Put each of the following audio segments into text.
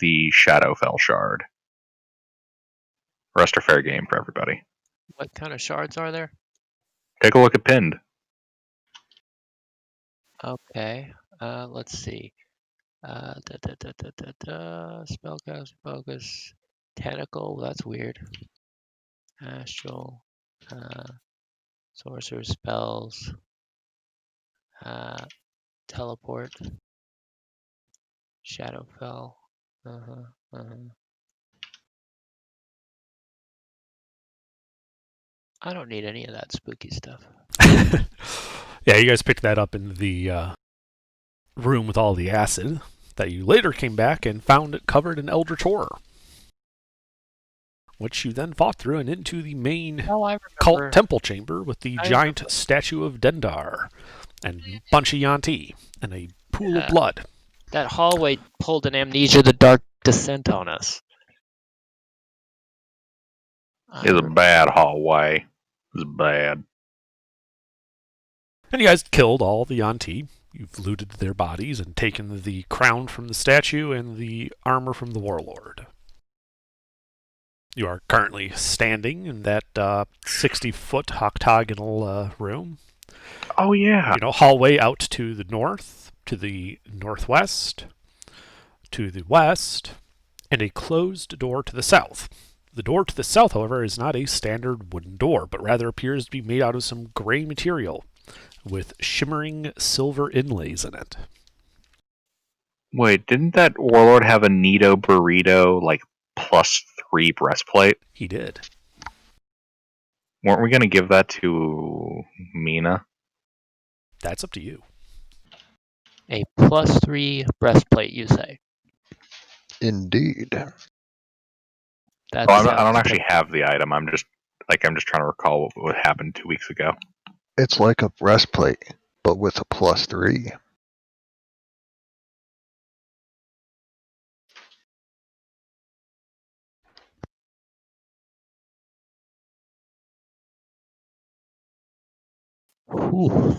the Shadowfell shard. Rest are fair game for everybody. What kind of shards are there? Take a look at pinned. Okay. Let's see. Spellcast, focus, tentacle. That's weird. Astral, sorcerer spells, teleport, Shadowfell. I don't need any of that spooky stuff. Yeah, you guys picked that up in the room with all the acid that you later came back and found it covered in Eldritch Horror, which you then fought through and into the main cult temple chamber with the giant statue of Dendar and a bunch of Yuan-ti and a pool of blood. That hallway pulled an Amnesia the Dark Descent on us. It's a bad hallway. It's bad. And you guys killed all the Yuan-ti. You've looted their bodies and taken the crown from the statue and the armor from the warlord. You are currently standing in that 60-foot octagonal room. Oh, yeah. Hallway out to the north, to the northwest, to the west, and a closed door to the south. The door to the south, however, is not a standard wooden door, but rather appears to be made out of some gray material with shimmering silver inlays in it. Wait, didn't that warlord have a Nito Burrito, +3 breastplate? He did. Weren't we going to give that to Mina? That's up to you. A +3 breastplate, you say? Indeed. I don't actually have the item. I'm just trying to recall what happened 2 weeks ago. It's like a breastplate, but with a +3. Ooh.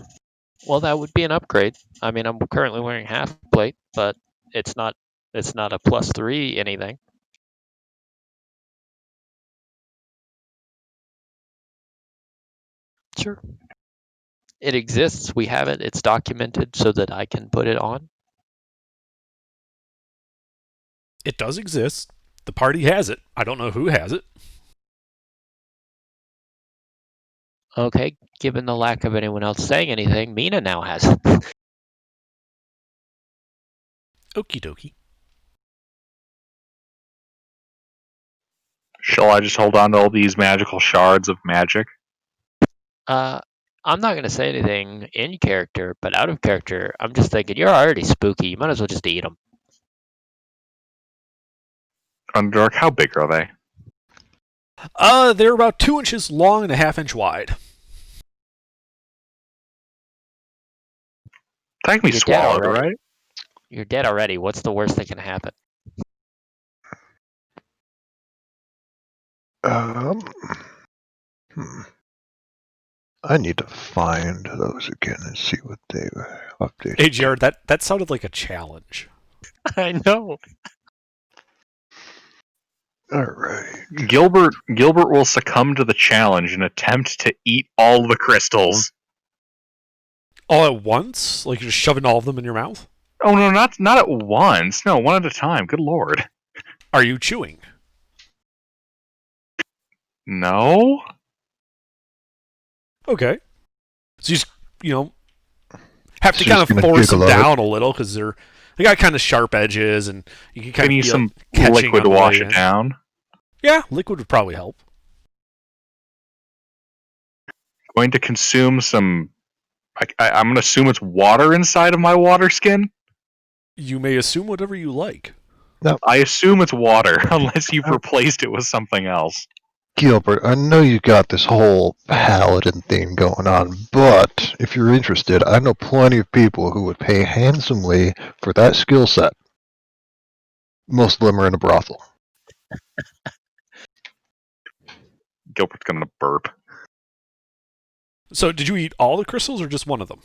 Well, that would be an upgrade. I mean, I'm currently wearing half plate, but it's not a +3 anything. Sure. It exists. We have it. It's documented so that I can put it on. It does exist. The party has it. I don't know who has it. Okay, given the lack of anyone else saying anything, Mina now has it. Okie dokie. Shall I just hold on to all these magical shards of magic? I'm not going to say anything in character, but out of character, I'm just thinking, you're already spooky. You might as well just eat them. Underdark, how big are they? They're about 2 inches long and a half-inch wide. That can be swallowed, right? You're dead already. What's the worst that can happen? I need to find those again and see what they were updated. Hey, Jared, that sounded like a challenge. I know. All right. Gilbert will succumb to the challenge and attempt to eat all the crystals. All at once? Like you're just shoving all of them in your mouth? Oh, no, not at once. No, one at a time. Good lord. Are you chewing? No. Okay. So you just, have to kind of force them down a little because they got kind of sharp edges and you can kind of use some liquid to wash it down. Yeah, liquid would probably help. Going to consume some. I'm going to assume it's water inside of my water skin. You may assume whatever you like. No. I assume it's water unless you've replaced it with something else. Gilbert, I know you got this whole paladin thing going on, but if you're interested, I know plenty of people who would pay handsomely for that skill set. Most of them are in a brothel. Gilbert's gonna burp. So did you eat all the crystals or just one of them?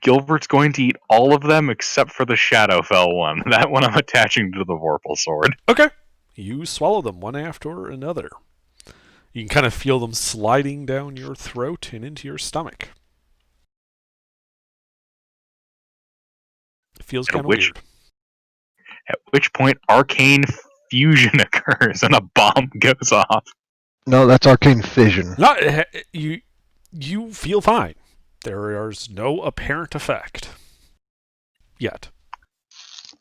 Gilbert's going to eat all of them except for the Shadowfell one. That one I'm attaching to the Vorpal sword. Okay. You swallow them one after another. You can kind of feel them sliding down your throat and into your stomach. It feels kind of weird. At which point, arcane fusion occurs and a bomb goes off. No, that's arcane fission. No, you feel fine. There is no apparent effect yet.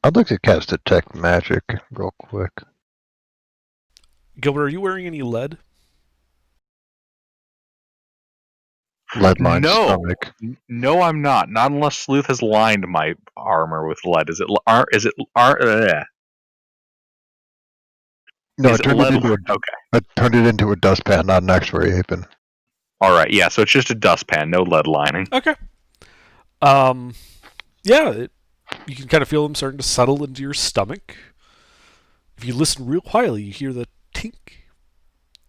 I'd like to cast Detect Magic real quick. Gilbert, are you wearing any lead? Lead-lined No. stomach. No, I'm not. Not unless Sleuth has lined my armor with lead. Is it? No, Is I it turned lead? it into I turned it into a dustpan, not an X-ray apron. All right. Yeah. So it's just a dustpan, no lead lining. Okay. Yeah, you can kind of feel them starting to settle into your stomach. If you listen real quietly, you hear the tink,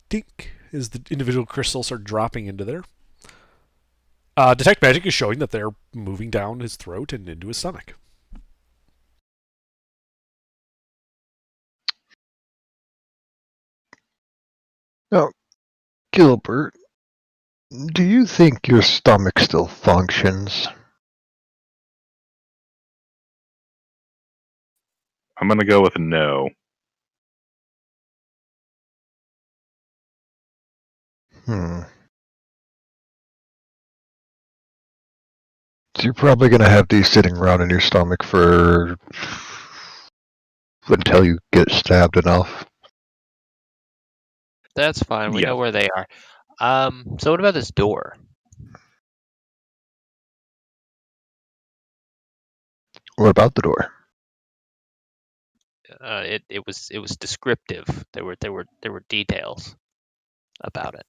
tink, as the individual crystals are dropping into there. Detect Magic is showing that they're moving down his throat and into his stomach. Now, Gilbert, do you think your stomach still functions? I'm gonna go with no. So you're probably going to have these sitting around in your stomach for until you get stabbed enough. That's fine. We Yeah. know where they are. So what about this door? What about the door? It was descriptive. There were details about it.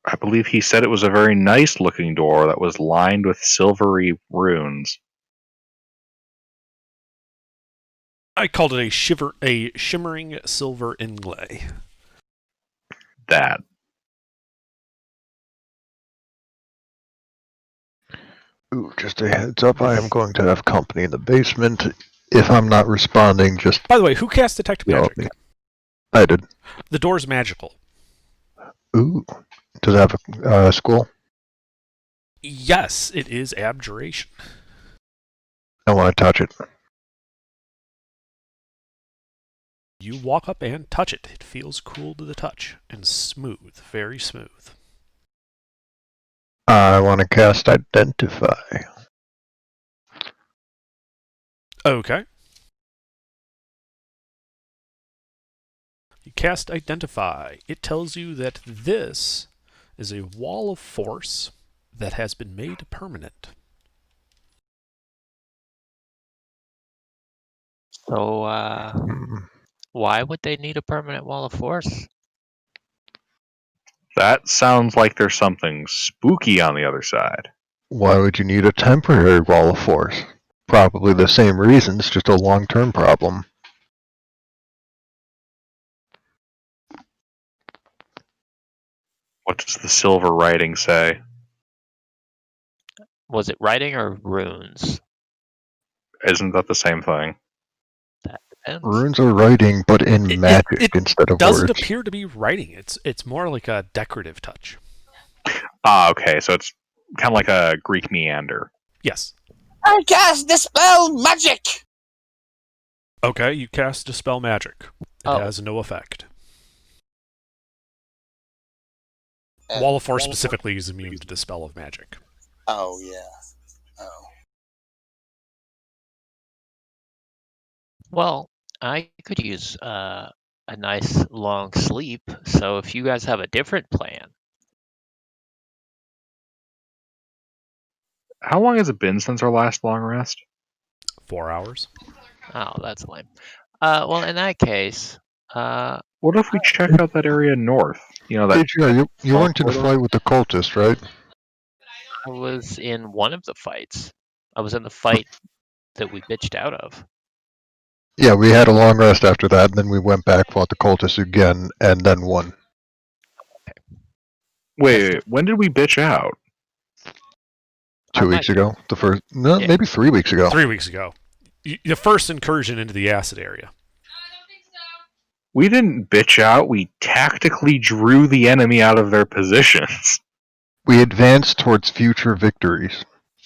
I believe he said it was a very nice looking door that was lined with silvery runes. I called it a shimmering silver inlay. That. Ooh, just a heads up, I am going to have company in the basement. If I'm not responding, just By the way, who cast Detect yell Magic? at me. I did. The door's magical. Ooh, does it have a school? Yes, it is abjuration. I want to touch it. You walk up and touch it. It feels cool to the touch and smooth, very smooth. I want to cast Identify. Okay. You cast Identify. It tells you that this is a wall of force that has been made permanent. So Hmm. why would they need a permanent wall of force? That sounds like there's something spooky on the other side. Why would you need a temporary wall of force? Probably the same reasons, just a long-term problem. What does the silver writing say? Was it writing or runes? Isn't that the same thing? That depends. Runes are writing, but in magic It instead of doesn't words. appear to be writing. It's more like a decorative touch. Ah, okay, so it's kind of like a Greek meander. Yes. I cast Dispel Magic! Okay, you cast Dispel Magic. It has no effect. Wall of Force specifically is immune to Dispel of Magic. Oh, yeah. Oh. Well, I could use a nice long sleep. So if you guys have a different plan, How long has it been since our last long rest? 4 hours. oh, that's lame. Well, in that case, What if we check out that area north? You know, that Yeah, you weren't in a fight with the cultist, right? I was in one of the fights. I was in the fight that we bitched out of. Yeah, we had a long rest after that, and then we went back, fought the cultists again, and then won. wait, when did we bitch out? 2 weeks ago. The first, no, Yeah. maybe 3 weeks ago. 3 weeks ago. The first incursion into the acid area. We didn't bitch out. We tactically drew the enemy out of their positions. We advanced towards future victories.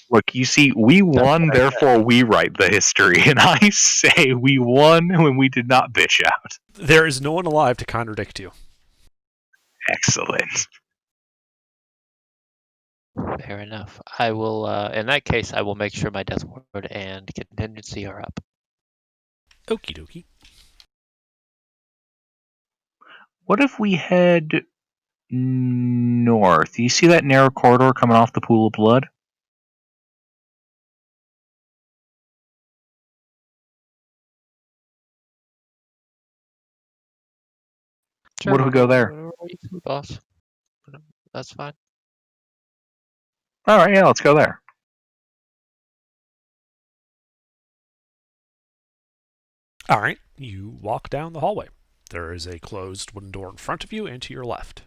Look, you see, we won, therefore we write the history. And I say we won when we did not bitch out. There is no one alive to contradict you. Excellent. Fair enough. I will. In that case, I will make sure my death ward and contingency are up. Okie dokie. What if we head north? You see that narrow corridor coming off the pool of blood? What if we go there? Whatever you do, boss. That's fine. All right, yeah, let's go there. All right, you walk down the hallway. There is a closed wooden door in front of you and to your left.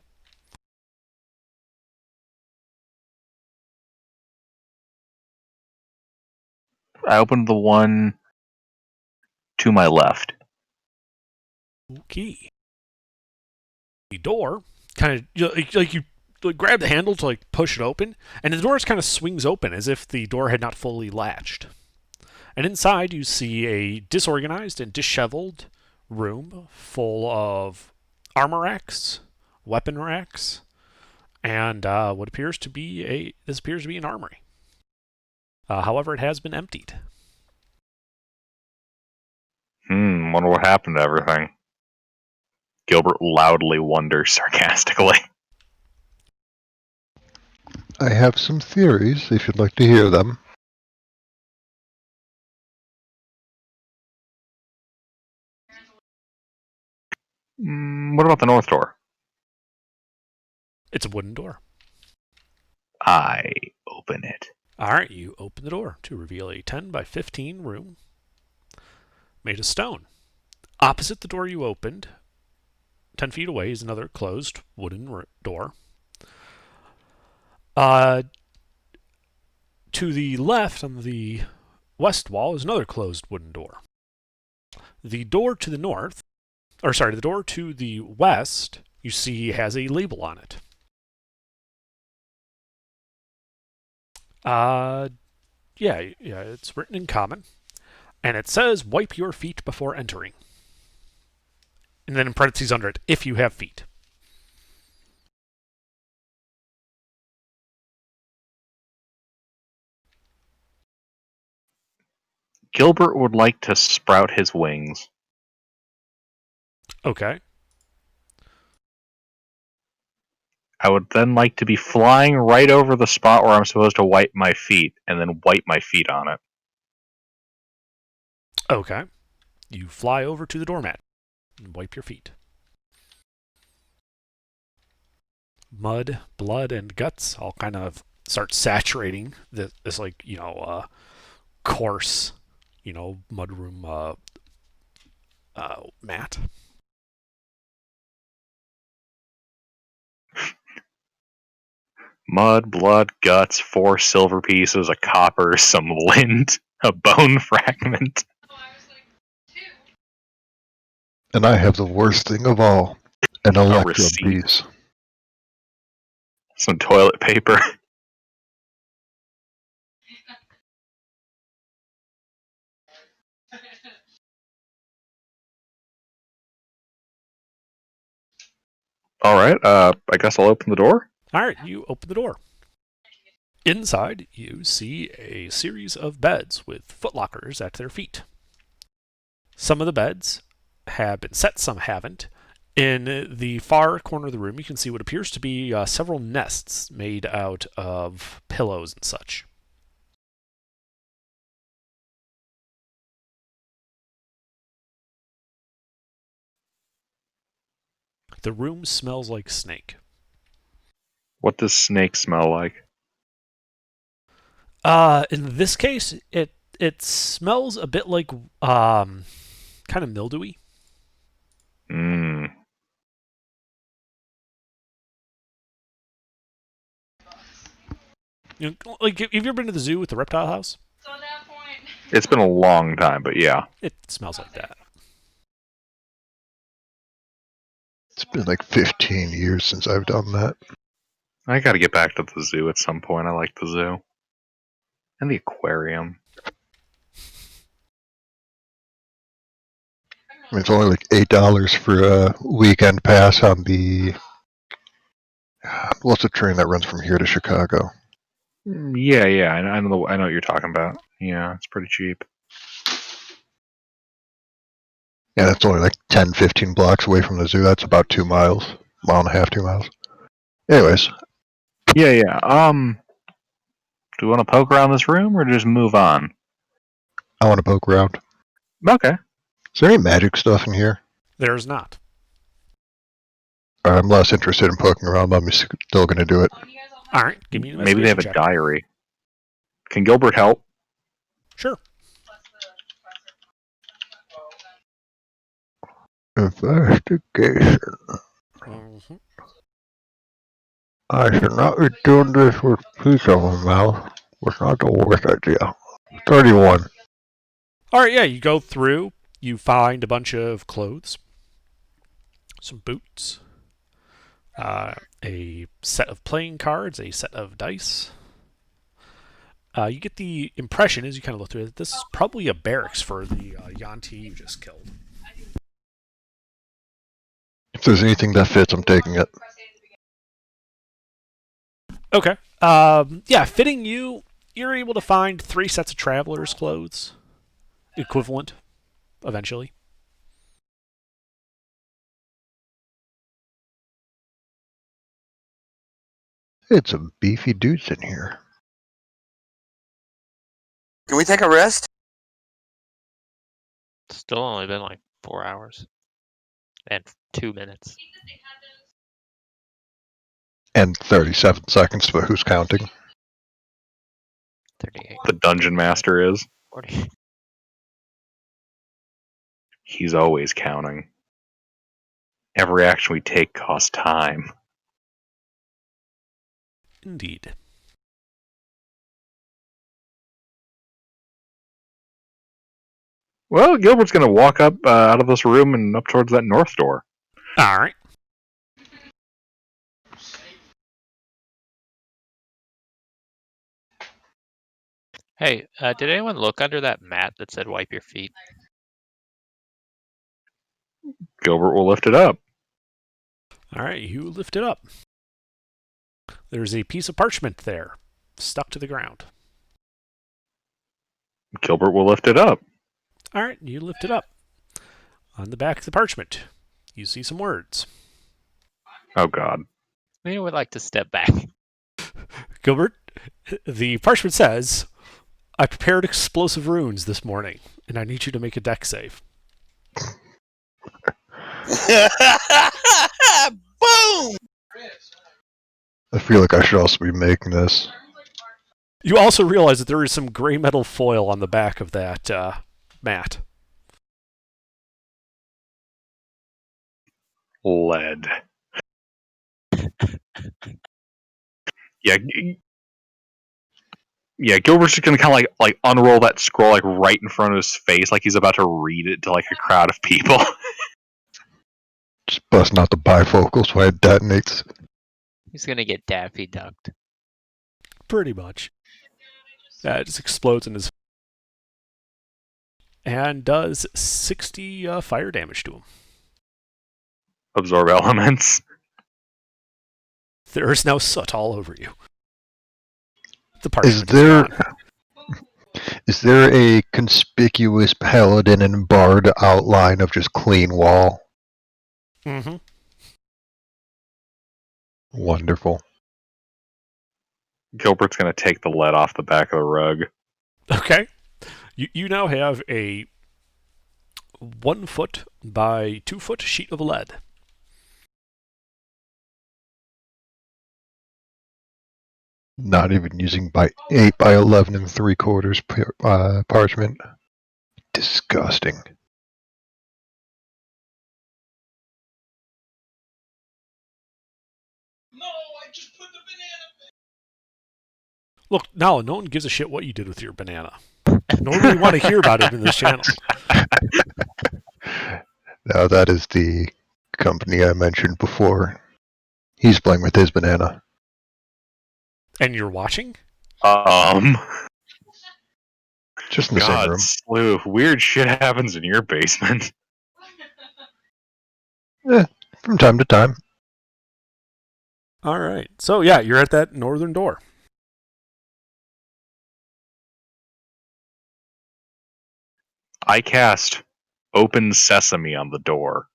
I opened the one to my left. Okay. The door kind of you grab the handle to push it open, and the door just kind of swings open as if the door had not fully latched. And inside you see a disorganized and disheveled room full of armor racks, weapon racks, and what appears to be an armory. However, it has been emptied. Wonder what happened to everything. Gilbert loudly wonders sarcastically. I have some theories, if you'd like to hear them. What about the north door? It's a wooden door. I open it. All right, you open the door to reveal a 10 by 15 room made of stone. Opposite the door you opened, 10 feet away, is another closed wooden door. To the left, on the west wall, is another closed wooden door. The door to the north, the door to the west, you see has a label on it. Yeah, it's written in common. And it says, wipe your feet before entering. And then in parentheses under it, if you have feet. Gilbert would like to sprout his wings. Okay. I would then like to be flying right over the spot where I'm supposed to wipe my feet, and then wipe my feet on it. Okay. You fly over to the doormat and wipe your feet. Mud, blood, and guts all kind of start saturating this coarse, mudroom mat. Mud, blood, guts, 4 silver pieces, a copper, some lint, a bone fragment. And I have the worst thing of all, an Electrum receipt. piece. Some toilet paper. Alright, I guess I'll open the door. Alright, you open the door. Inside, you see a series of beds with footlockers at their feet. Some of the beds have been set, some haven't. In the far corner of the room, you can see what appears to be several nests made out of pillows and such. The room smells like snake. What does snake smell like? In this case, it smells a bit like kind of mildewy. You know, like, have you ever been to the zoo with the reptile house? It's been a long time, but yeah. It smells like that. It's been like 15 years since I've done that. I gotta get back to the zoo at some point. I like the zoo. And the aquarium. I mean, it's only like $8 for a weekend pass on the. What's the train that runs from here to Chicago? Yeah, I know what you're talking about. Yeah, it's pretty cheap. Yeah, that's only like 10, 15 blocks away from the zoo. That's about 2 miles. Mile and a half, 2 miles. Anyways, Yeah. Do you want to poke around this room or just move on? I want to poke around. Okay. Is there any magic stuff in here? There's not. I'm less interested in poking around, but I'm still going to do it. All right, give me an Maybe they have a investigation check. diary. Can Gilbert help? Sure. Investigation. Mhm. I should not be doing this with peace on my mouth. Was not the worst idea. 31. All right, yeah, you go through, you find a bunch of clothes, some boots, a set of playing cards, a set of dice. You get the impression as you kind of look through it, this is probably a barracks for the Yanti you just killed. If there's anything that fits, I'm taking it. Okay. Yeah, fitting you, you're able to find 3 sets of traveler's clothes, equivalent, eventually. It's some beefy dudes in here. Can we take a rest? Still only been like 4 hours and 2 minutes. And 37 seconds, but who's counting? 38, The dungeon master is. 40. He's always counting. Every action we take costs time. Indeed. Well, Gilbert's gonna walk up out of this room and up towards that north door. All right. Hey, did anyone look under that mat that said wipe your feet? Gilbert will lift it up. All right, you lift it up. There's a piece of parchment there, stuck to the ground. Gilbert will lift it up. All right, you lift it up. On the back of the parchment, you see some words. Oh God. Maybe would like to step back. Gilbert, the parchment says, I prepared explosive runes this morning, and I need you to make a deck save. Boom! I feel like I should also be making this. You also realize that there is some gray metal foil on the back of that mat. Lead. Yeah. Yeah, Gilbert's just gonna kind of like unroll that scroll like right in front of his face, like he's about to read it to like a crowd of people. Just busting out the bifocals while it detonates. He's gonna get Daffy ducked. Pretty much. It just explodes in his... and does 60 fire damage to him. Absorb elements. There is now soot all over you. The Is parchment there gone. is there a conspicuous paladin and bard outline of just clean wall? Mm-hmm. Wonderful. Gilbert's gonna take the lead off the back of the rug. Okay. You now have a 1 foot by 2 foot sheet of lead. Not even using by 8 by 11 and 3/4 parchment. Disgusting. Look, no one gives a shit what you did with your banana. Nor do we want to hear about it in this channel. Now that is the company I mentioned before. He's playing with his banana. And you're watching? Just in the same God, room. slew. Weird shit happens in your basement. From time to time. All right. So, yeah, you're at that northern door. I cast Open Sesame on the door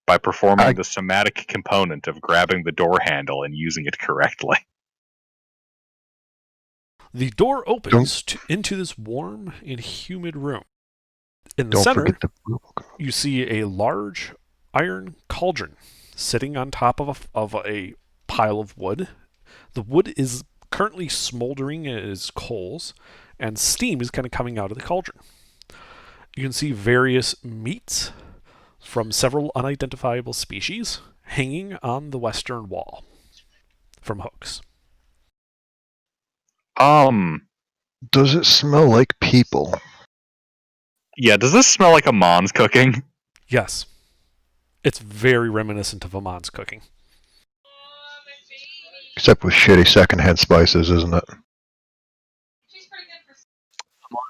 by performing the somatic component of grabbing the door handle and using it correctly. The door opens into this warm and humid room. In the Don't center, forget the you see a large iron cauldron sitting on top of a pile of wood. The wood is currently smoldering as coals, and steam is kind of coming out of the cauldron. You can see various meats from several unidentifiable species hanging on the western wall from hooks. Does it smell like people? Yeah, does this smell like Amon's cooking? Yes. It's very reminiscent of Amon's cooking. Except with shitty secondhand spices, isn't it? Amon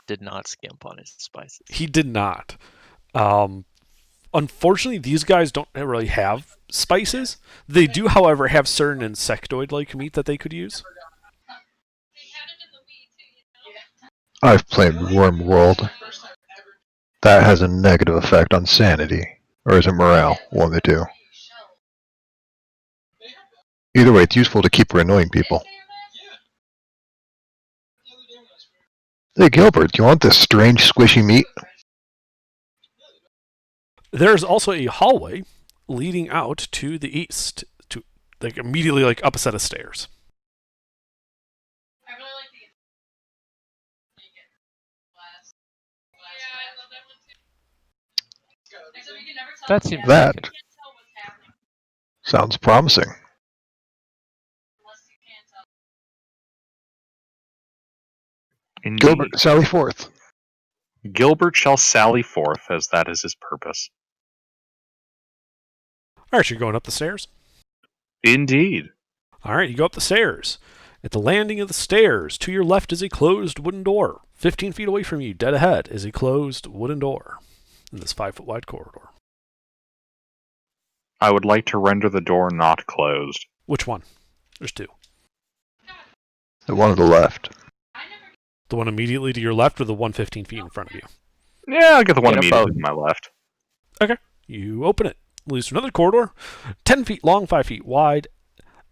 did not skimp on his spices. He did not. Unfortunately, these guys don't really have spices. They do, however, have certain insectoid-like meat that they could use. I've played Wormworld. That has a negative effect on sanity. Or is it morale? One of the two. Either way, it's useful to keep for annoying people. Hey Gilbert, do you want this strange squishy meat? There's also a hallway leading out to the east, to immediately up a set of stairs. That seems That like it. sounds promising. Indeed. Gilbert, sally forth. Gilbert shall sally forth, as that is his purpose. All right, you're going up the stairs? Indeed. All right, you go up the stairs. At the landing of the stairs, to your left is a closed wooden door. 15 feet away from you, dead ahead, is a closed wooden door in this 5-foot wide corridor. I would like to render the door not closed. Which one? There's two. The one on the left. The one immediately to your left or the one 15 feet in front of you? Yeah, I'll get the one Get 'em immediately both. to my left. Okay. You open it. Leads to another corridor, 10 feet long, 5 feet wide.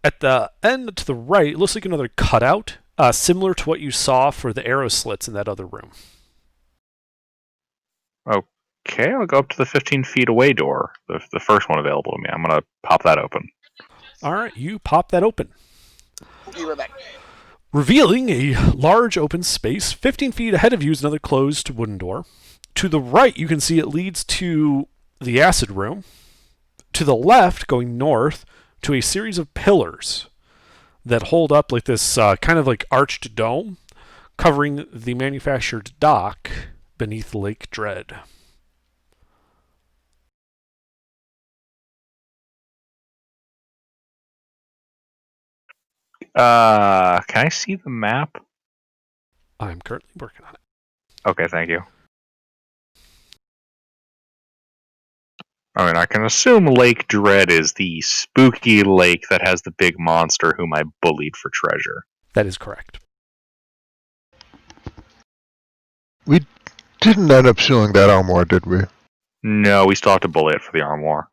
At the end to the right, it looks like another cutout, similar to what you saw for the arrow slits in that other room. Okay, I'll go up to the 15 feet away door, the first one available to me. I'm going to pop that open. All right, you pop that open, Be right back. revealing a large open space. 15 feet ahead of you is another closed wooden door. To the right, you can see it leads to the acid room. To the left, going north, to a series of pillars that hold up like this kind of like arched dome, covering the manufactured dock beneath Lake Dread. Can I see the map? I'm currently working on it. Okay, thank you. I mean, I can assume Lake Dread is the spooky lake that has the big monster whom I bullied for treasure. That is correct. We didn't end up stealing that armor, did we? No, we still have to bully it for the armor.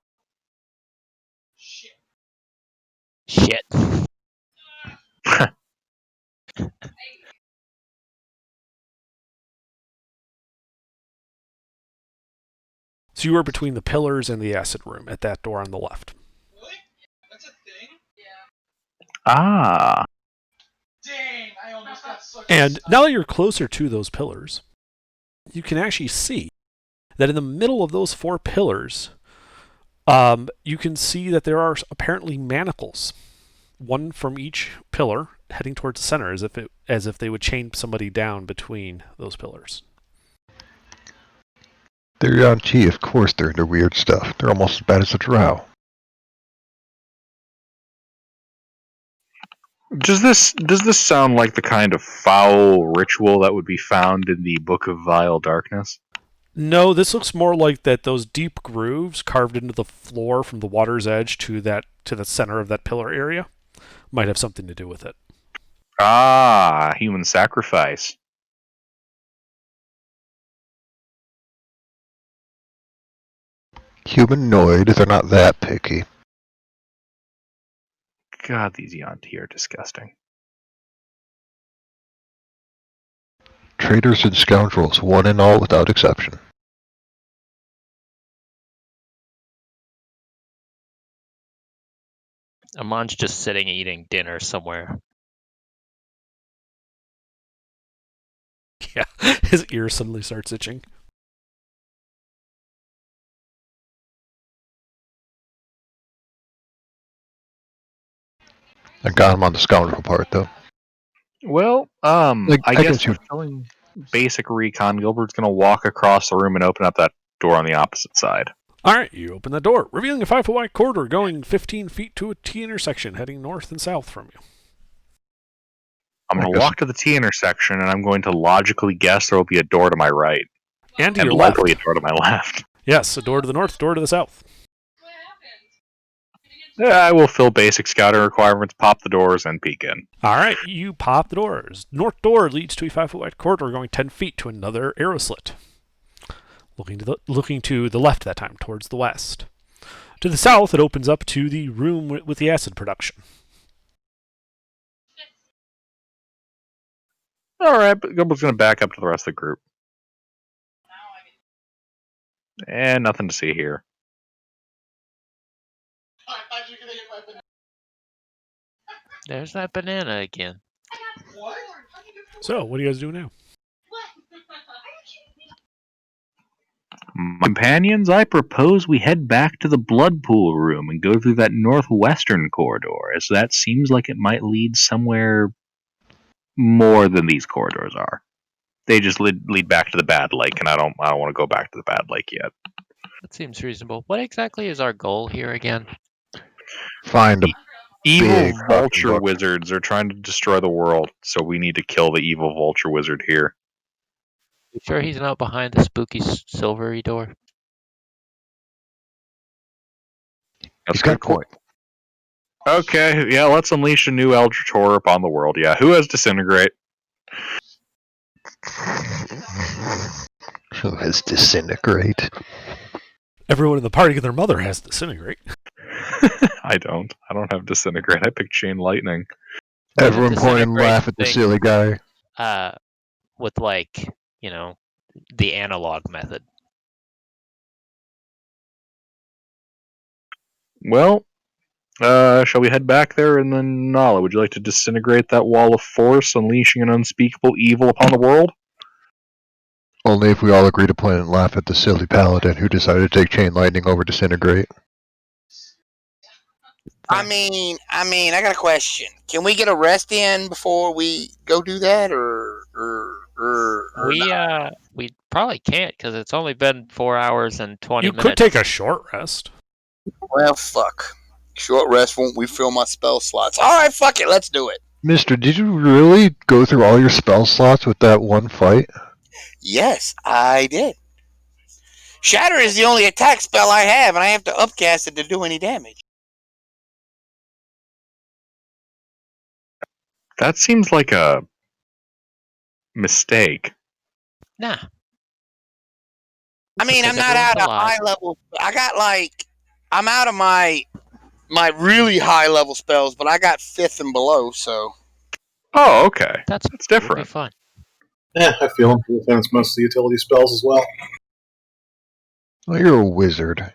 Shit. So you were between the pillars and the acid room at that door on the left. That's a thing? Ah. Dang, I almost got sucked. And now that you're closer to those pillars, you can actually see that in the middle of those four pillars, you can see that there are apparently manacles, one from each pillar, heading towards the center, as if they would chain somebody down between those pillars. They're Yuan Ti, of course they're into weird stuff. They're almost as bad as the Drow. Does this sound like the kind of foul ritual that would be found in the Book of Vile Darkness? No, this looks more like that those deep grooves carved into the floor from the water's edge to the center of that pillar area might have something to do with it. Ah, human sacrifice. Humanoid, they're not that picky. God, these Yuan Ti are disgusting. Traitors and scoundrels, one and all without exception. Amon's just sitting eating dinner somewhere. Yeah, his ear suddenly starts itching. I got him on the scoundrel part, though. Well, Like, I I guess guess you- fulfilling basic recon, Gilbert's gonna walk across the room and open up that door on the opposite side. Alright, you open the door, revealing a 5-foot wide corridor going 15 feet to a T intersection heading north and south from you. I'm I gonna guess- walk to the T intersection, and I'm going to logically guess there will be a door to my right, And to and your left. likely a door to my left. Yes, a door to the north, door to the south. Yeah, I will fill basic scouting requirements, pop the doors, and peek in. Alright, you pop the doors. North door leads to a 5-foot wide corridor going 10 feet to another arrow slit. Looking to the left that time, towards the west. To the south, it opens up to the room with the acid production. Alright, but Gilbert's gonna back up to the rest of the group. And nothing to see here. I thought you could hit my banana. There's that banana again. What? So, what do you guys do now? My companions, I propose we head back to the blood pool room and go through that northwestern corridor, as that seems like it might lead somewhere more than these corridors are. They just lead back to the Bad Lake, and I don't want to go back to the Bad Lake yet. That seems reasonable. What exactly is our goal here again? Find a Evil Big vulture fucking book. wizards are trying to destroy the world, so we need to kill the evil vulture wizard here. You sure he's not behind the spooky silvery door? That's He's a good got point. Okay, yeah, let's unleash a new Eldritch Horror upon the world. Yeah, who has Disintegrate? Who has disintegrate? Everyone in the party and their mother has disintegrate. I don't. I don't have Disintegrate. I picked Chain Lightning. Everyone point and Disintegrate laugh at the thing. silly guy. With like, the analog method. Well, shall we head back there? And then, Nala, would you like to disintegrate that wall of force, unleashing an unspeakable evil upon the world? Only if we all agree to point and laugh at the silly paladin who decided to take chain lightning over disintegrate. I mean, I got a question. Can we get a rest in before we go do that, or We probably can't because it's only been 4 hours and 20 You minutes. could take a short rest. Well, fuck. Short rest won't refill my spell slots. All right, fuck it. Let's do it. Mister, did you really go through all your spell slots with that one fight? Yes, I did. Shatter is the only attack spell I have, and I have to upcast it to do any damage. That seems like a mistake. Nah. I mean, I'm Because not out everyone's of alive. high level. I'm out of my really high level spells, but I got 5th and below, so. Oh, okay. That's That's would be different. fun. Yeah, I feel them. It's mostly utility spells as well. Well, you're a wizard.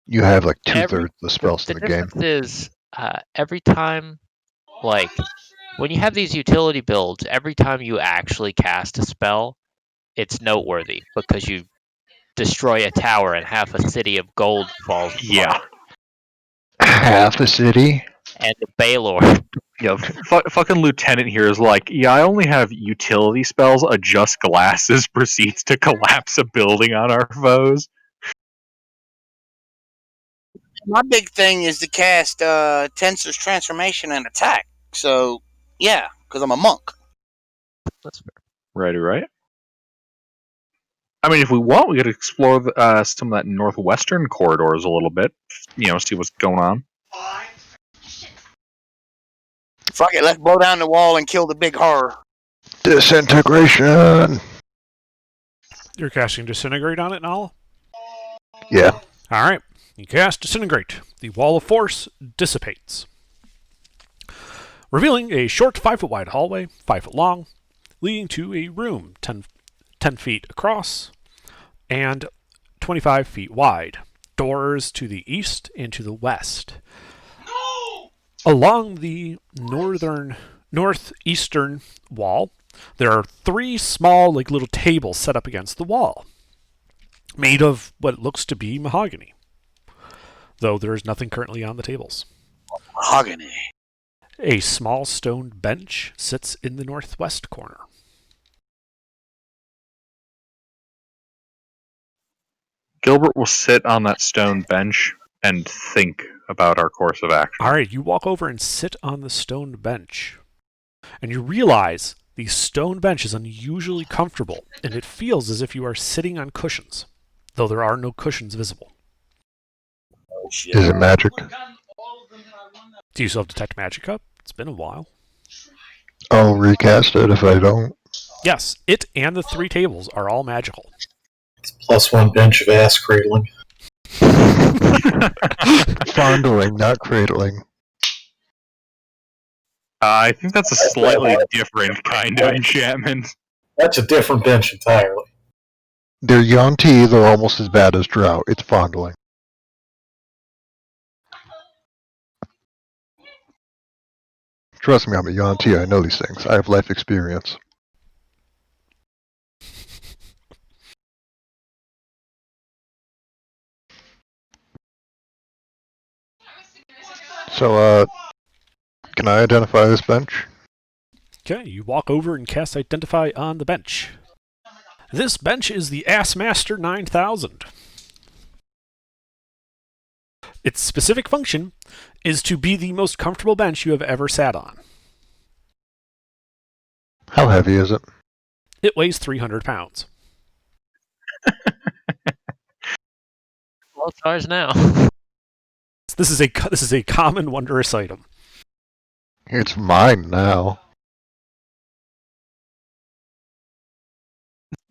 You have like Every- 2/3 of the spells The in the game. difference is every time, like, when you have these utility builds, every time you actually cast a spell, it's noteworthy because you destroy a tower and half a city of gold falls. apart. Yeah. Half a city? and the Baylor. Yeah, fucking lieutenant here is like, yeah, I only have utility spells. Adjust glasses proceeds to collapse a building on our foes. My big thing is to cast Tensor's Transformation and Attack. So, yeah, because I'm a monk. That's fair. Right. I mean, if we want, we could explore some of that northwestern corridors a little bit. See what's going on. Fuck it, let's blow down the wall and kill the big horror. Disintegration. You're casting Disintegrate on it, Nala? Yeah. Alright. You cast Disintegrate. The wall of force dissipates, revealing a short 5-foot wide hallway, 5 foot long, leading to a room 10 feet across and 25 feet wide. Doors to the east and to the west. Along the northeastern wall, there are 3 small, little tables set up against the wall, made of what looks to be mahogany, though there is nothing currently on the tables. Mahogany. A small stone bench sits in the northwest corner. Gilbert will sit on that stone bench and think about our course of action. Alright, you walk over and sit on the stone bench. And you realize the stone bench is unusually comfortable, and it feels as if you are sitting on cushions, though there are no cushions visible. Oh, shit. Is it magic? Do you still have Detect Magic up? It's been a while. I'll recast it if I don't. Yes, it and the 3 tables are all magical. It's +1 bench of ass cradling. Fondling, not cradling. I think that's a slightly different kind of enchantment. That's a different bench entirely. They're Yuan-Ti, they're almost as bad as Drow. It's fondling. Trust me, I'm a Yuan-Ti, I know these things. I have life experience. So, can I identify this bench? Okay, you walk over and cast Identify on the bench. This bench is the Assmaster 9000. Its specific function is to be the most comfortable bench you have ever sat on. How heavy is it? It weighs 300 pounds. Well, it's ours now. This is a common wondrous item. It's mine now.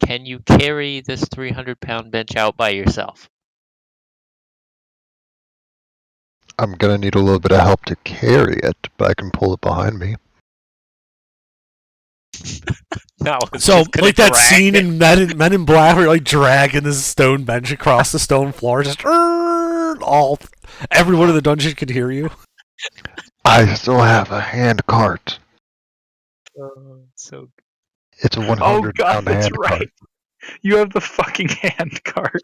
Can you carry this 300-pound bench out by yourself? I'm gonna need a little bit of help to carry it, but I can pull it behind me. No. So, like that scene in Men in Black where you're like dragging this stone bench across the stone floor, just everyone in the dungeon can hear you. I still have a hand cart. So It's a 100 Oh god, pound that's hand right. cart. You have the fucking hand cart.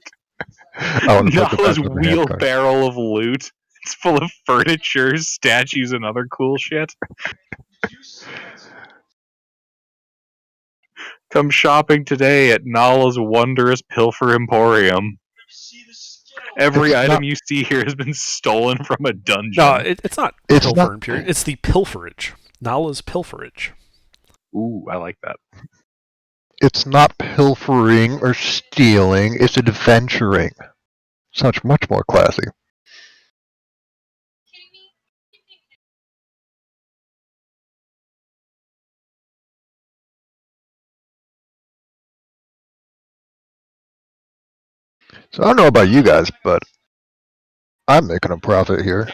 I wanna put the Nala's best on the hand cart. wheelbarrow of loot. It's full of furniture, statues, and other cool shit. Come shopping today at Nala's Wondrous Pilfer Emporium. Every It's item not- you see here has been stolen from a dungeon. No, it's not It's pilfer not- imperial. It's the pilferage. Nala's pilferage. Ooh, I like that. It's not pilfering or stealing, it's adventuring. Such much more classy. So I don't know about you guys, but I'm making a profit here.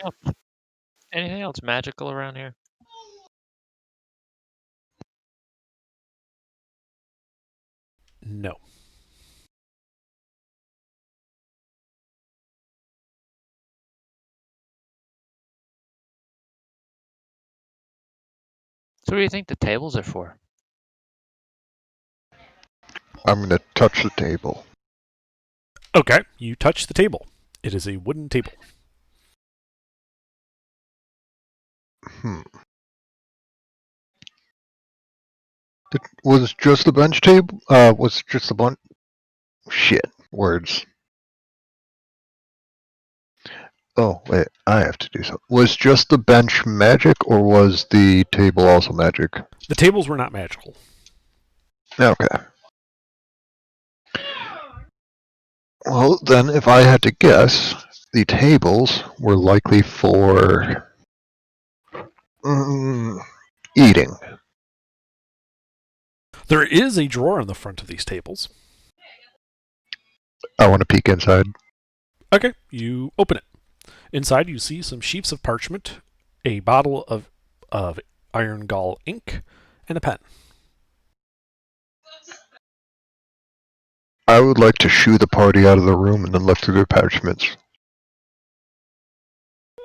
anything else magical around here? No. So what do you think the tables are for? I'm gonna touch the table. Okay, you touch the table. It is a wooden table. Was just the bench table? Was just the bunch? Shit, words. Oh wait, I have to do something. Was just the bench magic, or was the table also magic? The tables were not magical. Okay. Well, then, if I had to guess, the tables were likely for eating. There is a drawer on the front of these tables. I want to peek inside. Okay, you open it. Inside, you see some sheets of parchment, a bottle of Iron Gall ink, and a pen. I would like to shoo the party out of the room and then look through their parchments.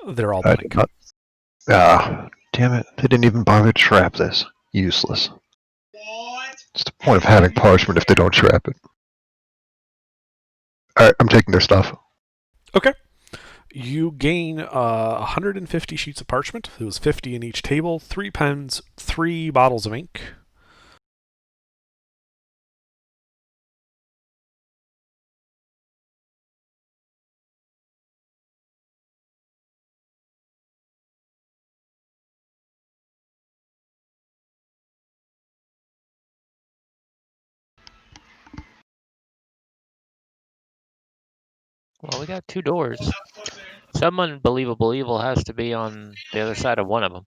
They're all I blank. did not. Damn it. They didn't even bother to trap this. Useless. What? What's the point of having parchment if they don't trap it? Alright, I'm taking their stuff. Okay. You gain 150 sheets of parchment. There was 50 in each table, 3 pens, 3 bottles of ink. Well, we got 2 doors. Some unbelievable evil has to be on the other side of one of them.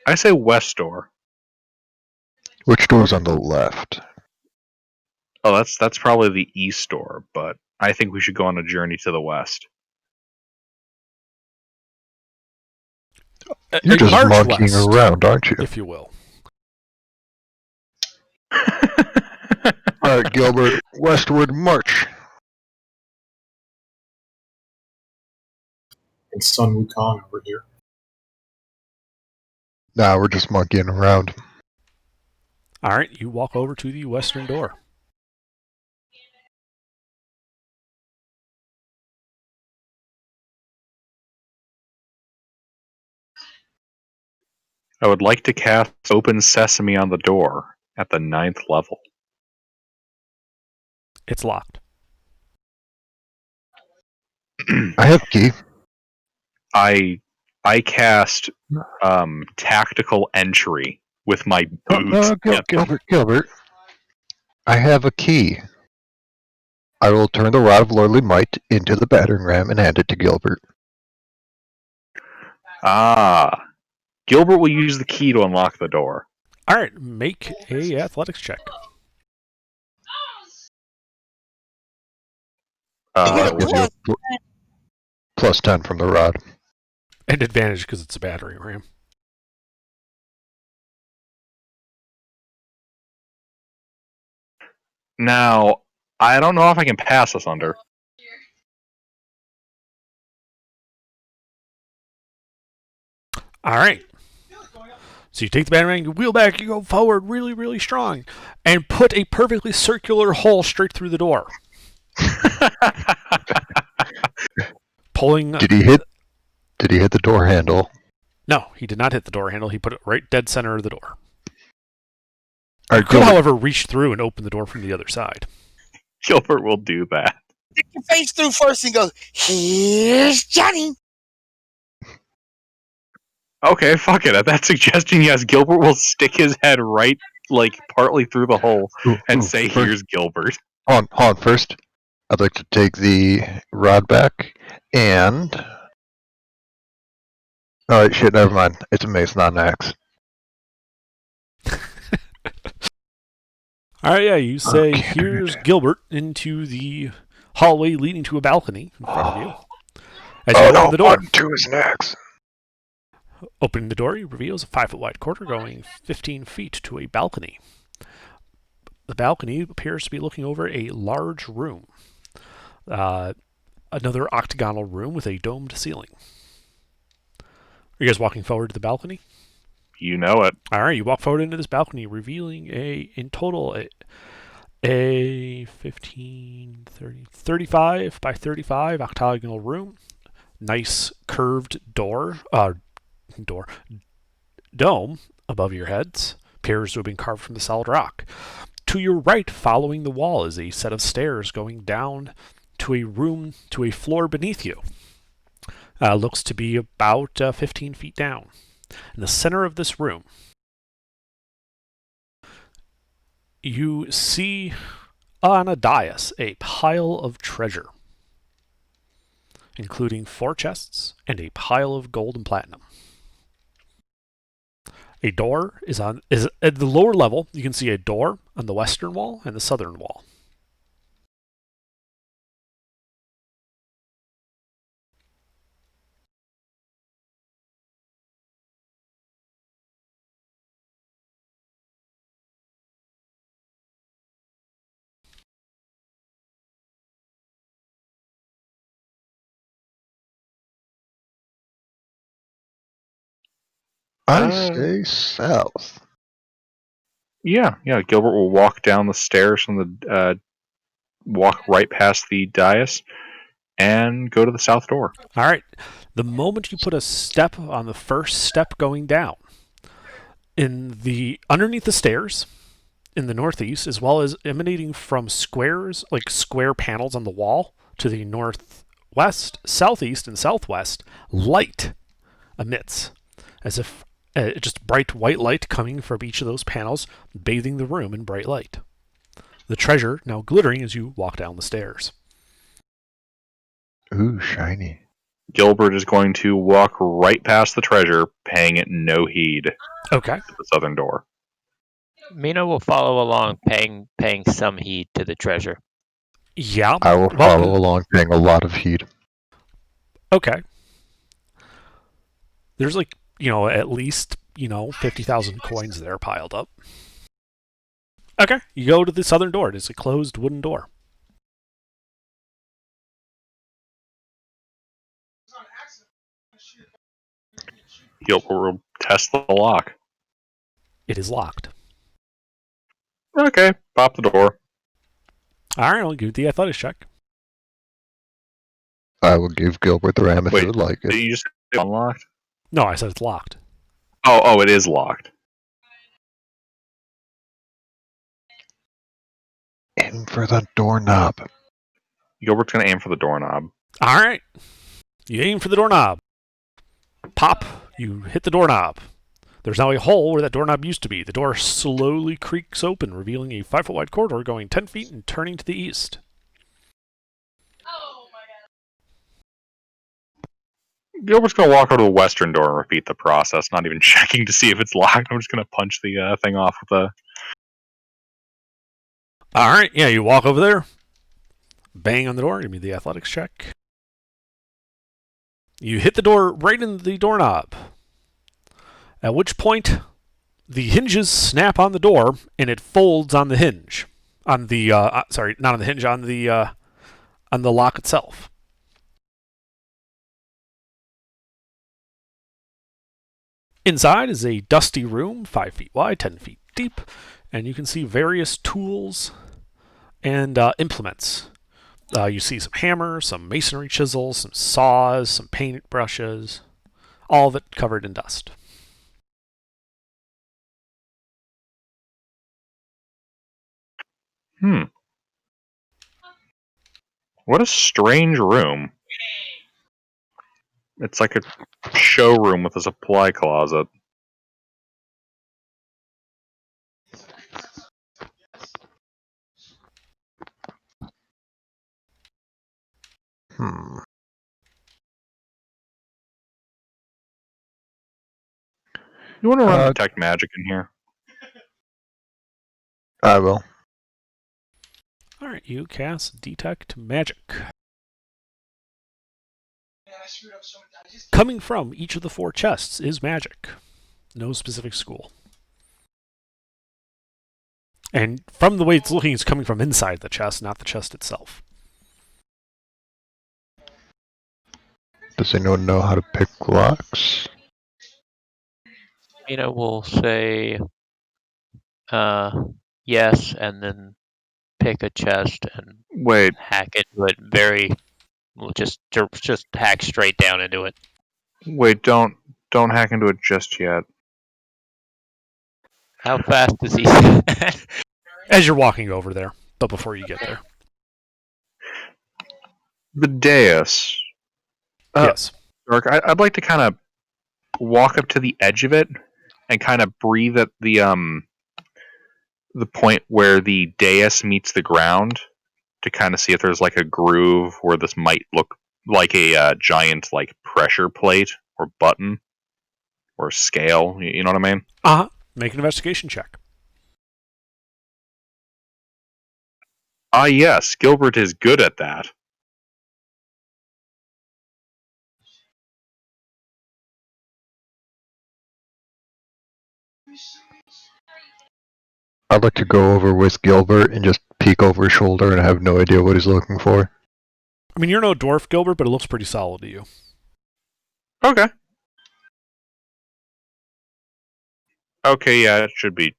I say west door. Which door's on the left? Oh, that's probably the east door, but I think we should go on a journey to the west. You're just March monkeying west, around, aren't you? if you will. Alright, Gilbert, westward march. And Sun Wukong over here. Nah, we're just monkeying around. All right, you walk over to the western door. I would like to cast Open Sesame on the door at the 9th level. It's locked. I have a key. I cast Tactical Entry with my boot. Gilbert. I have a key. I will turn the Rod of Lordly Might into the battering ram and hand it to Gilbert. Gilbert will use the key to unlock the door. All right, make a athletics check. get a Gives you a plus 10 from the rod. And advantage because it's a battering ram. Now, I don't know if I can pass this under. All right. So you take the battering ram, you wheel back, you go forward really, really strong, and put a perfectly circular hole straight through the door. Pulling. Did he hit the door handle? No, he did not hit the door handle. He put it right dead center of the door. Alright, Could, however, reach through and open the door from the other side. Gilbert will do that. Stick your face through first and go, here's Johnny. Okay, fuck it. At that suggestion, yes, Gilbert will stick his head right, partly through the hole and say, "Here's Gilbert." Hold on, first. I'd like to take the rod back and... Alright, shit, never mind. It's a mace, not an axe. Alright, yeah, you say, Okay. here's Gilbert into the hallway leading to a balcony in front of you. As you open the door. One, two is an axe. Opening the door, you reveals a 5-foot wide corridor going 15 feet to a balcony. The balcony appears to be looking over a large room. Another octagonal room with a domed ceiling. Are you guys walking forward to the balcony? You know it. All right, you walk forward into this balcony, revealing in total a 15, 30, 35 by 35 octagonal room. Nice curved dome above your heads. Piers have been carved from the solid rock. To your right, following the wall, is a set of stairs going down to a floor beneath you. Looks to be about 15 feet down. In the center of this room, you see on a dais a pile of treasure, including 4 chests and a pile of gold and platinum. A door is at the lower level. You can see a door on the western wall and the southern wall. I say south. Yeah. Gilbert will walk down the stairs from the walk right past the dais and go to the south door. All right. The moment you put a step on the first step going down, underneath the stairs in the northeast, as well as emanating from squares, like square panels on the wall to the northwest, southeast, and southwest, light emits, as if just bright white light coming from each of those panels, bathing the room in bright light. The treasure now glittering as you walk down the stairs. Ooh, shiny. Gilbert is going to walk right past the treasure, paying it no heed Okay. to the southern door. Mina will follow along, paying some heed to the treasure. Yeah. I will follow along, paying a lot of heed. Okay. There's at least, 50,000 coins there piled up. Okay. You go to the southern door. It is a closed wooden door. Gilbert will test the lock. It is locked. Okay, pop the door. All right, I'll give the athletics check. I will give Gilbert the ram if Wait, he would like Did it. you just say unlocked? No, I said it's locked. Oh, it is locked. Aim for the doorknob. Gilbert's going to aim for the doorknob. All right. You aim for the doorknob. Pop. You hit the doorknob. There's now a hole where that doorknob used to be. The door slowly creaks open, revealing a 5-foot wide corridor going 10 feet and turning to the east. Gilbert's going to walk over to the western door and repeat the process, not even checking to see if it's locked. I'm just going to punch the thing off with a... All right. Yeah, you walk over there. Bang on the door. Give me the athletics check. You hit the door right in the doorknob. At which point, the hinges snap on the door, and it folds on the hinge. On the sorry, not on the hinge, on the lock itself. Inside is a dusty room, 5 feet wide, 10 feet deep, and you can see various tools and implements. You see some hammers, some masonry chisels, some saws, some paint brushes, all of it covered in dust. What a strange room. It's like a showroom with a supply closet. You want to run detect magic in here? I will. Alright, you cast Detect Magic. Coming from each of the 4 chests is magic. No specific school. And from the way it's looking, it's coming from inside the chest, not the chest itself. Does anyone know how to pick locks? Mina will say yes, and then pick a chest and Wait, hack into it. We'll just hack straight down into it. don't hack into it just yet. How fast does he? As you're walking over there, but before you get there. The dais. Yes. Dark. I'd like to kind of walk up to the edge of it and kind of breathe at the point where the dais meets the ground to kind of see if there's like a groove where this might look like a giant like pressure plate or button or scale. You know what I mean? Make an investigation check. Ah, yes, Gilbert is good at that. I'd like to go over with Gilbert and just peek over his shoulder and have no idea what he's looking for. I mean, you're no dwarf, Gilbert, but it looks pretty solid to you. Okay. Okay, yeah, it should be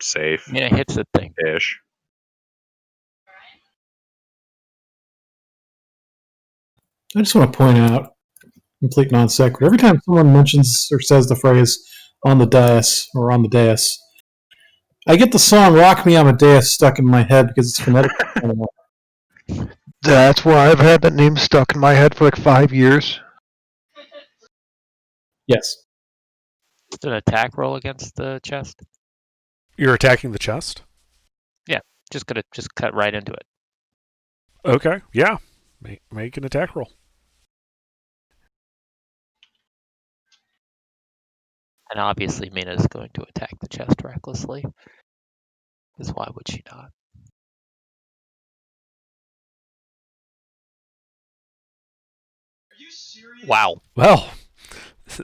safe. Mina hits the thing. Ish. I just want to point out, complete non sequitur. Every time someone mentions or says the phrase "on the dais" or "on the dais," I get the song "Rock Me Amadeus" stuck in my head because it's phonetic. That's why I've had that name stuck in my head for like 5 years. Yes. It's an attack roll against the chest. You're attacking the chest? Just gonna cut right into it. Okay, yeah. Make an attack roll. And obviously Mina's going to attack the chest recklessly. Because why would she not? Are you serious? Wow. Well,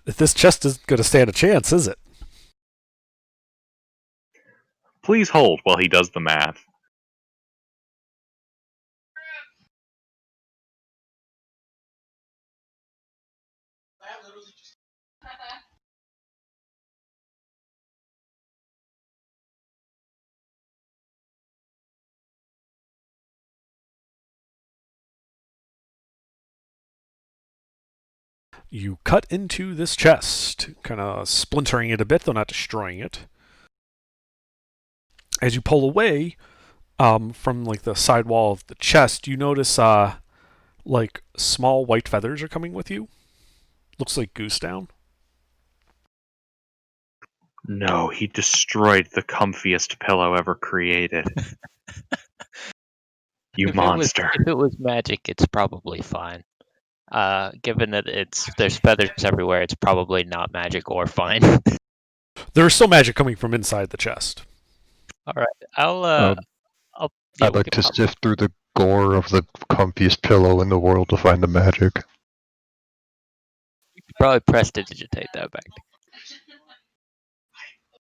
this chest isn't going to stand a chance, is it? Please hold while he does the math. That literally just. You cut into this chest, kind of splintering it a bit, though not destroying it. As you pull away from like the side wall of the chest, you notice like small white feathers are coming with you. Looks like goose down. No, he destroyed the comfiest pillow ever created. You monster. If it was magic, it's probably fine. Given that there's feathers everywhere, it's probably not magic or fine. There's still magic coming from inside the chest. All right, I'll. I'd like to sift through the gore of the comfiest pillow in the world to find the magic. You could probably prestidigitate that back.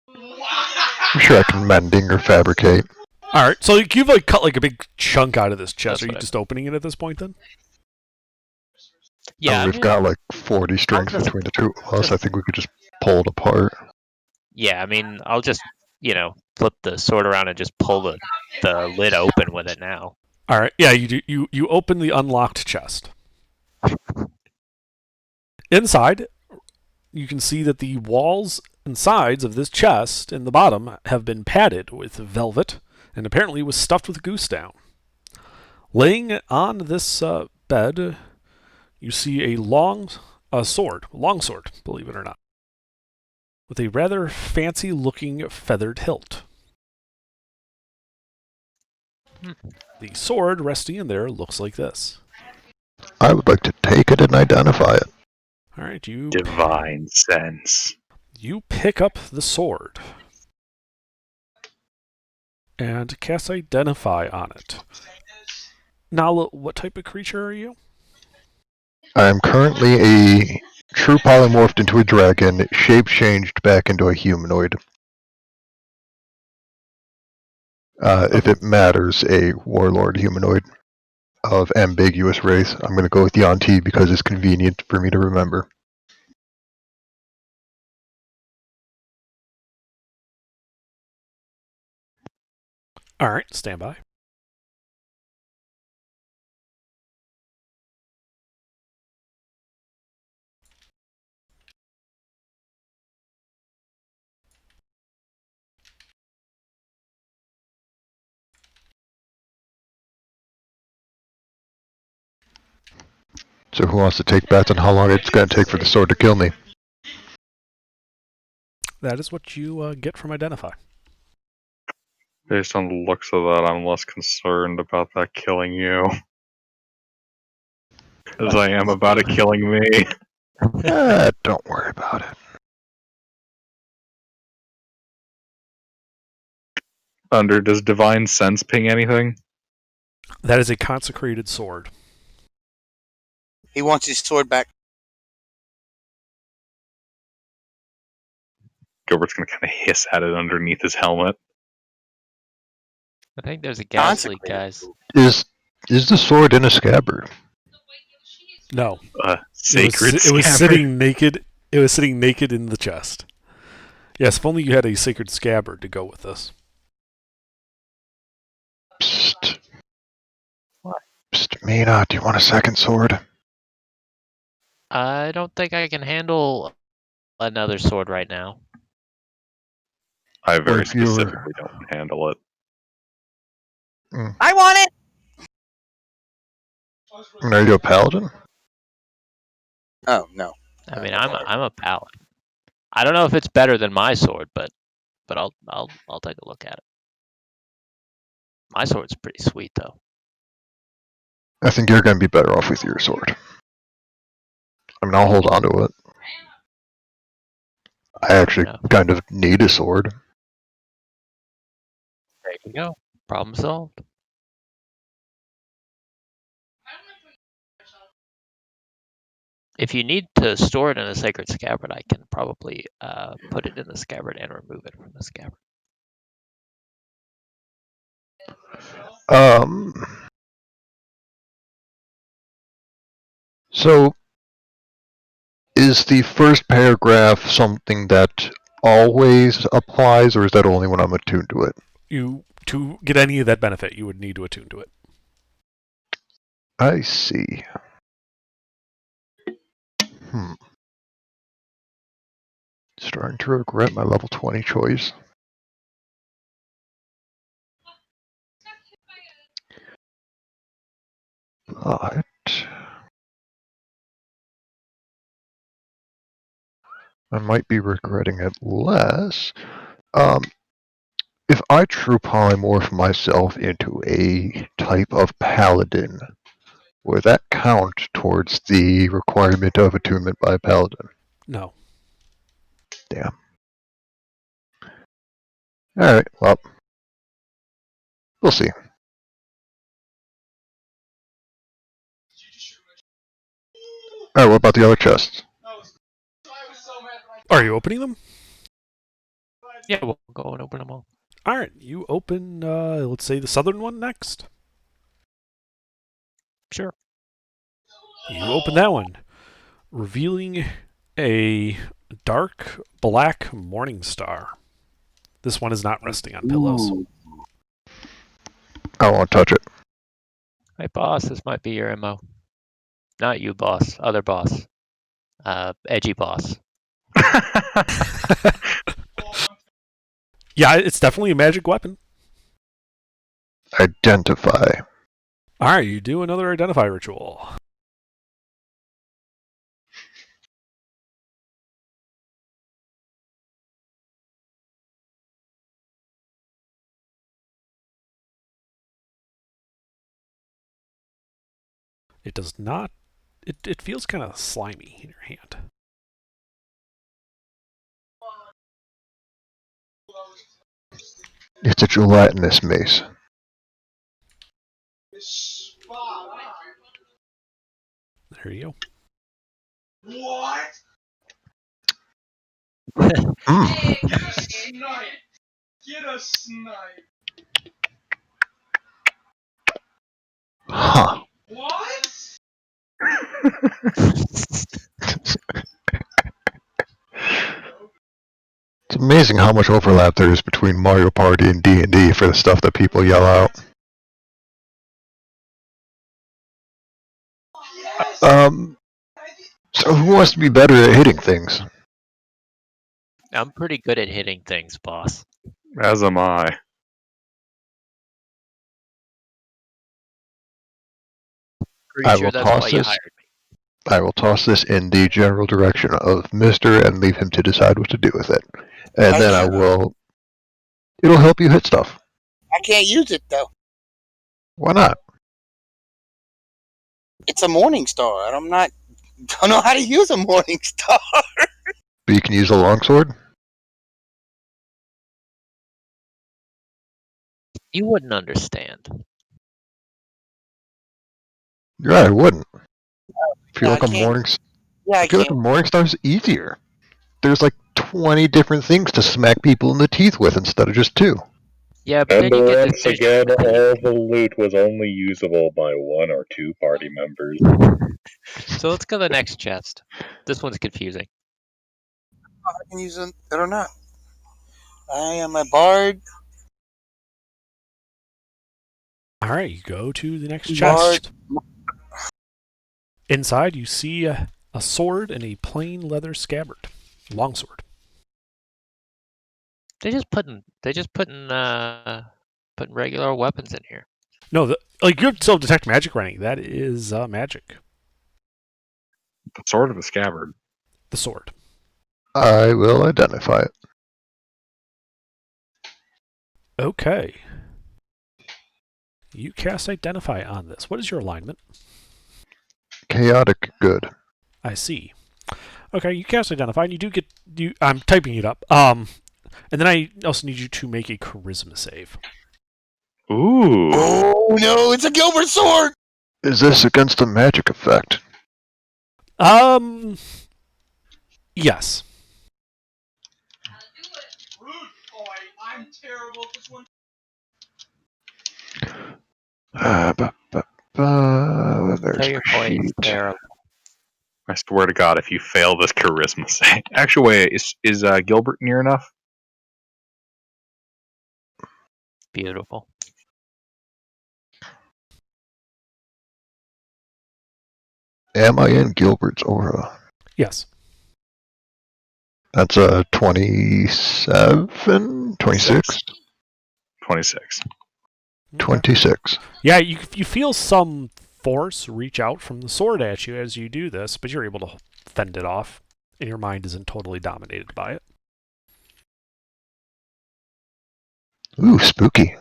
I'm sure I can mending or fabricate. All right, so you've like cut like a big chunk out of this chest. That's Are you what I just opening it at this point then? Yeah, We've got like 40 strength just- between the two of us. I think we could just pull it apart. Yeah, I mean, I'll just flip the sword around and just pull the lid open with it now. All right, yeah, you do. You open the unlocked chest. Inside, you can see that the walls and sides of this chest in the bottom have been padded with velvet and apparently was stuffed with goose down. Laying on this bed, you see a longsword, believe it or not, with a rather fancy-looking feathered hilt. The sword resting in there looks like this. I would like to take it and identify it. All right, you Divine sense. pick up the sword and cast Identify on it. Nala, what type of creature are you? I am currently a true polymorphed into a dragon, shape-changed back into a humanoid. If it matters, a warlord humanoid of ambiguous race. I'm going to go with Yanti because it's convenient for me to remember. All right, stand by. So who wants to take bets on how long it's going to take for the sword to kill me? That is what you get from Identify. Based on the looks of that, I'm less concerned about that killing you. As I am about it killing me. Don't worry about it. Under, does Divine Sense ping anything? That is a consecrated sword. He wants his sword back. Gilbert's gonna kind of hiss at it underneath his helmet. I think there's a gas leak, Consecrated. guys. Is the sword in a scabbard? No, Sacred it was scabbard. sitting naked. It was sitting naked in the chest. Yes, if only you had a sacred scabbard to go with this. Psst. What? Psst, Mina, do you want a second sword? I don't think I can handle another sword right now. I Well, very if you were- specifically don't handle it. I want it. Are you a paladin? Oh no. I mean, I'm a paladin. I don't know if it's better than my sword, but I'll take a look at it. My sword's pretty sweet though. I think you're going to be better off with your sword. I mean, I'll hold on to it. I actually enough. kind of need a sword. There you go. Problem solved. If you need to store it in a sacred scabbard, I can probably put it in the scabbard and remove it from the scabbard. So, is the first paragraph something that always applies, or is that only when I'm attuned to it? To get any of that benefit, you would need to attune to it. I see. Starting to regret my level 20 choice. But I might be regretting it less. If I true polymorph myself into a type of paladin, would that count towards the requirement of attunement by a paladin? No. Damn. Alright, well. We'll see. Alright, what about the other chests? Are you opening them? Yeah, we'll go and open them all. All right, you open, let's say, the southern one next. Sure. You open that one, revealing a dark black morning star. This one is not resting on pillows. I don't want to touch it. Hey, boss, this might be your MO. Not you, boss. Other boss. Edgy boss. Yeah, it's definitely a magic weapon. Identify. All right, you do another identify ritual. It does not. It feels kind of slimy in your hand. It's a gelatinous mace. There you go. What? Mm. Get a snipe! Get a snipe! Huh. What? It's a amazing how much overlap there is between Mario Party and D&D for the stuff that people yell out. So who wants to be better at hitting things? I'm pretty good at hitting things, boss. As am I. Pretty I sure will that's why toss you this. hired me. I will toss this in the general direction of Mr. and leave him to decide what to do with it. And then I will... It'll help you hit stuff. I can't use it though. Why not? It's a Morning Star. Don't know how to use a Morning Star. But you can use a longsword? You wouldn't understand. Yeah, I wouldn't. I feel No, like I a can't. morning... Yeah, I I feel like a can't. morning star's easier. There's like 20 different things to smack people in the teeth with instead of just 2. Yeah, but And then you get once decision again, fatigue. all the loot was only usable by 1 or 2 party members. So let's go to the next chest. This one's confusing. I can use it or not. I am a bard. Alright, you go to the next Bard. chest. Inside, you see a sword and a plain leather scabbard. Longsword. They just putting regular weapons in here. No, you have still detect magic running. That is magic. The sword of the scabbard. The sword. I will identify it. Okay. You cast Identify on this. What is your alignment? Chaotic good. I see. Okay, you cast Identify, and you do get... I'm typing it up. And then I also need you to make a Charisma save. Ooh. Oh no, it's a Gilbert sword. Is this against the magic effect? Yes. Rude boy, I'm terrible at this one. There's Tell your my boy it's sheet. terrible. I swear to God, if you fail this charisma save. Actually, wait, is Gilbert near enough? Beautiful. Am I in Gilbert's aura? Yes. That's a 27? 26? 26. 26. Yeah, you feel some force reach out from the sword at you as you do this, but you're able to fend it off, and your mind isn't totally dominated by it. Ooh, spooky.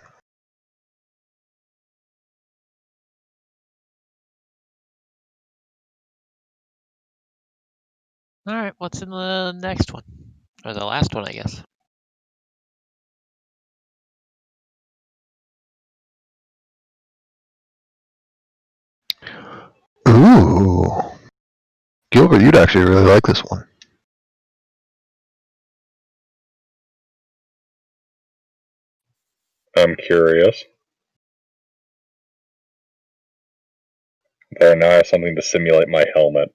Alright, what's in the next one? Or the last one, I guess. Ooh. Gilbert, you'd actually really like this one. I'm curious. There, now I have something to simulate my helmet.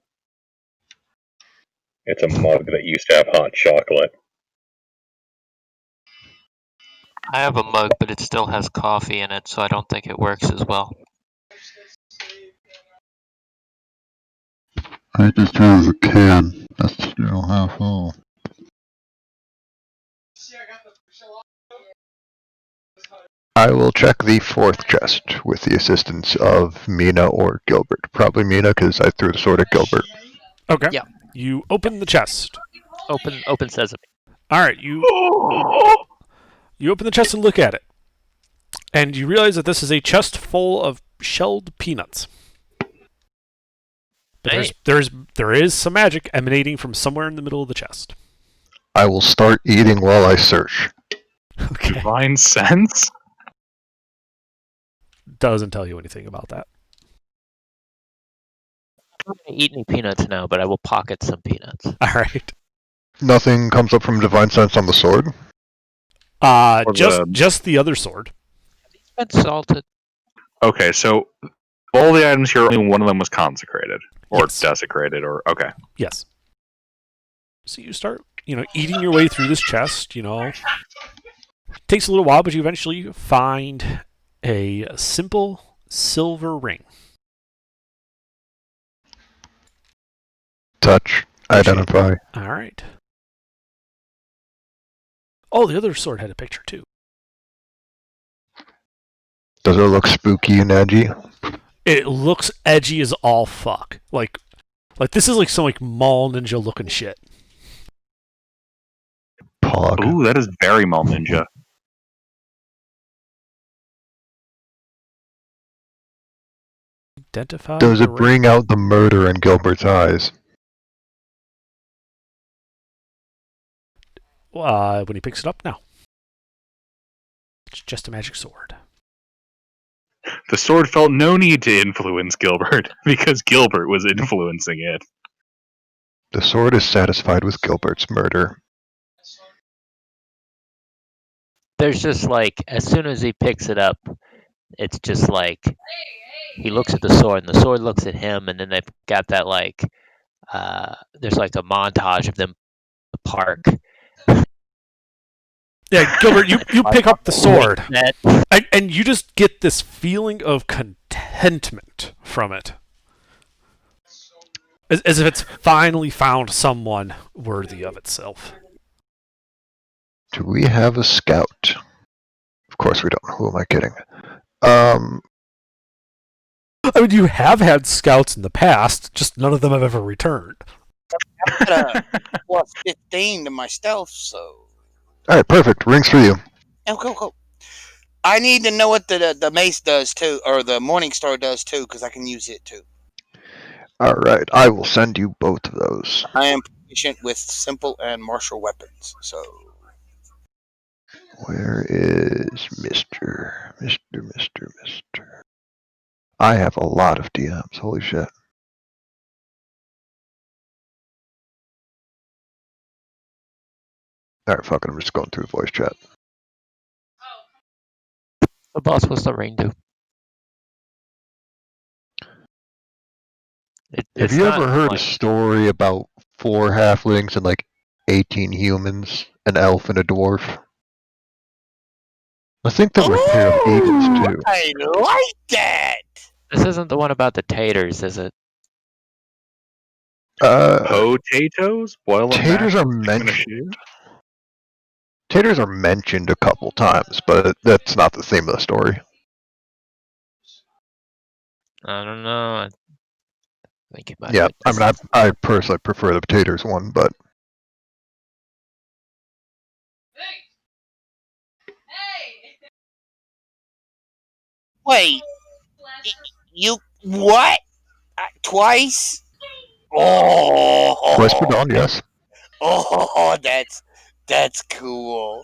It's a mug that used to have hot chocolate. I have a mug, but it still has coffee in it, so I don't think it works as well. I just have a can. That's still half full. I will check the 4th chest with the assistance of Mina or Gilbert. Probably Mina, because I threw the sword at Gilbert. Okay. Yeah. You open the chest. Open sesame. Alright, you open the chest and look at it. And you realize that this is a chest full of shelled peanuts. But Hey. there is some magic emanating from somewhere in the middle of the chest. I will start eating while I search. Okay. Divine sense? Doesn't tell you anything about that. I'm not gonna eat any peanuts now, but I will pocket some peanuts. Alright. Nothing comes up from Divine Sense on the sword? Or Just the other sword. It's been salted. Okay, so all the items here, only one of them was consecrated. Or Yes. desecrated, or... Okay. Yes. So you start eating your way through this chest. Takes a little while, but you eventually find a simple silver ring. Touch. Identify. All right. Oh, the other sword had a picture too. Does it look spooky and edgy? It looks edgy as all fuck. Like this is like some mall ninja looking shit. Pog. Ooh, that is very Mall Ninja. Identify. Does the it ring. bring out the murder in Gilbert's eyes? When he picks it up? No. It's just a magic sword. The sword felt no need to influence Gilbert because Gilbert was influencing it. The sword is satisfied with Gilbert's murder. There's just as soon as he picks it up, it's just he looks at the sword and the sword looks at him, and then they've got that there's a montage of them in the park. Yeah, Gilbert, you pick up the sword, That- and you just get this feeling of contentment from it. As if it's finally found someone worthy of itself. Do we have a scout? Of course we don't. Who am I kidding? I mean, you have had scouts in the past, just none of them have ever returned. I got a plus 15 to my stealth, so. Alright, perfect. Rings for you. Oh, cool. I need to know what the mace does too, or the Morning Star does too, because I can use it too. Alright, I will send you both of those. I am proficient with simple and martial weapons, so. Where is Mr. I have a lot of DMs, holy shit. Alright, fuck it, I'm just going through the voice chat. The boss, what's the ring do? Have you ever heard a story about 4 halflings and 18 humans, an elf and a dwarf? I think there were a pair of eagles too. I like that! This isn't the one about the taters, is it? Potatoes? Boil them Taters mashed, are stick 'em in a mentioned. shoe? Taters are mentioned a couple times, but that's not the theme of the story. I don't know. I think it might Yeah, be I mean, I personally prefer the potatoes one, but Wait, you what? Twice? Oh, twice per dawn, yes. Oh, that's cool.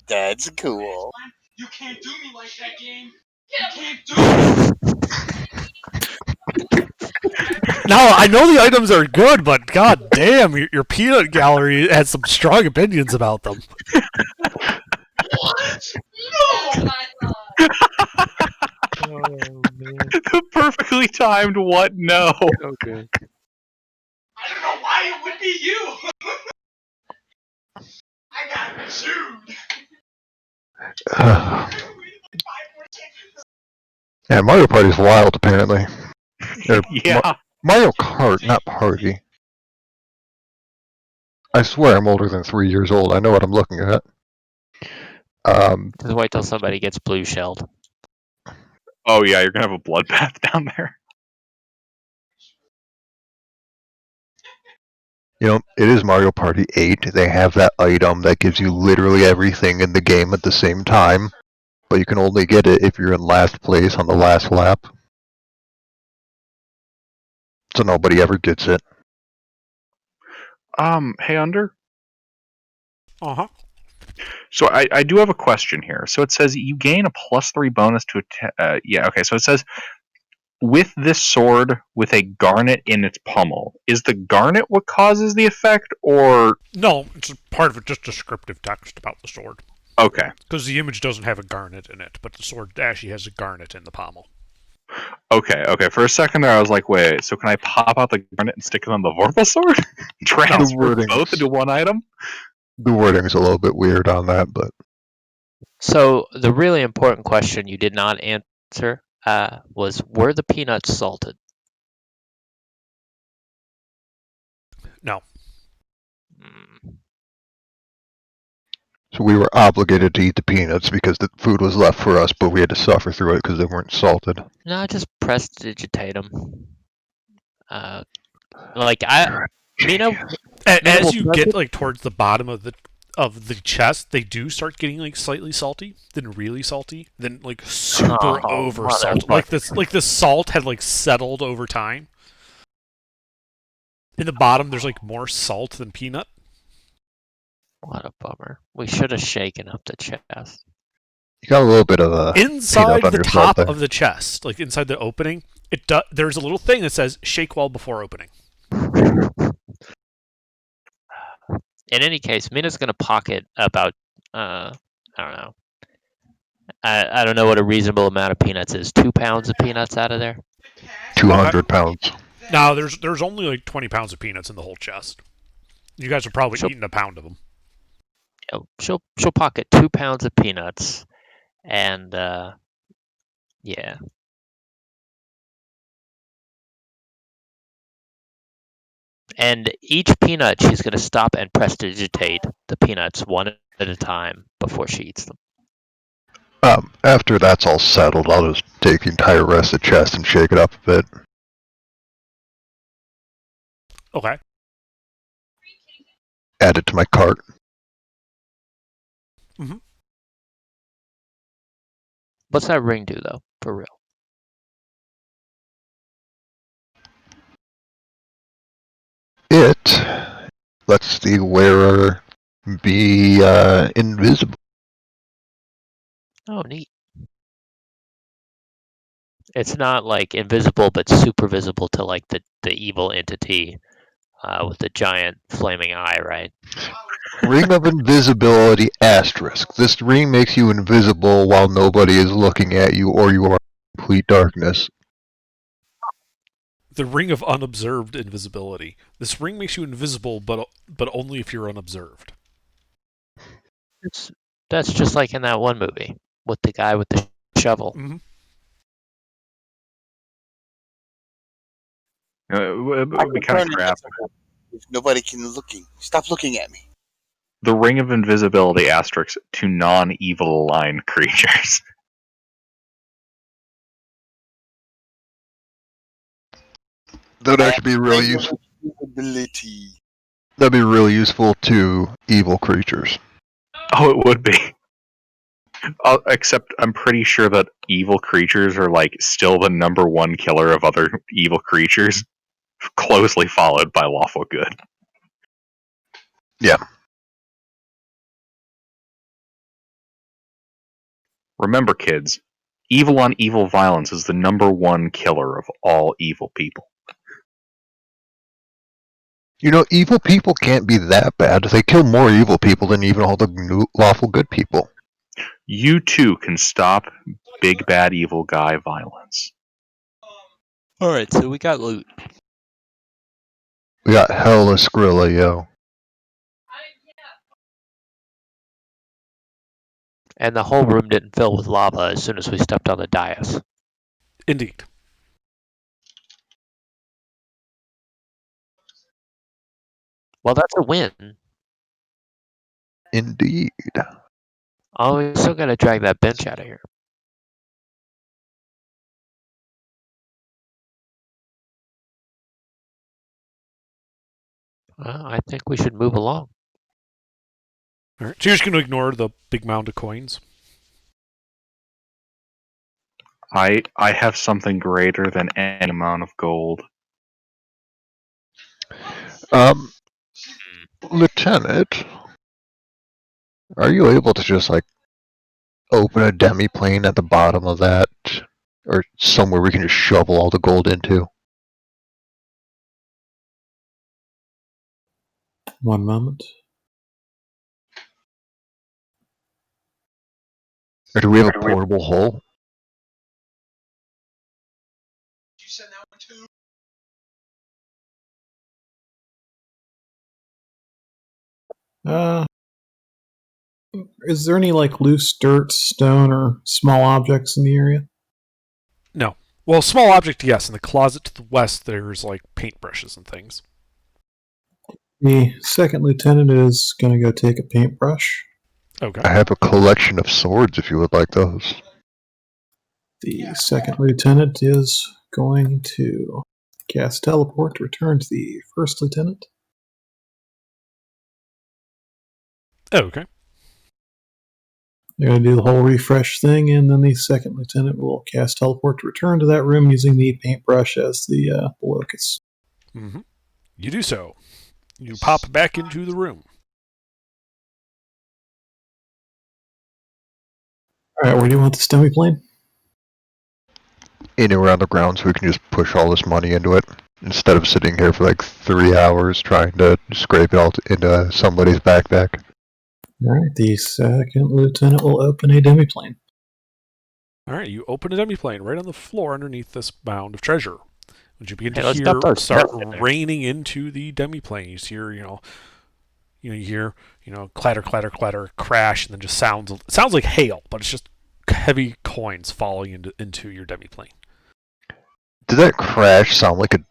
That's cool. You can't do me like that, game. You can't do it. No, I know the items are good, but god damn, your peanut gallery has some strong opinions about them. What? No! Oh, man. The perfectly timed what? No. Okay. I don't know why it would be you. I got sued. Yeah, Mario Party's wild, apparently. Or Yeah. Mario Kart, not Party. I swear I'm older than 3 years old. I know what I'm looking at. Just wait till somebody gets blue shelled. Oh yeah, you're gonna have a bloodbath down there. It is Mario Party 8. They have that item that gives you literally everything in the game at the same time, but you can only get it if you're in last place on the last lap. So nobody ever gets it. Hey, Under. Uh-huh. So I do have a question here. So it says you gain a +3 bonus to attack. Yeah, okay. So it says with this sword with a garnet in its pommel. Is the garnet what causes the effect, or No, it's part of it, just descriptive text about the sword. okay? Because the image doesn't have a garnet in it, but the sword actually has a garnet in the pommel. Okay. For a second there, I was like, wait. So can I pop out the garnet and stick it on the Vorpal sword? Transfer wording both is- into one item? The wording is a little bit weird on that, but So the really important question you did not answer was, were the peanuts salted? No. Mm, so we were obligated to eat the peanuts because the food was left for us, but we had to suffer through it because they weren't salted. no, just prestidigitate them. Mina As will you press get it. like towards the bottom of the chest, they do start getting like slightly salty, then really salty, then like super Oh, over salt. Like the salt had like settled over time. In the bottom, there's like more salt than peanut. What a bummer. We should have shaken up the chest. You got a little bit of a Inside peanut on the your top salt there. of the chest, like inside the opening, there's a little thing that says "shake well before opening." In any case, Mina's going to pocket about, I don't know. I don't know what a reasonable amount of peanuts is. 2 pounds of peanuts out of there? 200 pounds. Now there's only like 20 pounds of peanuts in the whole chest. You guys are probably She'll- eating a pound of them. You know, she'll pocket 2 pounds of peanuts, and yeah. And each peanut, she's going to stop and prestidigitate the peanuts one at a time before she eats them. After that's all settled, I'll just take the entire rest of the chest and shake it up a bit. Okay. Add it to my cart. What's that ring do, though, for real? It lets the wearer be invisible. Oh, neat. It's not like invisible, but super visible to like the evil entity with the giant flaming eye, right? Ring of invisibility asterisk. This ring makes you invisible while nobody is looking at you or you are in complete darkness. The ring of unobserved invisibility. This ring makes you invisible, but only if you're unobserved. That's just like in that one movie with the guy with the shovel. Mm-hmm. It I would be can kind turn of crap. invisible if nobody can looking. Stop looking at me. The ring of invisibility asterisk to non-evil line creatures. That'd actually be really useful. Invisibility. That'd be really useful to evil creatures. Oh, it would be. Except I'm pretty sure that evil creatures are like still the number one killer of other evil creatures, closely followed by lawful good. Yeah. Remember, kids, evil on evil violence is the number one killer of all evil people. You know, evil people can't be that bad. They kill more evil people than even all the lawful good people. You too can stop big bad evil guy violence. Alright, so we got loot. We got hella Skrilla, yo. And the whole room didn't fill with lava as soon as we stepped on the dais. Indeed. Well, that's a win. Indeed. Oh, we still gotta drag that bench out of here. I think we should move along. All right. So you're just going to ignore the big mound of coins? I have something greater than any amount of gold. Lieutenant, are you able to just like open a demi-plane at the bottom of that, or somewhere we can just shovel all the gold into? One moment. Or do we have a portable hole? Is there any like loose dirt, stone, or small objects in the area? No. Well, small object, yes. In the closet to the west, there's like paintbrushes and things. The second lieutenant is going to go take a paintbrush. Okay. I have a collection of swords if you would like those. The second lieutenant is going to cast teleport to return to the first lieutenant. Okay. They're going to do the whole refresh thing, and then the second lieutenant will cast teleport to return to that room using the paintbrush as the locus. Mm-hmm. You do so. You pop back into the room. All right, where do you want this demiplane? In and around the ground so we can just push all this money into it. Instead of sitting here for like 3 hours trying to scrape it all into somebody's backpack. All right, the second lieutenant will open a demiplane. All right, you open a demiplane right on the floor underneath this mound of treasure. When you begin Hey, to let's hear dump our start stuff in there. raining into the demiplane, you hear, you hear, clatter, clatter, clatter, crash, and then just it sounds like hail, but it's just heavy coins falling into your demiplane. Did that crash sound like a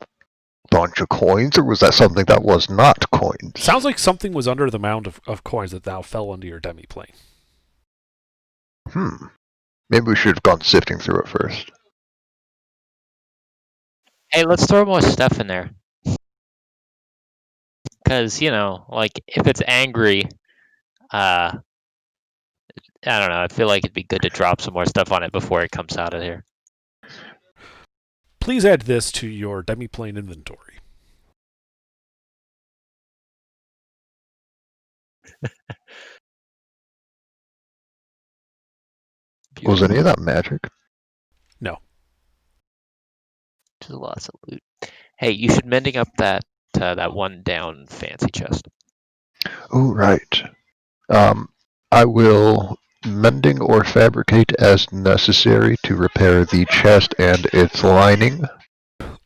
bunch of coins, or was that something that was not coins? Sounds like something was under the mound of coins that now fell into your demiplane. Maybe we should have gone sifting through it first. Hey, let's throw more stuff in there. Because, like, if it's angry, I don't know, I feel like it'd be good to drop some more stuff on it before it comes out of here. Please add this to your demiplane inventory. Was any of that magic? Just lots of loot. Hey, you should mending up that one down fancy chest. Oh, right. I will mending or fabricate as necessary to repair the chest and its lining,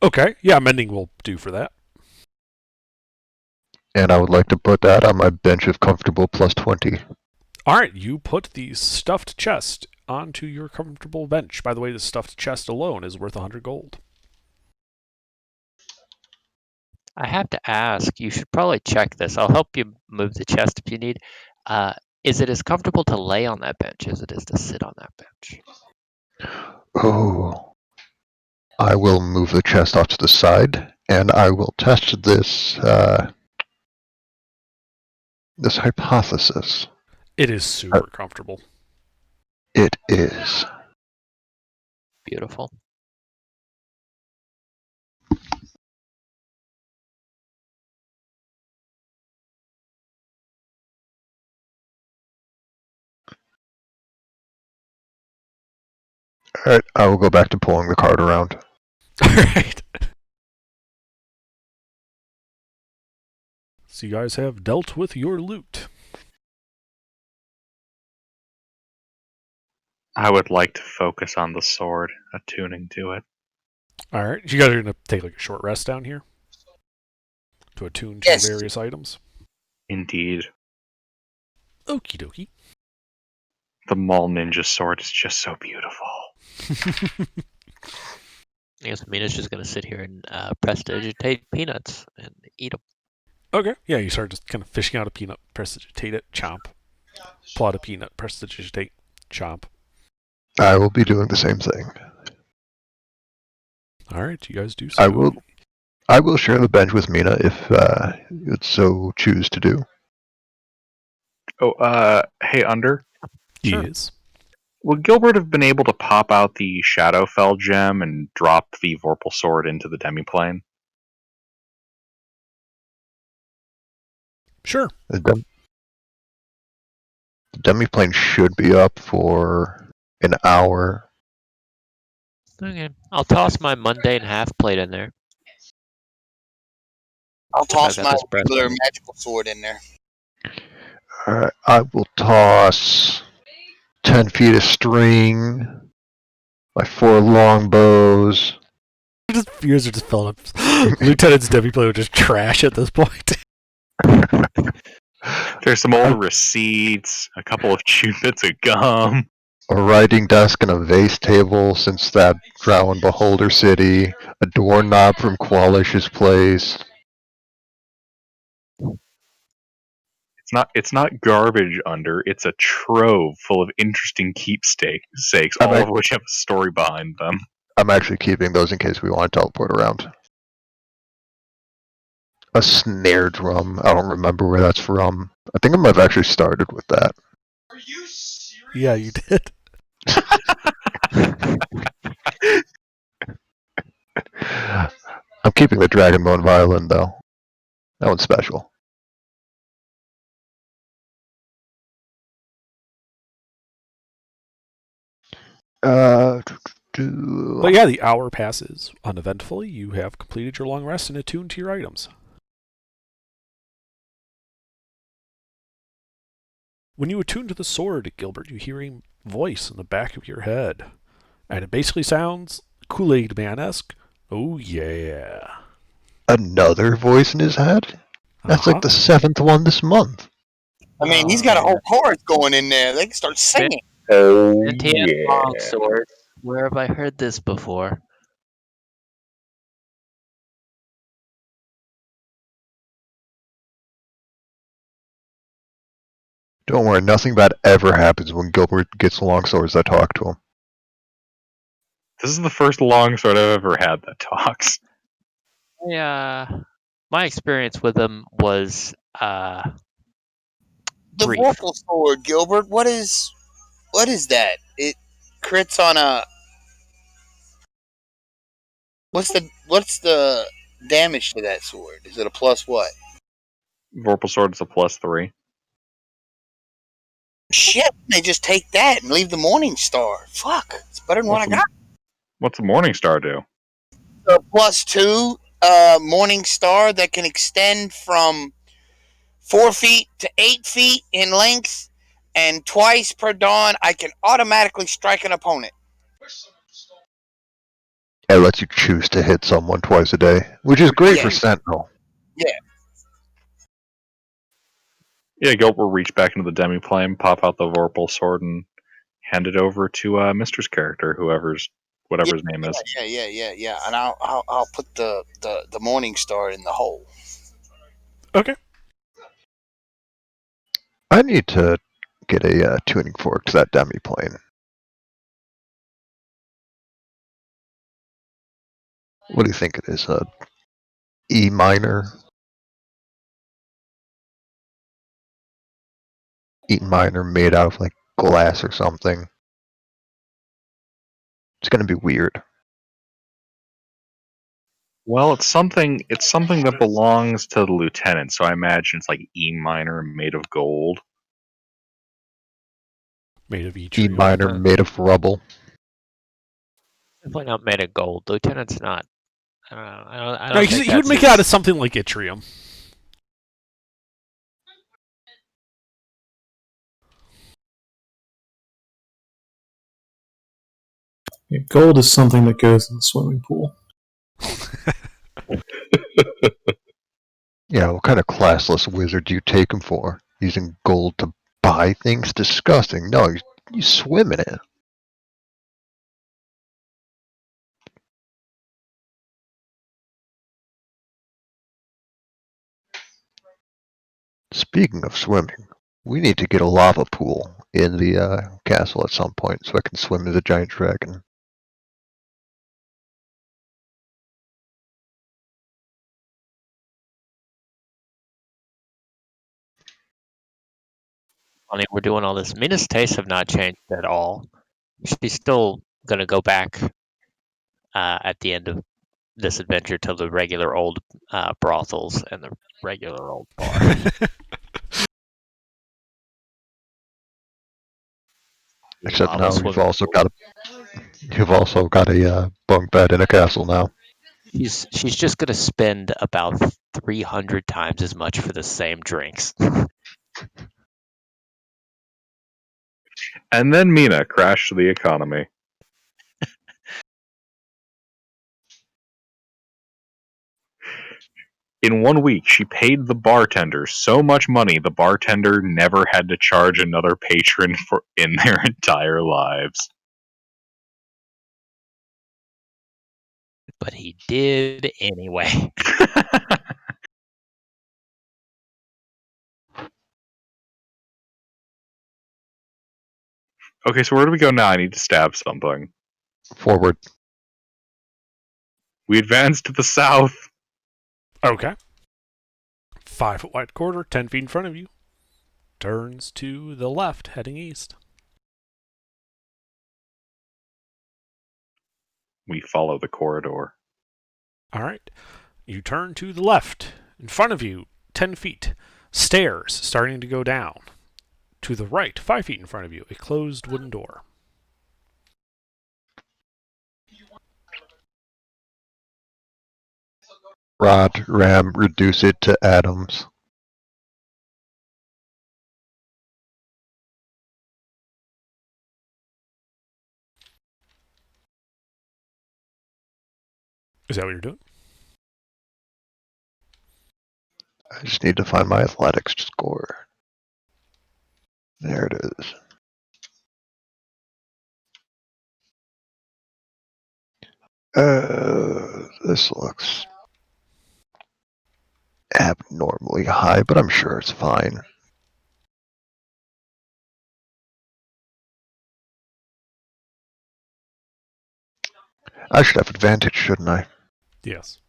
Okay, yeah, mending will do for that. and I would like to put that on my bench of comfortable plus 20. All right, you put the stuffed chest onto your comfortable bench. By the way, the stuffed chest alone is worth 100 gold. I have to ask, you should probably check this. I'll help you move the chest if you need. Is it as comfortable to lay on that bench as it is to sit on that bench? Oh. I will move the chest off to the side, and I will test this this hypothesis. It is super comfortable. It is. Beautiful. Alright, I will go back to pulling the cart around. All right. So you guys have dealt with your loot. I would like to focus on the sword, attuning to it. All right, you guys are gonna take like a short rest down here to attune to Yes. the various items. Indeed. Okie dokie. The Maul Ninja sword is just so beautiful. I guess Mina's just going to sit here and prestidigitate peanuts and eat them. Okay, yeah, you start just kind of fishing out a peanut, prestidigitate it, chomp. Pull out a peanut, prestidigitate, chomp. I will be doing the same thing. All right, you guys do so. I will share the bench with Mina if you'd so choose to do. Oh, hey, Under. Yes. Would Gilbert have been able to pop out the Shadowfell gem and drop the Vorpal sword into the demiplane? Sure. The demiplane should be up for an hour. Okay. I'll toss my mundane half plate in there. I'll toss I've got my this breath. regular magical sword in there. Alright, I will toss 10 feet of string, my 4 long bows. Yours are just filling up. Lieutenant's demiplane would just trash at this point. There's some old receipts, a couple of chewed bits of gum. A writing desk and a vase table since that Drow in Beholder City, a doorknob from Qualish's place. It's not garbage under. It's a trove full of interesting keepsakes, I'm all ac- of which have a story behind them. I'm actually keeping those in case we want to teleport around. A snare drum. I don't remember where that's from. I think I might have actually started with that. Are you serious? Yeah, you did. I'm keeping the Dragonbone violin though. That one's special. Uh, But yeah, the hour passes uneventfully. You have completed your long rest and attuned to your items. When you attune to the sword, Gilbert, you hear a voice in the back of your head. And it basically sounds Kool-Aid Man-esque. Oh, yeah. Another voice in his head? That's like the 7th one this month. I mean, he's got a whole chorus going in there. They can start singing. Oh Sentient longsword. Where have I heard this before? Don't worry, nothing bad ever happens when Gilbert gets longswords that talk to him. This is the first longsword I've ever had that talks. My experience with them was The brief. Vorpal sword, Gilbert. What is that? It crits on a. What's the damage to that sword? Is it a plus what? Vorpal sword is a +3. Shit! They just take that and leave the Morning Star. Fuck! It's better than what I got. What's the Morning Star do? The +2 Morning Star that can extend from 4 feet to 8 feet in length, and twice per dawn I can automatically strike an opponent. It lets you choose to hit someone twice a day, which is great for Yeah. Sentinel. Yeah, Gilbert will reach back into the demi-plane, pop out the Vorpal sword, and hand it over to Mister's character, whatever his name is. Yeah. And I'll put the Morning Star in the hole. Okay. I need to get a tuning fork to that demi-plane. What do you think it is? E minor? E minor made out of like glass or something. It's gonna be weird. Well, it's something that belongs to the lieutenant, so I imagine it's like E minor made of gold. Made of each. E minor made of rubble. Definitely not made of gold. Lieutenant's not. I don't know. I don't Right, think he would that's make it out of something like yttrium. Yeah, gold is something that goes in the swimming pool. Yeah, what kind of classless wizard do you take him for? Using gold to buy things? Disgusting. No, you swim in it. Speaking of swimming, we need to get a lava pool in the castle at some point so I can swim as a giant dragon. funny. We're doing all this. Mina's tastes have not changed at all. She's still gonna go back at the end of this adventure to the regular old brothels and the regular old bar. Except Lava now swimming you've also pool. got a bunk bed in a castle now. She's just gonna spend about 300 times as much for the same drinks. And then Mina crashed the economy. In 1 week, she paid the bartender so much money the bartender never had to charge another patron for in their entire lives. But he did anyway. Okay, so where do we go now? I need to stab something. Forward. We advance to the south. Okay. 5-foot wide corridor, 10 feet in front of you. Turns to the left, heading east. We follow the corridor. All right. You turn to the left. In front of you, 10 feet. Stairs starting to go down. To the right, 5 feet in front of you, a closed wooden door. Rod, ram, reduce it to atoms. Is that what you're doing? I just need to find my athletics score. There it is. This looks abnormally high, but I'm sure it's fine. I should have advantage, shouldn't I? Yes.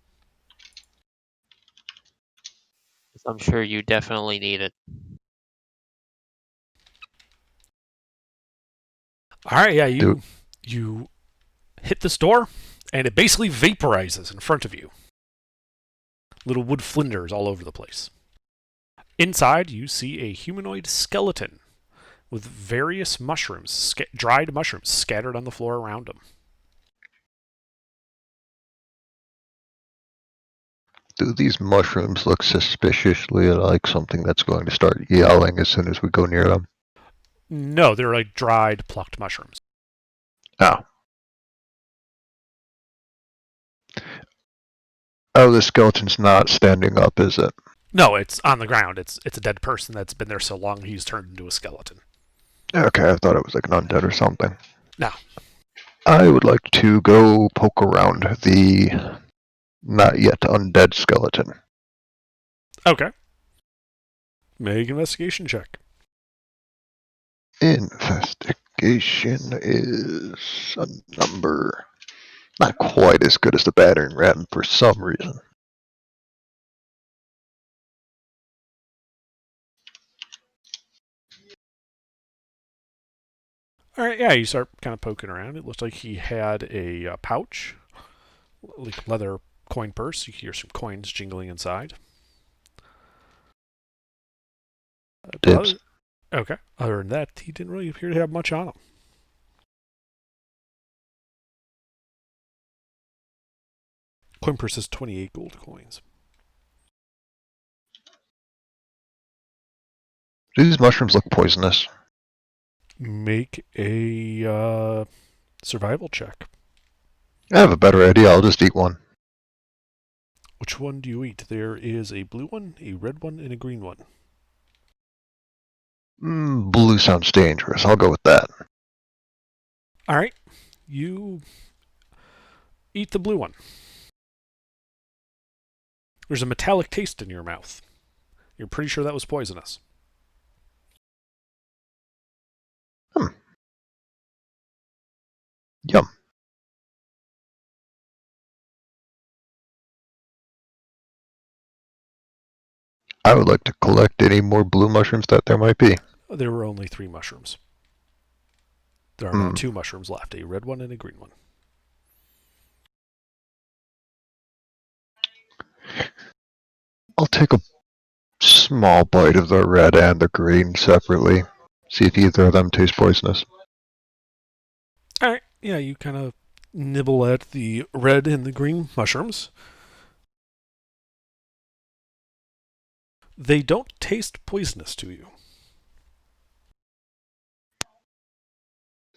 I'm sure you definitely need it. All right, yeah, you hit this door, and it basically vaporizes in front of you. Little wood flinders all over the place. Inside, you see a humanoid skeleton with various mushrooms, dried mushrooms, scattered on the floor around him. Do these mushrooms look suspiciously like something that's going to start yelling as soon as we go near them? No, they're like dried, plucked mushrooms. Oh. Oh, the skeleton's not standing up, is it? No, it's on the ground. It's a dead person that's been there so long he's turned into a skeleton. Okay, I thought it was like an undead or something. No. I would like to go poke around the not yet undead skeleton. Okay. Make an investigation check. Investigation is a number not quite as good as the battering ram for some reason. All right, yeah, you start kind of poking around. It looks like he had a pouch, like leather coin purse. You hear some coins jingling inside. Dibs. Okay. Other than that, he didn't really appear to have much on him. Coin purse has 28 gold coins. Do these mushrooms look poisonous? Make a survival check. I have a better idea. I'll just eat one. Which one do you eat? There is a blue one, a red one, and a green one. Blue sounds dangerous. I'll go with that. All right. You eat the blue one. There's a metallic taste in your mouth. You're pretty sure that was poisonous. Yum. I would like to collect any more blue mushrooms that there might be. There were only 3 mushrooms. There are now 2 mushrooms left, a red one and a green one. I'll take a small bite of the red and the green separately. See if either of them taste poisonous. All right. Yeah, you kind of nibble at the red and the green mushrooms. They don't taste poisonous to you.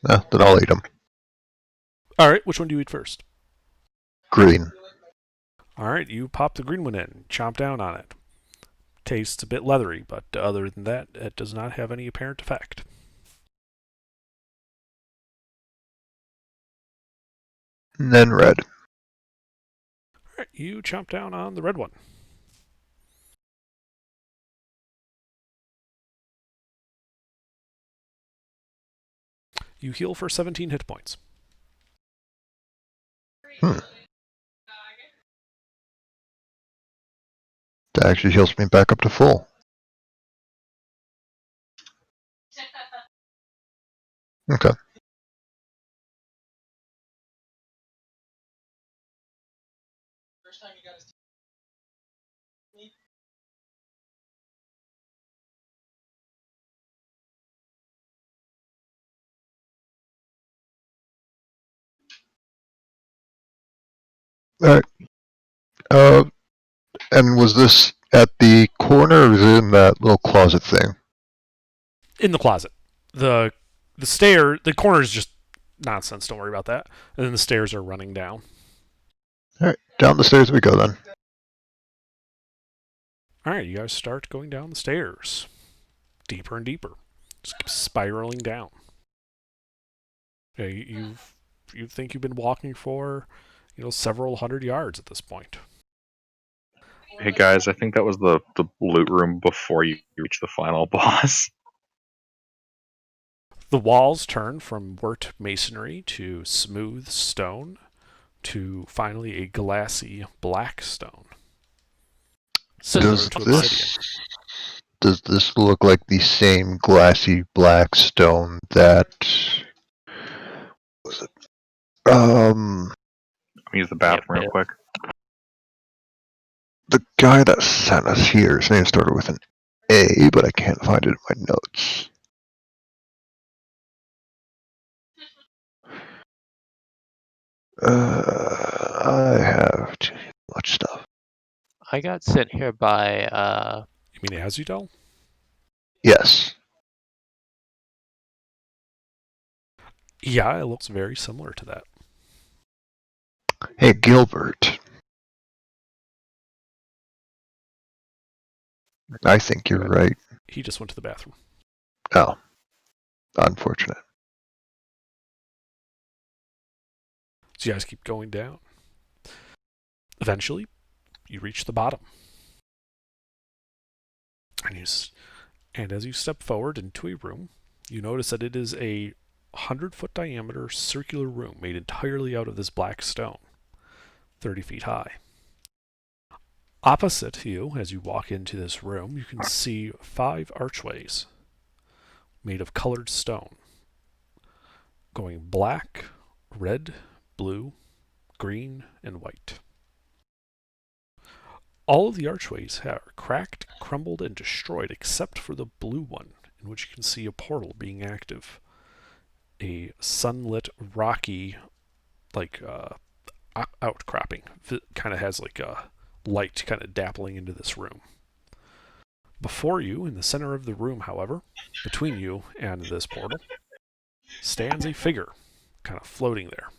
Then I'll eat them. All right. Which one do you eat first? Green. Alright, you pop the green one in, chomp down on it. Tastes a bit leathery, but other than that, it does not have any apparent effect. And then red. Alright, you chomp down on the red one. You heal for 17 hit points. That actually heals me back up to full. Okay. First time you got his Alright. And was this at the corner or was it in that little closet thing? In the closet. The corner is just nonsense, don't worry about that. And then the stairs are running down. Alright, down the stairs we go then. Alright, you guys start going down the stairs. Deeper and deeper. Just keep spiraling down. Okay, you think you've been walking for, several hundred yards at this point. Hey guys, I think that was the loot room before you reach the final boss. The walls turn from worked masonry to smooth stone to finally a glassy black stone. Similar Does to obsidian. this look like the same glassy black stone that was it? Let me use the bathroom real quick. The guy that sent us here, his name started with an A, but I can't find it in my notes. I have too much stuff. I got sent here by You mean Azudel? Yes. Yeah, it looks very similar to that. Hey, Gilbert. I think you're right. He just went to the bathroom. Oh. Unfortunate. So you guys keep going down. Eventually, you reach the bottom. And as you step forward into a room, you notice that it is a 100-foot diameter circular room made entirely out of this black stone, 30 feet high. Opposite you, as you walk into this room, you can see 5 archways made of colored stone, going black, red, blue, green, and white. All of the archways are cracked, crumbled, and destroyed except for the blue one, in which you can see a portal being active. A sunlit, rocky, outcropping. It kind of has like a light kind of dappling into this room. Before you, in the center of the room, however, between you and this portal, stands a figure, kind of floating there.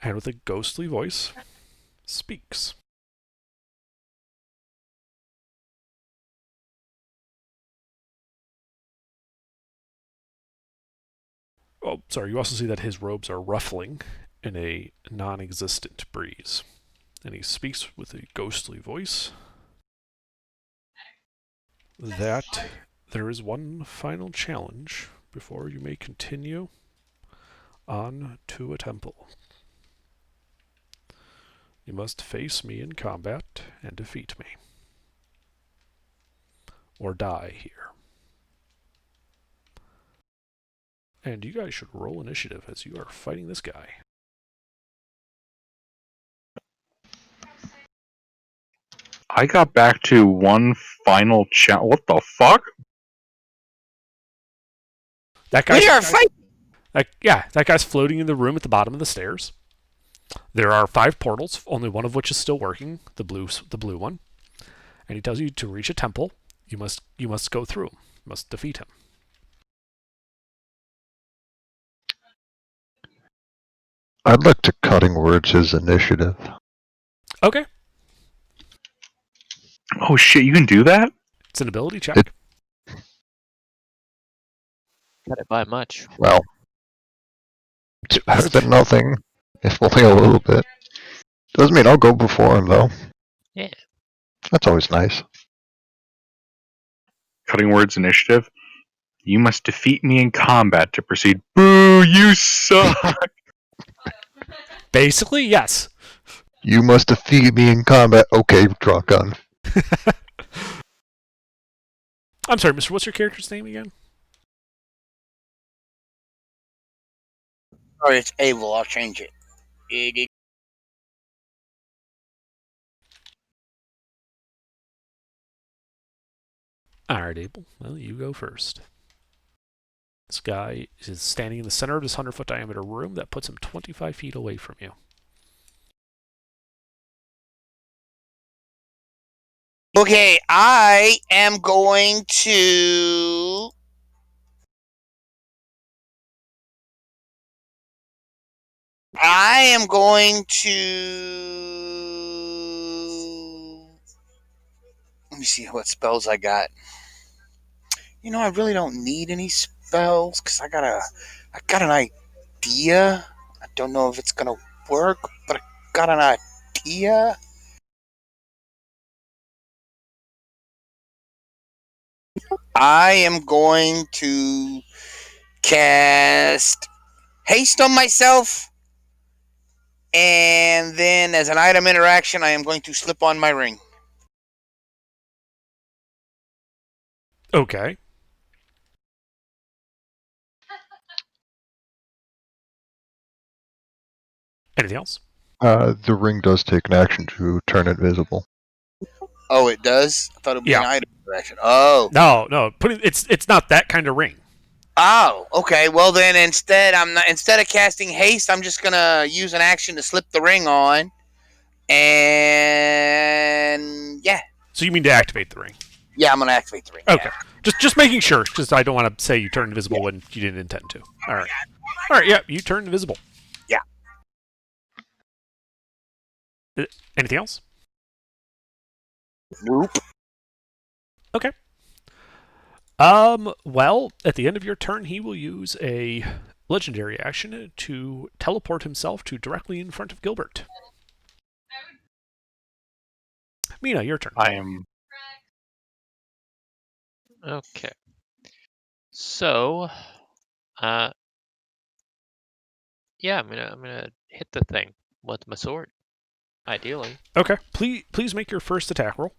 And with a ghostly voice, speaks. Oh, sorry, you also see that his robes are ruffling in a non-existent breeze. And he speaks with a ghostly voice that there is one final challenge before you may continue on to a temple. You must face me in combat and defeat me. Or die here. And you guys should roll initiative as you are fighting this guy. I got back to one final challenge. What the fuck? That guy's, We are fighting. that guy's floating in the room at the bottom of the stairs. There are 5 portals, only one of which is still working, the blue one. And he tells you to reach a temple, you must go through him. You must defeat him. I'd like to cutting words his initiative. Okay. Oh shit, you can do that? It's an ability check. It- Cut it by much. Well, it's better than nothing, if only a little bit. Doesn't mean I'll go before him, though. Yeah. That's always nice. Cutting words initiative. You must defeat me in combat to proceed. Boo, you suck! Basically, yes. You must defeat me in combat. Okay, draw a gun. I'm sorry, Mr. What's your character's name again? Sorry, it's Abel. I'll change it. Alright, Abel. Well, you go first. This guy is standing in the center of this 100-foot diameter room that puts him 25 feet away from you. Okay, I am going to. Let me see what spells I got. You know, I really don't need any spells because I got an idea. I don't know if it's gonna work, but I got an idea. I am going to cast haste on myself, and then as an item interaction, I am going to slip on my ring. Okay. Anything else? The ring does take an action to turn invisible. Oh, it does? I thought it would be Yeah. an item interaction. Oh. No. It's not that kind of ring. Oh, okay. Well, then instead of casting haste, I'm just gonna use an action to slip the ring on, and yeah, So you mean to activate the ring? I'm gonna activate the ring. Okay. Just making sure, because I don't want to say you turned invisible when you didn't intend to. All right. Yeah, you turned invisible. Yeah. Anything else? Nope. Okay. Well, at the end of your turn, he will use a legendary action to teleport himself to directly in front of Gilbert. Mina, your turn. I am. Okay. So, yeah, I'm gonna hit the thing with my sword. Ideally. Okay. Please make your first attack roll.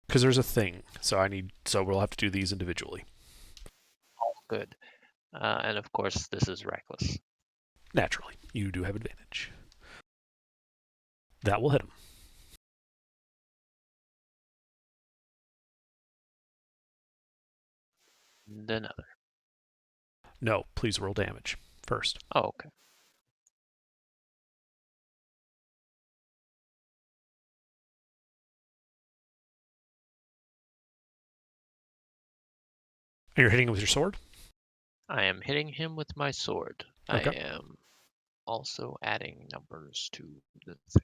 Because there's a thing, so we'll have to do these individually. Good. And of course, this is reckless. Naturally, you do have advantage. That will hit him. And another. No, please roll damage first. Oh, okay. And you're hitting him with your sword? I am hitting him with my sword. Okay. I am also adding numbers to the thing.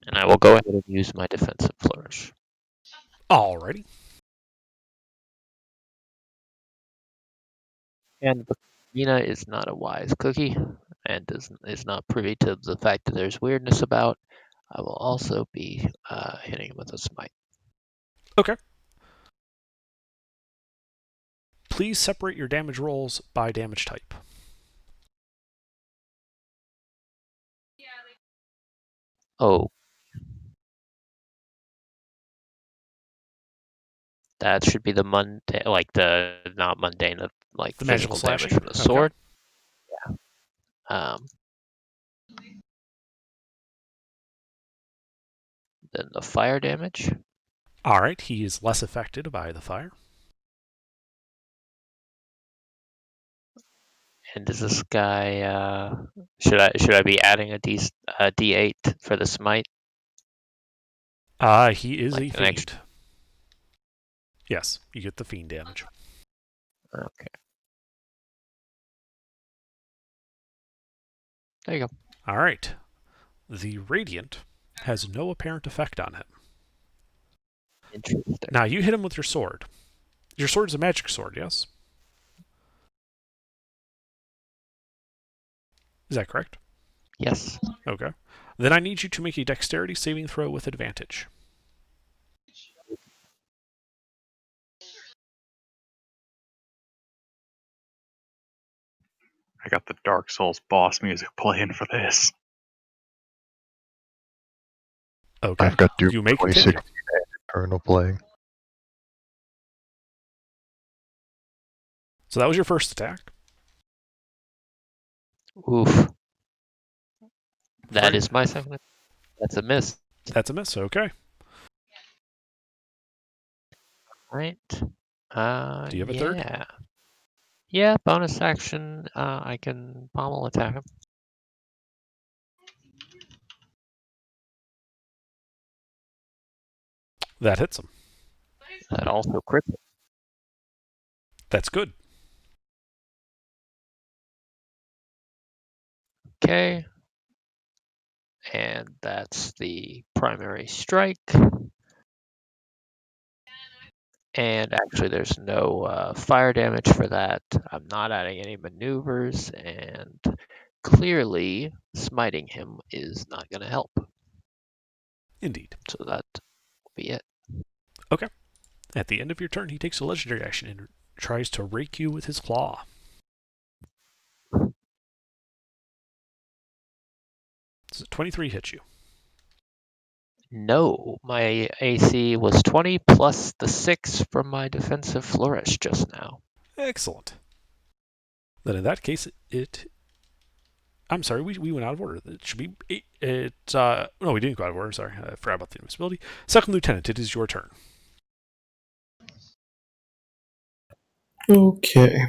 And I will go ahead and use my defensive flourish. Alrighty. And Mina is not a wise cookie and is not privy to the fact that there's weirdness about. I will also be hitting him with a smite. Okay. Please separate your damage rolls by damage type. Oh. That should be the mundane, like the not mundane, like The physical magical damage slashing? from the Okay. sword. Yeah. Then the fire damage. Alright, he is less affected by the fire. And does this guy? Should I be adding a D8 for the smite? He is Like a an fiend. extra- Yes, you get the fiend damage. Okay. There you go. All right. The Radiant has no apparent effect on him. Interesting. Now, you hit him with your sword. Your sword is a magic sword, yes? Is that correct? Yes. Okay. Then I need you to make a dexterity saving throw with advantage. I got the Dark Souls boss music playing for this. Okay. I've got You may continue. 2016 Eternal playing. So that was your first attack. Oof. That Right. is my second. That's a miss. That's a miss. Okay. Right. Do you have a third? Yeah. Yeah, bonus action. I can pommel attack him. That hits him. That also crits. That's good. Okay. And that's the primary strike. And actually, there's no fire damage for that. I'm not adding any maneuvers, and clearly, smiting him is not going to help. Indeed. So that will be it. Okay. At the end of your turn, he takes a legendary action and tries to rake you with his claw. Does 23 hit you? No, my AC was 20 plus the 6 from my defensive flourish just now. Excellent. Then in that case, I'm sorry, we went out of order. It should be 8. No, we didn't go out of order. Sorry, I forgot about the invisibility. Second Lieutenant, it is your turn. Okay.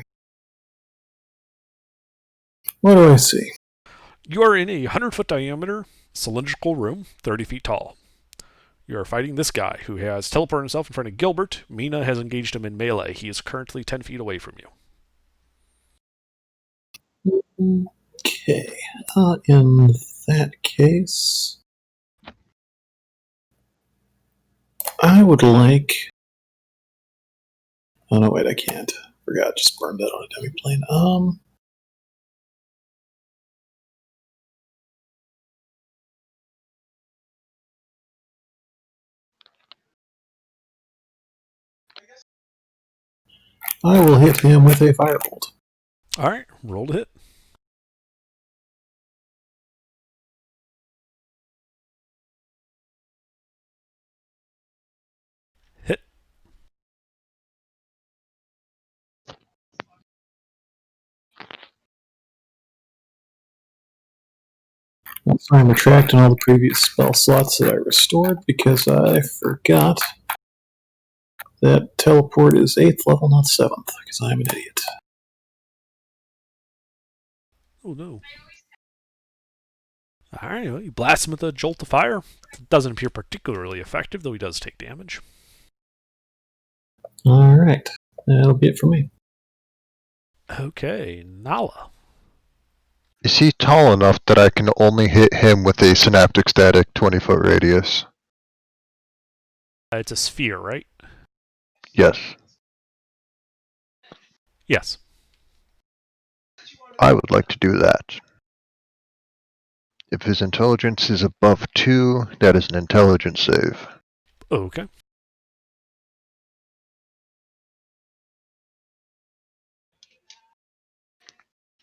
What do I see? You are in a 100-foot diameter cylindrical room, 30 feet tall. You are fighting this guy who has teleported himself in front of Gilbert. Mina has engaged him in melee. He is currently 10 feet away from you. Okay. In that case, I would like. Oh no, wait, I can't. Forgot, just burned that on a dummy plane. I will hit him with a firebolt. All right, roll to hit. Hit. So I'm retracting all the previous spell slots that I restored because I forgot that teleport is 8th level, not 7th, because I'm an idiot. Oh no. All right, well, you blast him with a jolt of fire. It doesn't appear particularly effective, though he does take damage. Alright, that'll be it for me. Okay, Nala. Is he tall enough that I can only hit him with a synaptic static 20-foot radius? It's a sphere, right? Yes. Yes. I would like to do that. If his intelligence is above 2, that is an intelligence save. Okay.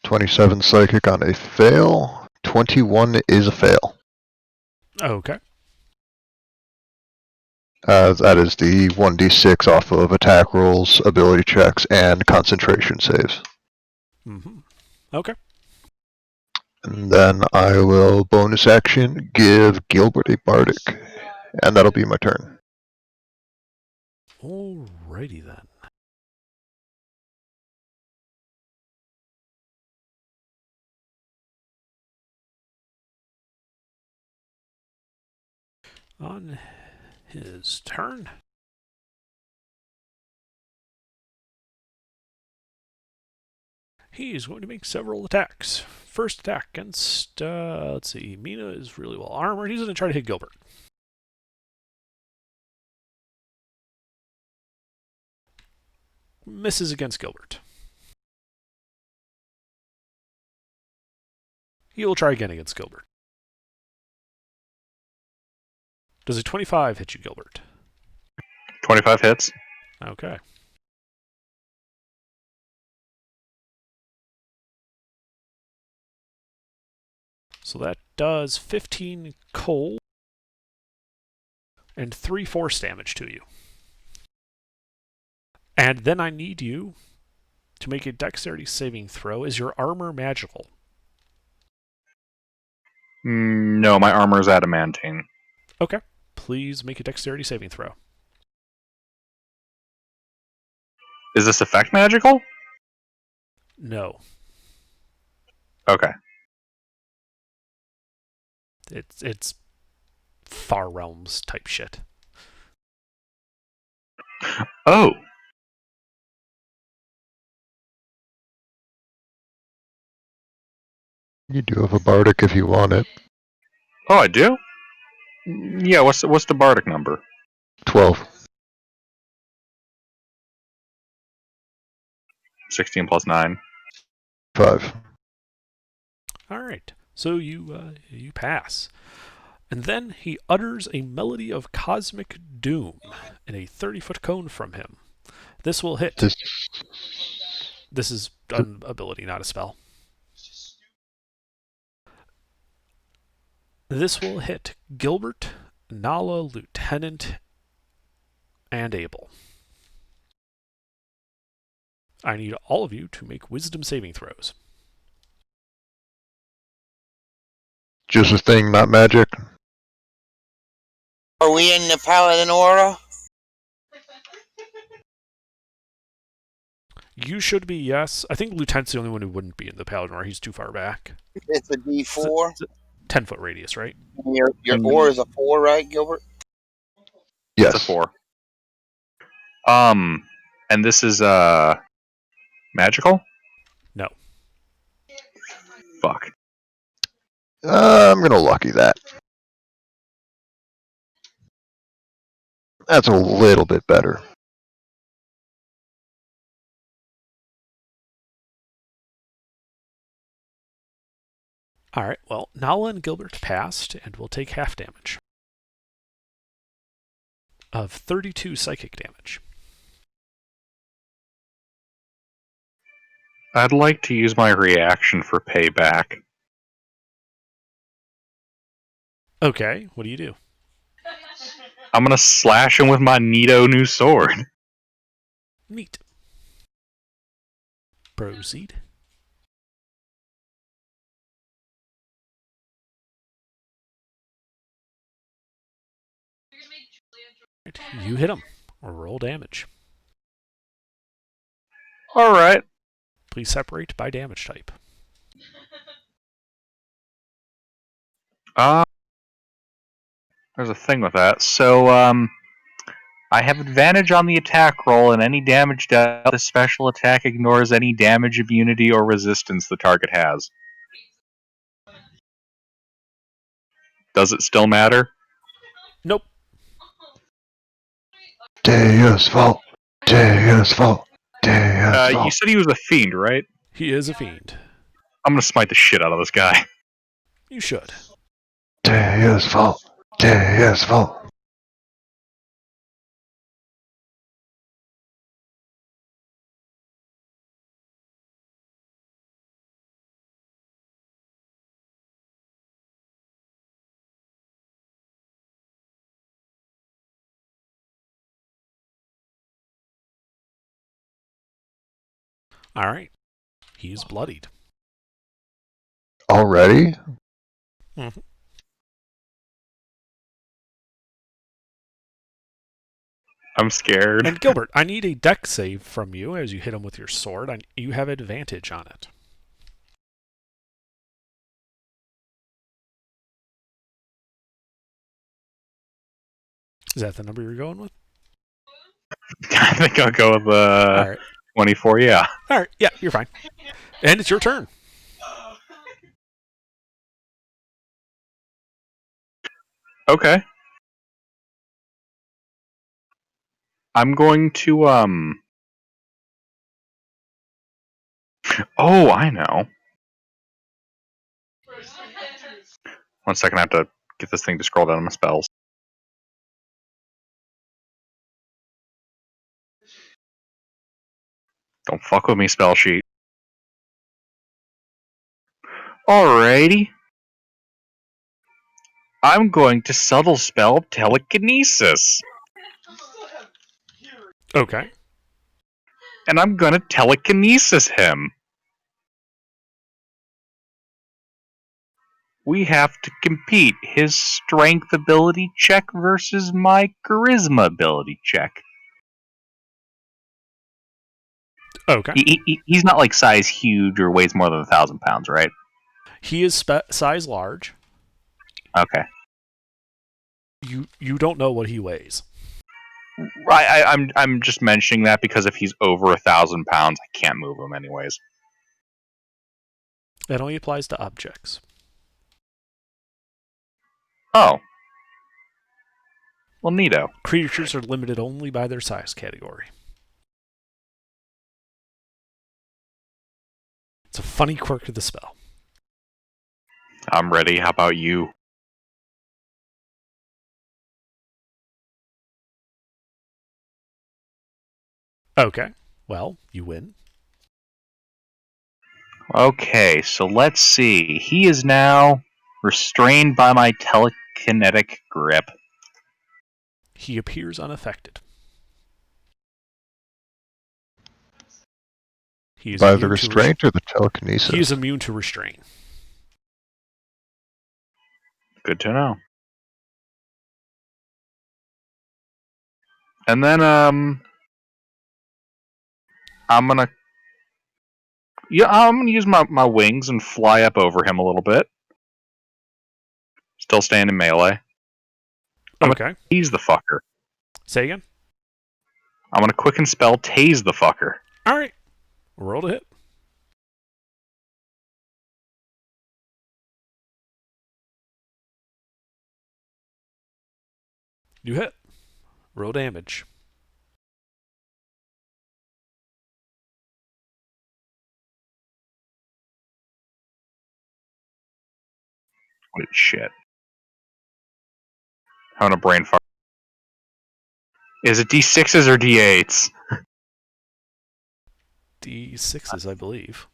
.27 psychic on a fail. 21 is a fail. Okay. That is the 1d6 off of attack rolls, ability checks, and concentration saves. Mm-hmm. Okay. And then I will bonus action give Gilbert a bardic, and that'll be my turn. Alrighty then. On his turn, He is going to make several attacks. First attack against, let's see, Mina is really well armored. He's going to try to hit Gilbert. Misses against Gilbert. He will try again against Gilbert. Does a 25 hit you, Gilbert? 25 hits. Okay. So that does 15 cold and 3 force damage to you. And then I need you to make a dexterity saving throw. Is your armor magical? No, my armor is adamantine. Okay. Please make a dexterity saving throw. Is this effect magical? No. Okay. It's Far Realms type shit. Oh. You do have a bardic if you want it. Oh, I do? Yeah, what's the bardic number? 12. 16 plus 9. 5. All right. So you pass. And then he utters a melody of cosmic doom in a 30-foot cone from him. This will hit. This is an ability, not a spell. This will hit Gilbert, Nala, Lieutenant, and Abel. I need all of you to make wisdom saving throws. Just a thing, not magic. Are we in the Paladin aura? You should be, yes. I think Lieutenant's the only one who wouldn't be in the Paladin, or he's too far back. It's a D4. 10-foot radius, right? Your aura is a 4, right, Gilbert? Yes. It's a 4. And this is magical? No. Fuck. I'm gonna lucky that. That's a little bit better. Alright, well, Nala and Gilbert passed, and will take half damage. Of 32 psychic damage. I'd like to use my reaction for payback. Okay, what do you do? I'm gonna slash him with my neato new sword. Neat. Proceed. You hit him. Roll damage. Alright. Please separate by damage type. There's a thing with that. So, I have advantage on the attack roll, and any damage dealt, the special attack ignores any damage, immunity, or resistance the target has. Does it still matter? Nope. Deus fault. Deus fault. Deus fault. You said he was a fiend, right? He is a fiend. I'm gonna smite the shit out of this guy. You should. Deus fault. Deus fault. Alright. He is bloodied. Already? Mm-hmm. I'm scared. And Gilbert, I need a dex save from you as you hit him with your sword. You have advantage on it. Is that the number you're going with? I think I'll go with All right. 24, yeah. All right. Yeah, you're fine. And it's your turn. Okay. I'm going to Oh, I know. 1 second, I have to get this thing to scroll down to my spells. Don't fuck with me, spell sheet. Alrighty. I'm going to subtle spell telekinesis. Okay. And I'm going to telekinesis him. We have to compete. His strength ability check versus my charisma ability check. Okay. He's not like size huge or weighs more than 1,000 pounds, right? He is size large. Okay. You don't know what he weighs. I'm just mentioning that because if he's over 1,000 pounds, I can't move him anyways. That only applies to objects. Oh. Well, neato. Creatures are limited only by their size category. It's a funny quirk of the spell. I'm ready. How about you? Okay. Well, you win. Okay, so let's see. He is now restrained by my telekinetic grip. He appears unaffected. He is By the immune to restraint or the telekinesis? He is immune to restrain. Good to know. And then, I'm gonna use my wings and fly up over him a little bit. Still staying in melee. Okay. Tase the fucker. Say again? I'm gonna quicken spell tase the fucker. Alright. Roll to hit. You hit. Roll damage. Wait, shit. Having a brain fart. Is it D6s or D8s? D6s, I believe.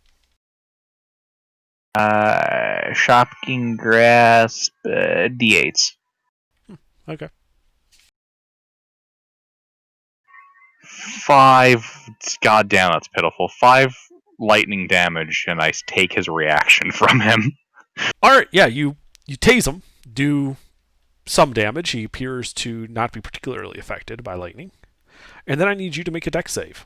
Shocking grasp, D8s. Okay. 5. God damn, that's pitiful. 5 lightning damage, and I take his reaction from him. Alright, yeah, you tase him, do some damage. He appears to not be particularly affected by lightning. And then I need you to make a dex save.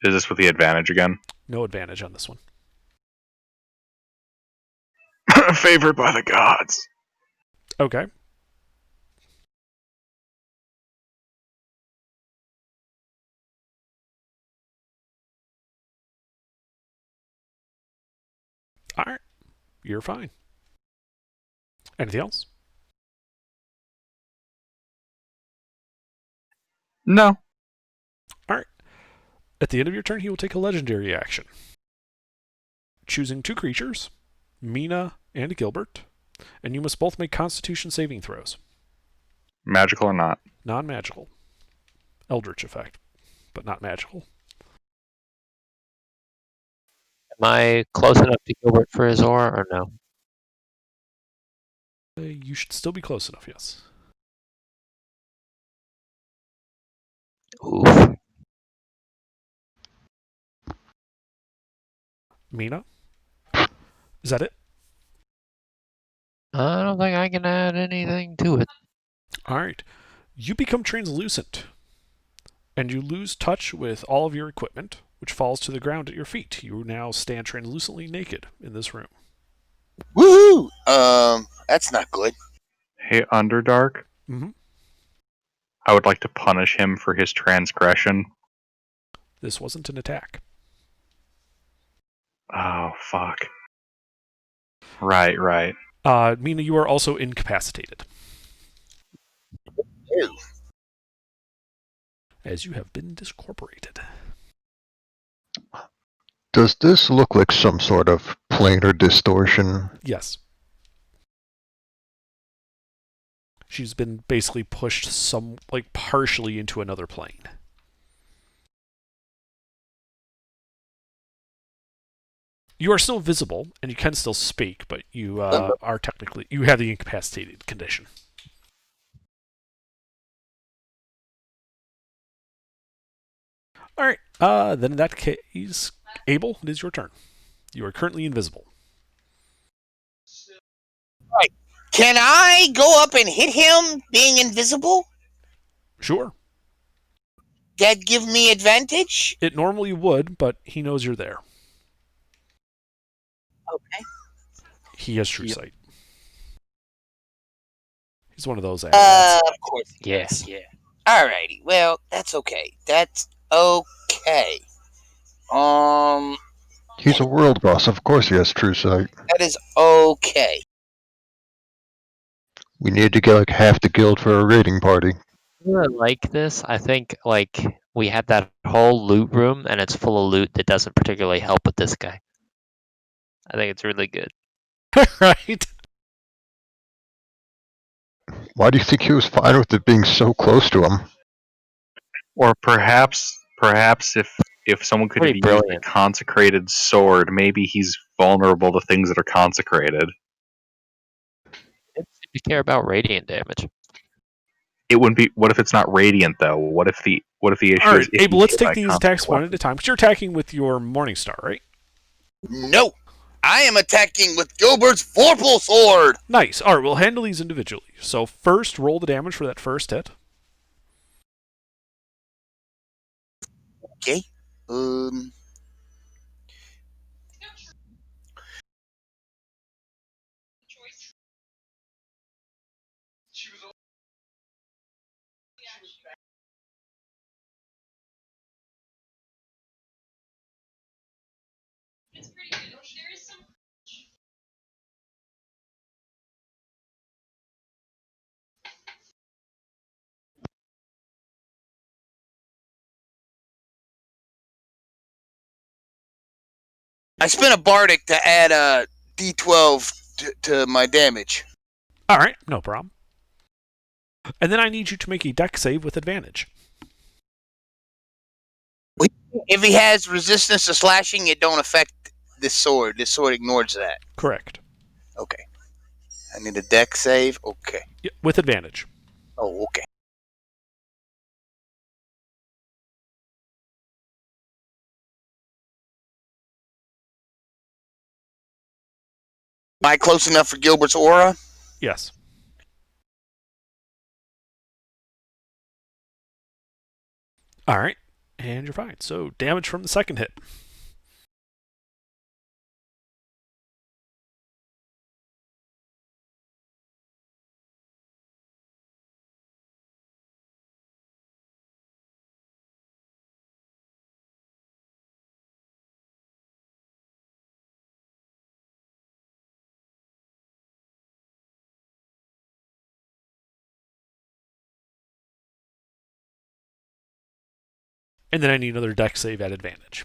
Is this with the advantage again? No advantage on this one. Favored by the gods. Okay. Alright. You're fine. Anything else? No. Alright. At the end of your turn, he will take a legendary action. Choosing 2 creatures, Mina and Gilbert, and you must both make Constitution saving throws. Magical or not? Non-magical. Eldritch effect, but not magical. Am I close enough to Gilbert for his aura or no? You should still be close enough, yes. Oof. Mina? Is that it? I don't think I can add anything to it. Alright. You become translucent, and you lose touch with all of your equipment, which falls to the ground at your feet. You now stand translucently naked in this room. Woohoo! That's not good. Hey, Underdark. Mhm. I would like to punish him for his transgression. This wasn't an attack. Oh, fuck. Right. Mina, you are also incapacitated, Ew. as you have been discorporated. Does this look like some sort of planar distortion? Yes. She's been basically pushed partially into another plane. You are still visible, and you can still speak, but you are technically... You have the incapacitated condition. Alright, then in that case, Abel, it is your turn. You are currently invisible. Can I go up and hit him being invisible? Sure. That give me advantage? It normally would, but he knows you're there. Okay. He has true sight. He's one of those assets. Of course. Yes. Yeah. Alrighty. Well, that's okay. That's okay. He's a world boss, of course he has true sight. That is okay. We need to get like half the guild for a raiding party. I like this. I think we had that whole loot room, and it's full of loot that doesn't particularly help with this guy. I think it's really good. Right? Why do you think he was fine with it being so close to him? Or perhaps if someone could Pretty have used a brilliant. consecrated sword, maybe he's vulnerable to things that are consecrated. It seems to care about radiant damage. It wouldn't be. What if it's not radiant though? What if the issue Alright, is? if Abel, he's let's hit take by these attacks consecrated one at a time, because you're attacking with your Morningstar, right? No. I am attacking with Gilbert's Vorpal Sword. Nice. Alright, we'll handle these individually. So first, roll the damage for that first hit. Okay. I spent a Bardic to add a D12 to my damage. Alright, no problem. And then I need you to make a dex save with advantage. If he has resistance to slashing, it don't affect this sword. This sword ignores that. Correct. Okay. I need a dex save. Okay. Yeah, with advantage. Oh, okay. Am I close enough for Gilbert's aura? Yes. Alright, and you're fine. So, damage from the second hit. And then I need another dex save at advantage.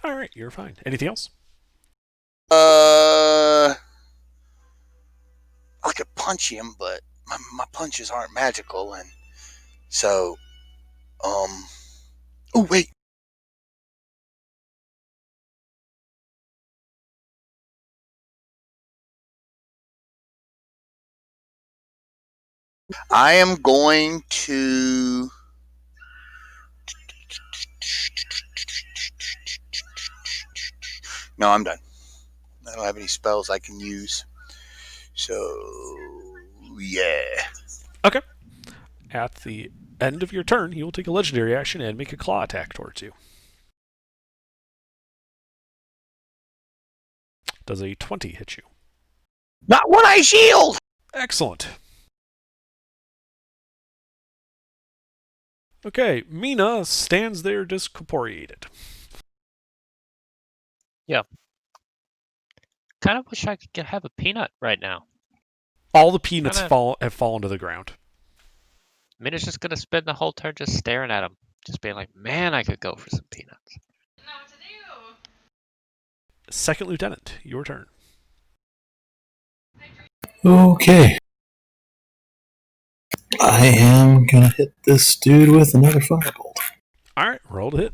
Alright, you're fine. Anything else? I could punch him, but my punches aren't magical, and so, oh wait. I am going to... No, I'm done. I don't have any spells I can use. So, yeah. At the end of your turn, he will take a legendary action and make a claw attack towards you. Does a 20 hit you? Not when I shield! Excellent. Okay, Mina stands there discorporeated. Kind of wish I could have a peanut right now. All the peanuts Kinda- have fallen to the ground. Mina's just gonna spend the whole turn just staring at him, just being like, "Man, I could go for some peanuts." Know what to do. Second Lieutenant, your turn. Okay. I am gonna hit this dude with another firebolt. Alright, roll to hit.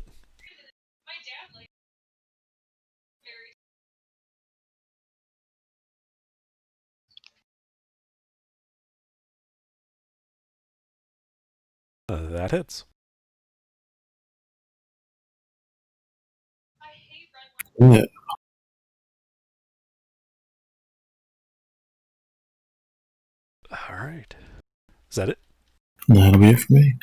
My dad like very That hits. I hate red wine. Yeah. Alright. Is that it? That'll be it for me.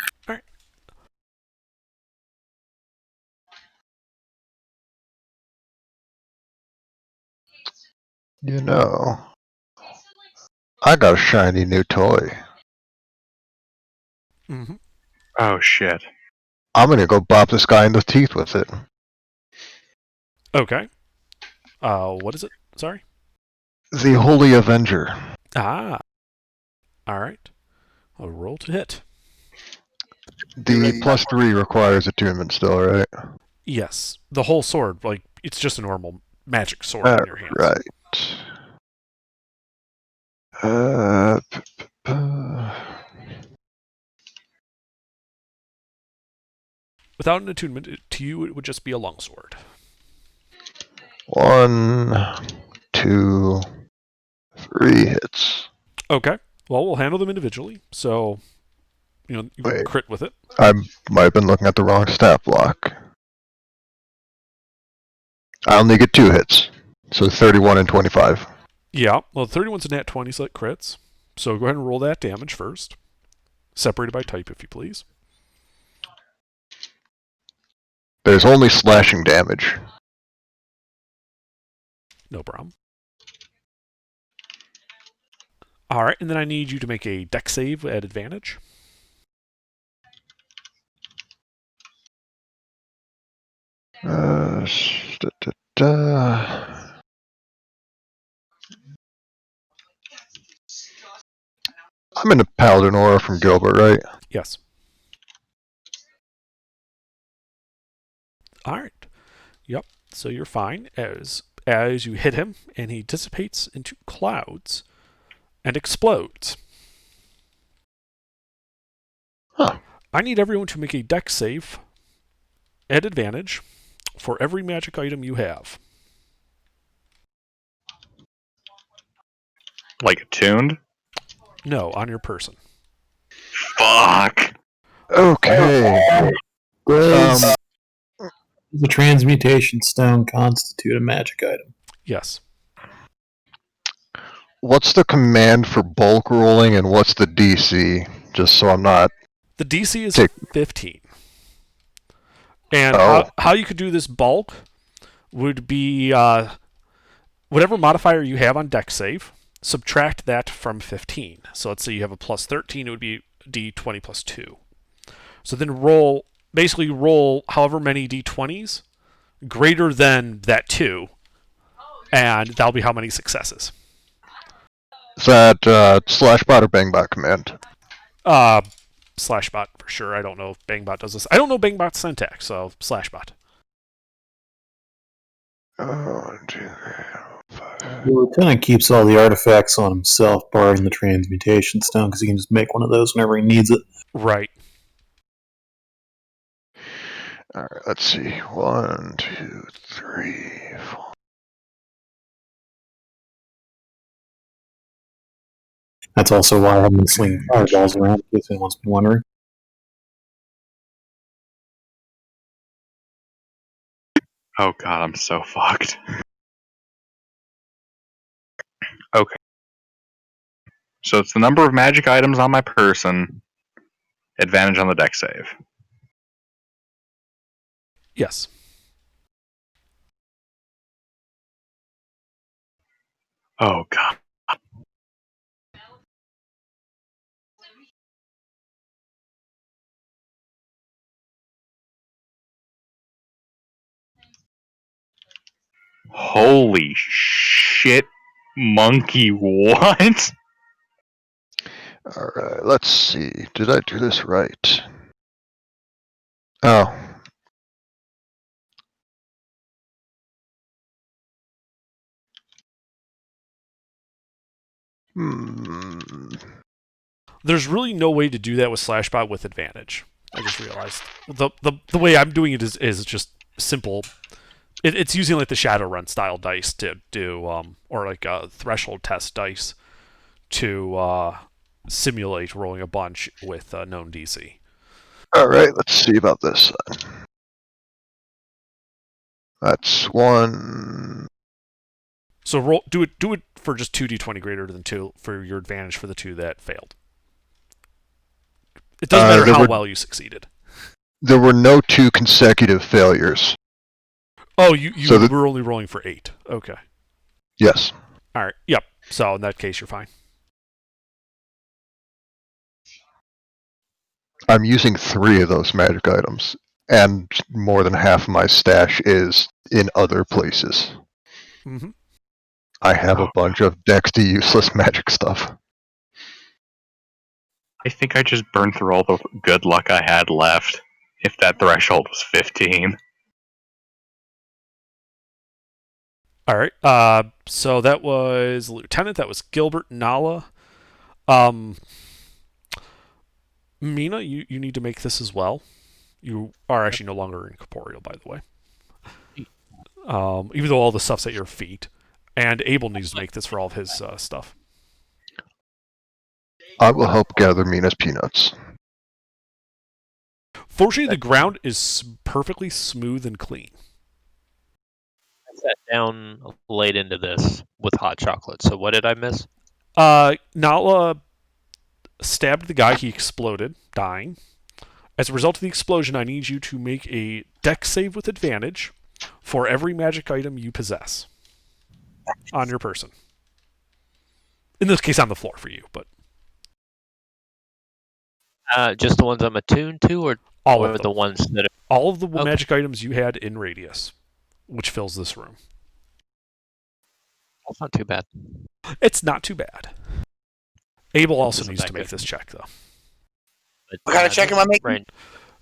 You know, I got a shiny new toy. Mm-hmm. Oh shit. I'm gonna go bop this guy in the teeth with it. Okay. What is it? Sorry? The Holy Avenger. Ah. Alright. I'll roll to hit. The +3 requires attunement still, right? Yes. The whole sword, like, it's just a normal magic sword in your hands. Right. Without an attunement, to you it would just be a longsword. 1, 2, 3 hits. Okay. Well, we'll handle them individually. So, you can Wait. crit with it. I might have been looking at the wrong stat block. I only get 2 hits. So 31 and 25. Yeah. Well, 31's a nat 20, so it crits. So go ahead and roll that damage first. Separated by type, if you please. There's only slashing damage. No problem. Alright, and then I need you to make a dex save at advantage. Uh, da, da, da. I'm in a Paladin Aura from Gilbert, right? Yes. Alright. Yep. So you're fine as you hit him and he dissipates into clouds and explodes. Huh. I need everyone to make a dex save at advantage for every magic item you have. Like attuned? No, on your person. Fuck. Okay. Does the transmutation stone constitute a magic item? Yes. What's the command for bulk rolling and what's the DC? Just so I'm not. The DC is Tick. 15. And Oh. how you could do this bulk would be whatever modifier you have on dex save, subtract that from 15. So let's say you have a plus 13, it would be d20 plus 2. So then roll however many d20s greater than that 2, and that'll be how many successes. Is that /bot or bangbot command? /bot for sure. I don't know if Bangbot does this. I don't know Bangbot's syntax, so /bot. 1, 2, 3, 4, 5. The lieutenant keeps all the artifacts on himself, barring the transmutation stone, because he can just make one of those whenever he needs it. Right. Alright, let's see. 1, 2, 3, 4. That's also why I've been slinging fireballs around, in case anyone's been wondering. Oh god, I'm so fucked. Okay. So it's the number of magic items on my person. Advantage on the deck save. Yes. Oh god. Holy shit, monkey! What? Alright, let's see. Did I do this right? Oh. There's really no way to do that with Slashbot with advantage. I just realized. The way I'm doing it is just simple. It's using like the Shadowrun style dice to do, or like a threshold test dice to simulate rolling a bunch with known DC. Alright, let's see about this then. That's one. So do it for just 2d20 greater than 2 for your advantage for the 2 that failed. It doesn't matter how well you succeeded. There were no 2 consecutive failures. Oh, you were only rolling for 8. Okay. Yes. Alright, yep. So in that case, you're fine. I'm using 3 of those magic items, and more than half of my stash is in other places. Mm-hmm. I have a bunch of Dexty useless magic stuff. I think I just burned through all the good luck I had left. If that threshold was 15. Alright, so that was Lieutenant, that was Gilbert, Nala. Mina, you need to make this as well. You are actually no longer incorporeal, by the way. Even though all the stuff's at your feet. And Abel needs to make this for all of his stuff. I will help gather Mina's peanuts. Fortunately, the ground is perfectly smooth and clean. I sat down late into this with hot chocolate, so what did I miss? Nala stabbed the guy, he exploded, dying. As a result of the explosion, I need you to make a dex save with advantage for every magic item you possess on your person. In this case, on the floor for you, but Just the ones I'm attuned to, or all of the them. ones that are... All of the Okay. magic items you had in radius, which fills this room. That's not too bad. It's not too bad. Abel also Isn't needs that to make good. this check, though. But, What kind of check am I making? Right.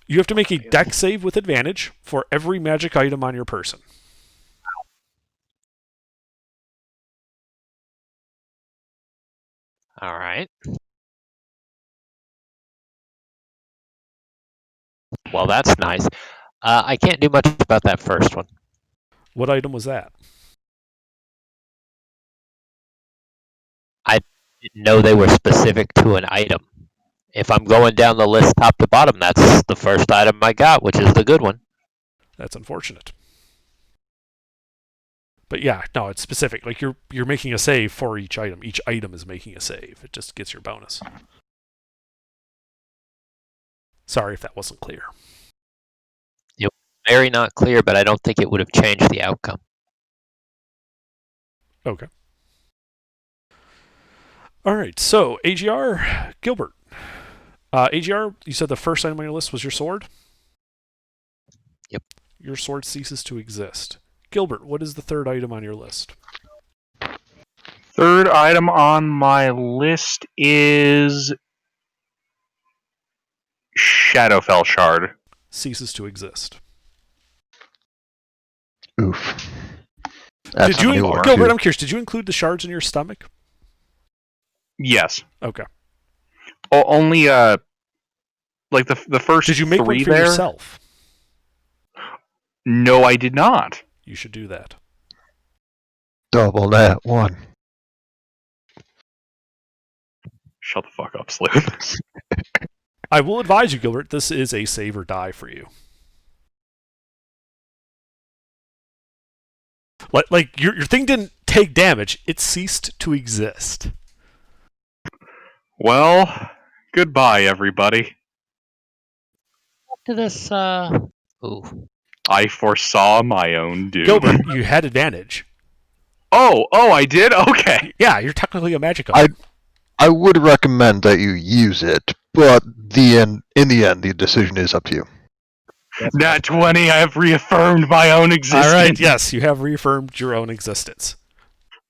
You have to make a dex save with advantage for every magic item on your person. All right. Well, that's nice. I can't do much about that first one. What item was that? Didn't know they were specific to an item. If I'm going down the list top to bottom, that's the first item I got, which is the good one. That's unfortunate. But yeah, no, it's specific. Like you're making a save for each item. Each item is making a save. It just gets your bonus. Sorry if that wasn't clear. Very not clear, but I don't think it would have changed the outcome. Okay. All right, so AGR, Gilbert. AGR, you said the first item on your list was your sword? Yep. Your sword ceases to exist. Gilbert, what is the third item on your list? Third item on my list is Shadowfell Shard. Ceases to exist. Oof. That's Did you, a new one, Gilbert, too. I'm curious, did you include the shards in your stomach? Yes. Okay. Only like the first Did you make 3 one for there? yourself? No, I did not. You should do that. Double that one. Shut the fuck up, Sleuth. I will advise you, Gilbert, this is a save or die for you. Like your thing didn't take damage, it ceased to exist. Well, goodbye, everybody. to this? Ooh. I foresaw my own doom. Gilbert, you had advantage. Oh, I did? Okay. Yeah, you're technically a magic I- elf. I would recommend that you use it, but in the end, the decision is up to you. Nat 20, I have reaffirmed my own existence. All right, yes, you have reaffirmed your own existence.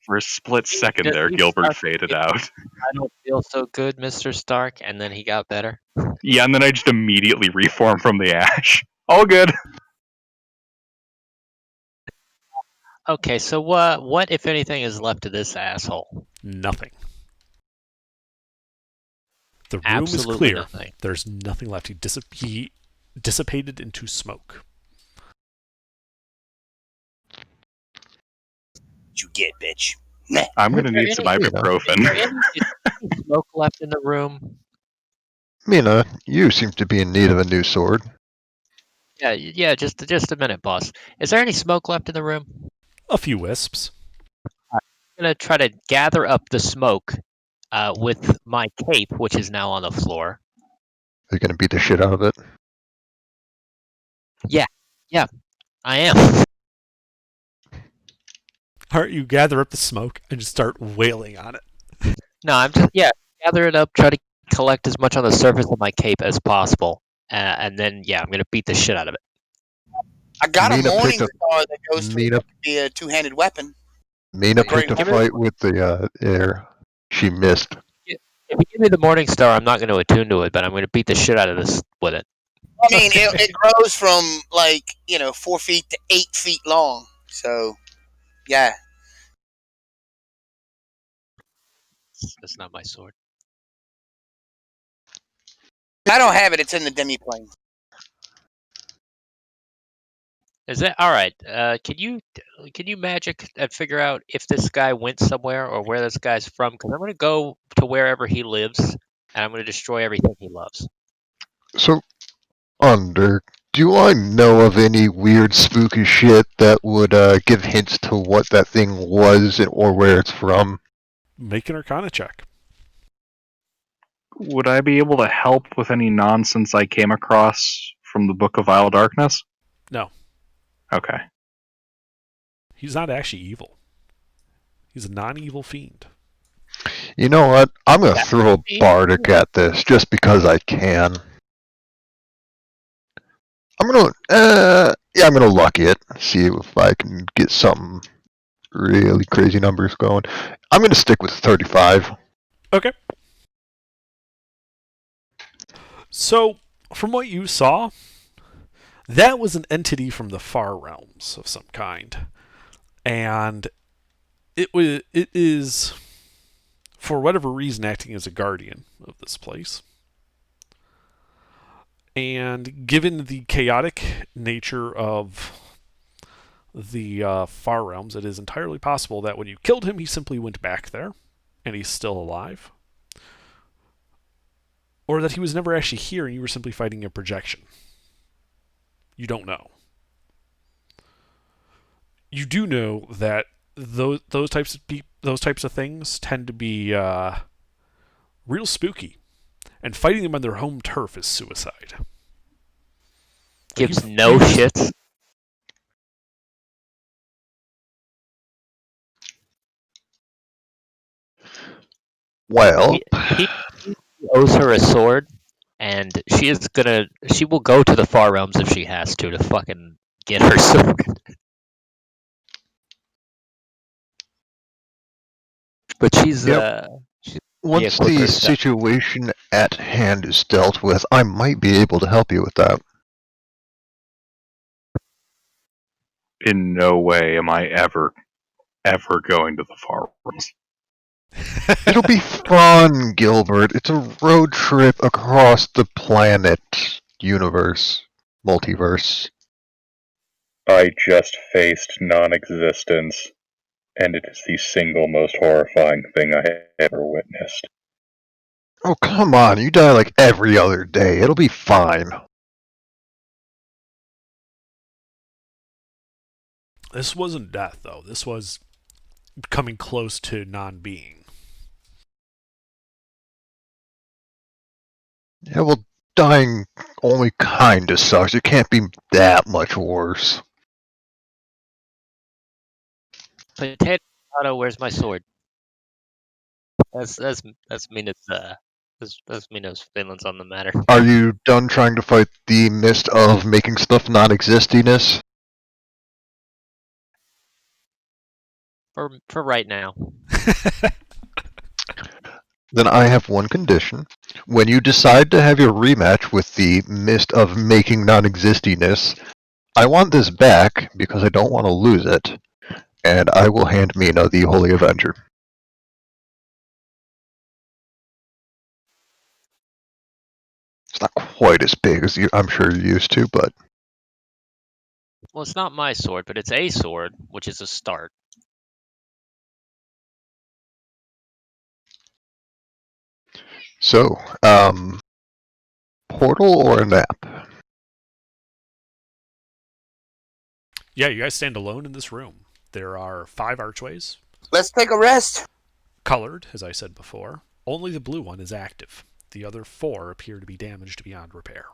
For a split second Just there, leave Gilbert Stark faded in. out. I don't feel so good, Mr. Stark, and then he got better. Yeah, and then I just immediately reformed from the ash. All good. Okay, so what if anything is left of this asshole? Nothing. The room Absolutely is clear. nothing. There's nothing left. He dissipated into smoke. You get, bitch. I'm gonna need Is some there any- Is ibuprofen. there any smoke left in the room? Mina, you seem to be in need of a new sword. Yeah. Just a minute, boss. Is there any smoke left in the room? A few wisps. I'm gonna try to gather up the smoke with my cape, which is now on the floor. They're gonna beat the shit out of it. I am. All right, you gather up the smoke and just start wailing on it. No, I'm just gather it up, try to collect as much on the surface of my cape as possible, and then I'm gonna beat the shit out of it. I got a Mina morning picked up- star that goes to Mina, be a two-handed weapon. Mina Great. picked a fight with the air. She missed. If you give me the morning star, I'm not gonna attune to it, but I'm gonna beat the shit out of this with it. I mean, it grows from 4 feet to 8 feet long. So, yeah. That's not my sword. I don't have it. It's in the demi-plane. Is that all right? Can you magic and figure out if this guy went somewhere or where this guy's from? Because I'm gonna go to wherever he lives, and I'm gonna destroy everything he loves. So, do I know of any weird spooky shit that would give hints to what that thing was or where it's from? Make an Arcana check. Would I be able to help with any nonsense I came across from the Book of Vile Darkness? No. Okay. He's not actually evil. He's a non-evil fiend. You know what? I'm gonna That throw a would be- bardic at this just because I can. I'm gonna lucky it. See if I can get some really crazy numbers going. I'm gonna stick with 35. Okay. So, from what you saw, that was an entity from the far realms of some kind. And it is, for whatever reason, acting as a guardian of this place. And given the chaotic nature of the far realms, it is entirely possible that when you killed him, he simply went back there, and he's still alive. Or that he was never actually here and you were simply fighting a projection. You don't know. You do know that those types of things tend to be real spooky, and fighting them on their home turf is suicide. Gives no shits. Well, He owes her a sword, and she will go to the far realms if she has to fucking get her sword. But she's Yep. once quicker the step. situation at hand is dealt with, I might be able to help you with that. In no way am I ever going to the far realms. It'll be fun, Gilbert. It's a road trip across the planet, universe, multiverse. I just faced non-existence, and it is the single most horrifying thing I have ever witnessed. Oh, come on. You die like every other day. It'll be fine. This wasn't death, though. This was coming close to non-being. Yeah, well, dying only kinda sucks. It can't be that much worse. Potato, where's my sword? That's Minos feelings on the matter. Are you done trying to fight the mist of making stuff non-existiness? For right now. Then I have one condition. When you decide to have your rematch with the mist of making non-existiness, I want this back because I don't want to lose it, and I will hand Mina the Holy Avenger. It's not quite as big as I'm sure you're used to, but Well, it's not my sword, but it's a sword, which is a start. so, portal or a map? Yeah, you guys stand alone in this room. There are 5 archways, Let's take a rest. colored, as I said before. Only the blue one is active. The other 4 appear to be damaged beyond repair.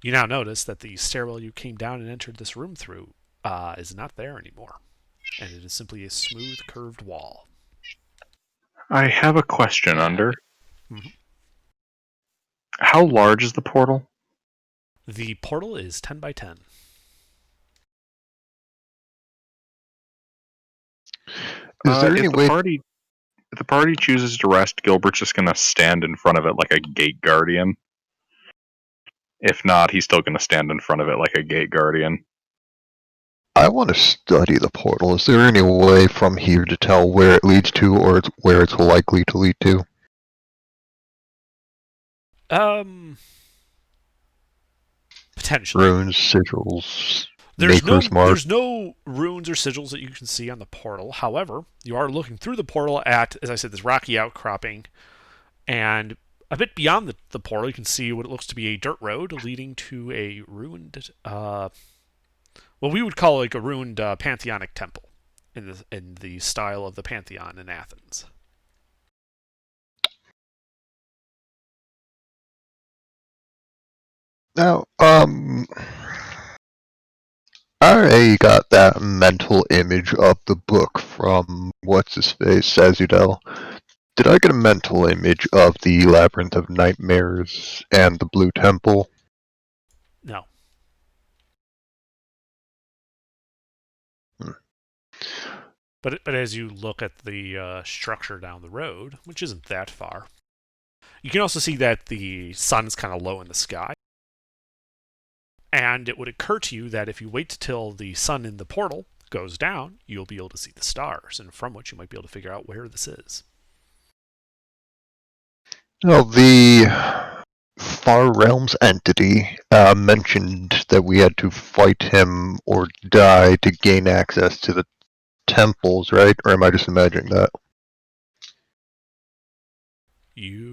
You now notice that the stairwell you came down and entered this room through is not there anymore, and it is simply a smooth, curved wall. I have a question, Under. Mhm. How large is the portal? The portal is 10 by 10. Is there any if way? the party chooses to rest, Gilbert's just gonna stand in front of it like a gate guardian. If not, he's still gonna stand in front of it like a gate guardian. I want to study the portal. Is there any way from here to tell where it leads to, or where it's likely to lead to? Potentially. Runes, sigils, There's Maker's Mark. there's no runes or sigils that you can see on the portal. However, you are looking through the portal at, as I said, this rocky outcropping, and a bit beyond the portal, you can see what it looks to be a dirt road leading to a ruined, what we would call like a ruined pantheonic temple in the style of the Pantheon in Athens. Now, I got that mental image of the book from what's his face, Azudel. Did I get a mental image of the Labyrinth of Nightmares and the Blue Temple? No. But as you look at the structure down the road, which isn't that far, you can also see that the sun's kind of low in the sky. And it would occur to you that if you wait till the sun in the portal goes down, you'll be able to see the stars, and from which you might be able to figure out where this is. Well, the Far Realms entity mentioned that we had to fight him or die to gain access to the temples, right? Or am I just imagining that?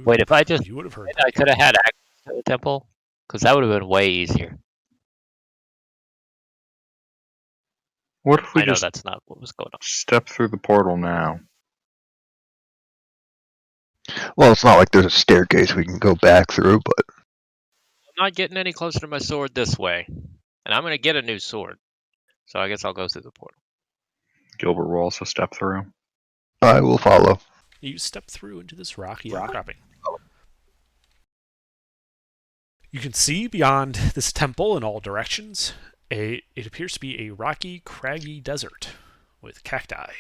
Wait, if I just you would have heard I could have had access to the temple, because that would have been way easier. What if we I know just that's not what was going on. step through the portal now? Well, it's not like there's a staircase we can go back through, but I'm not getting any closer to my sword this way, and I'm gonna get a new sword. So I guess I'll go through the portal. Gilbert will also step through. I will follow. You step through into this rocky outcropping. You can see beyond this temple in all directions. It appears to be a rocky, craggy desert with cacti,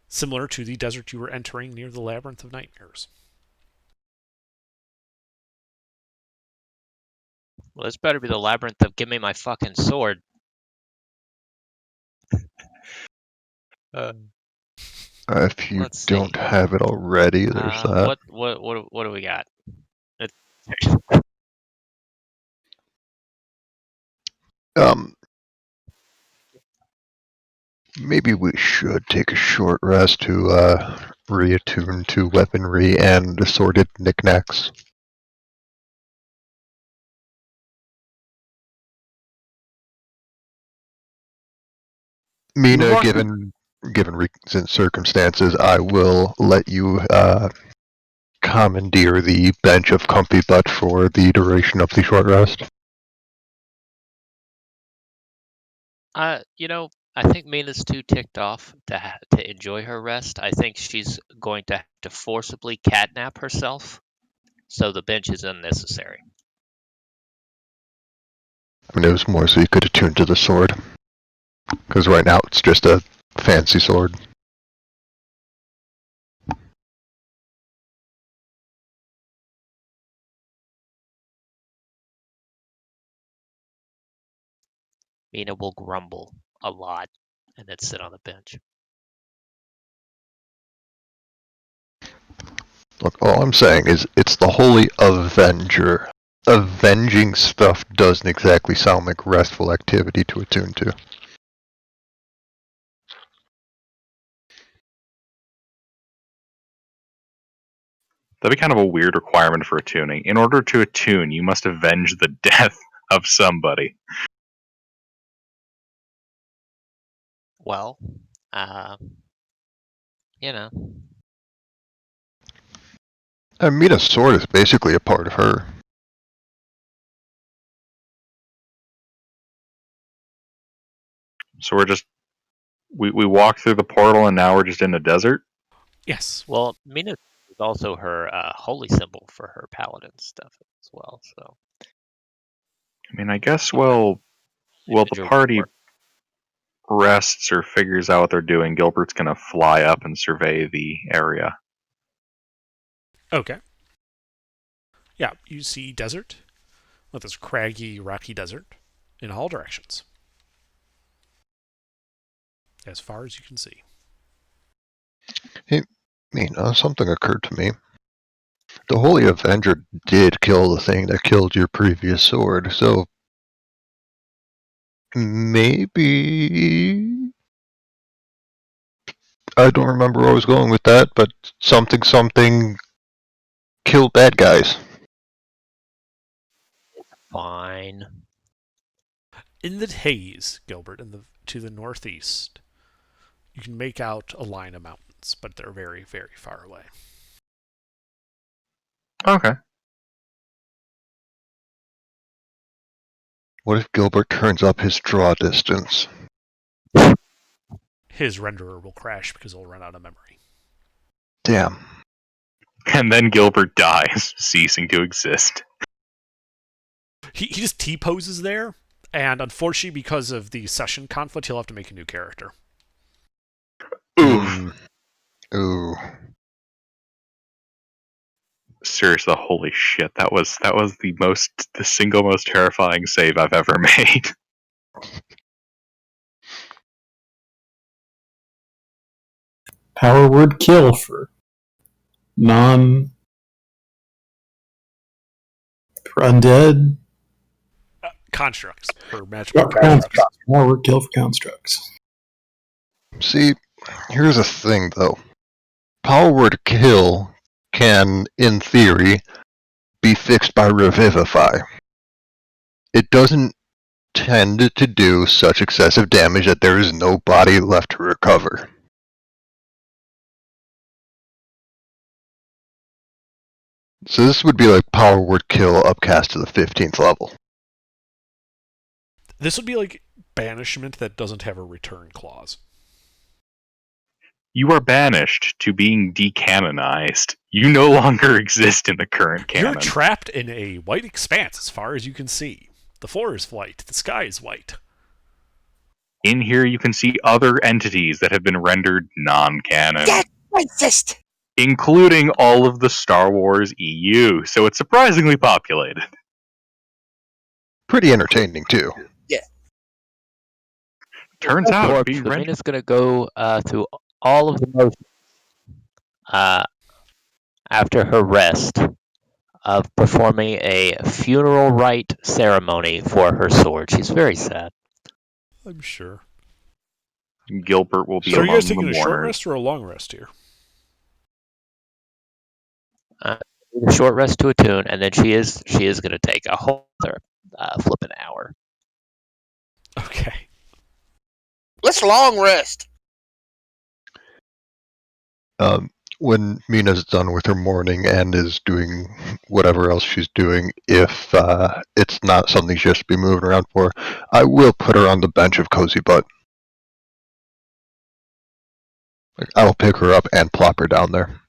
similar to the desert you were entering near the Labyrinth of Nightmares. Well, this better be the labyrinth of give me my fucking sword. If you Let's don't see. have it already, there's that. What do we got? Maybe we should take a short rest to reattune to weaponry and assorted knickknacks. Mina, given recent circumstances, I will let you commandeer the bench of Comfy Butt for the duration of the short rest? I think Mina's too ticked off to enjoy her rest. I think she's going to have to forcibly catnap herself, so the bench is unnecessary. I mean, it was more so you could attune to the sword. Because right now it's just a fancy sword. Mina will grumble a lot and then sit on the bench. Look, all I'm saying is it's the Holy Avenger. Avenging stuff doesn't exactly sound like restful activity to attune to. That'd be kind of a weird requirement for attuning. In order to attune, you must avenge the death of somebody. Well, you know, Mina's sword is basically a part of her. So we walked through the portal and now we're just in the desert? Yes. well, Mina is also her holy symbol for her paladin stuff as well. So, I mean, I guess, well, the Individual party work. rests or figures out what they're doing. Gilbert's gonna fly up and survey the area. Okay. Yeah, you see desert with this craggy, rocky desert in all directions, as far as you can see. Mina, something occurred to me. The Holy Avenger did kill the thing that killed your previous sword, so maybe... I don't remember where I was going with that, but something killed bad guys. Fine. In the haze, Gilbert, to the northeast, you can make out a line of mountains, but they're very, very far away. Okay. What if Gilbert turns up his draw distance? His renderer will crash because it'll run out of memory. Damn. And then Gilbert dies, ceasing to exist. He just T-poses there, and unfortunately, because of the session conflict, he'll have to make a new character. Oof. Ooh. Seriously, holy shit. That was the single most terrifying save I've ever made. Power word kill for non undead. Constructs for magical Constructs. Power word kill for constructs. See, here's the thing though. Power word kill can, in theory, be fixed by Revivify. It doesn't tend to do such excessive damage that there is no body left to recover. So this would be like Power Word Kill upcast to the 15th level. This would be like banishment that doesn't have a return clause. You are banished to being decanonized. You no longer exist in the current canon. You're trapped in a white expanse as far as you can see. The floor is white. The sky is white. In here, you can see other entities that have been rendered non-canon. That's racist. Including all of the Star Wars EU, so it's surprisingly populated. Pretty entertaining, too. Turns out, being so rendered... Mina's going to go through all of the motions after her rest of performing a funeral rite ceremony for her sword. She's very sad. I'm sure. Gilbert will be So are you among guys the taking a short mourners. rest or a long rest here? A short rest to attune, and then she is going to take a whole other flipping hour. Okay. Let's long rest. when Mina's done with her morning and is doing whatever else she's doing, if it's not something she has to be moving around for, I will put her on the bench of Cozy Butt. Like, I'll pick her up and plop her down there.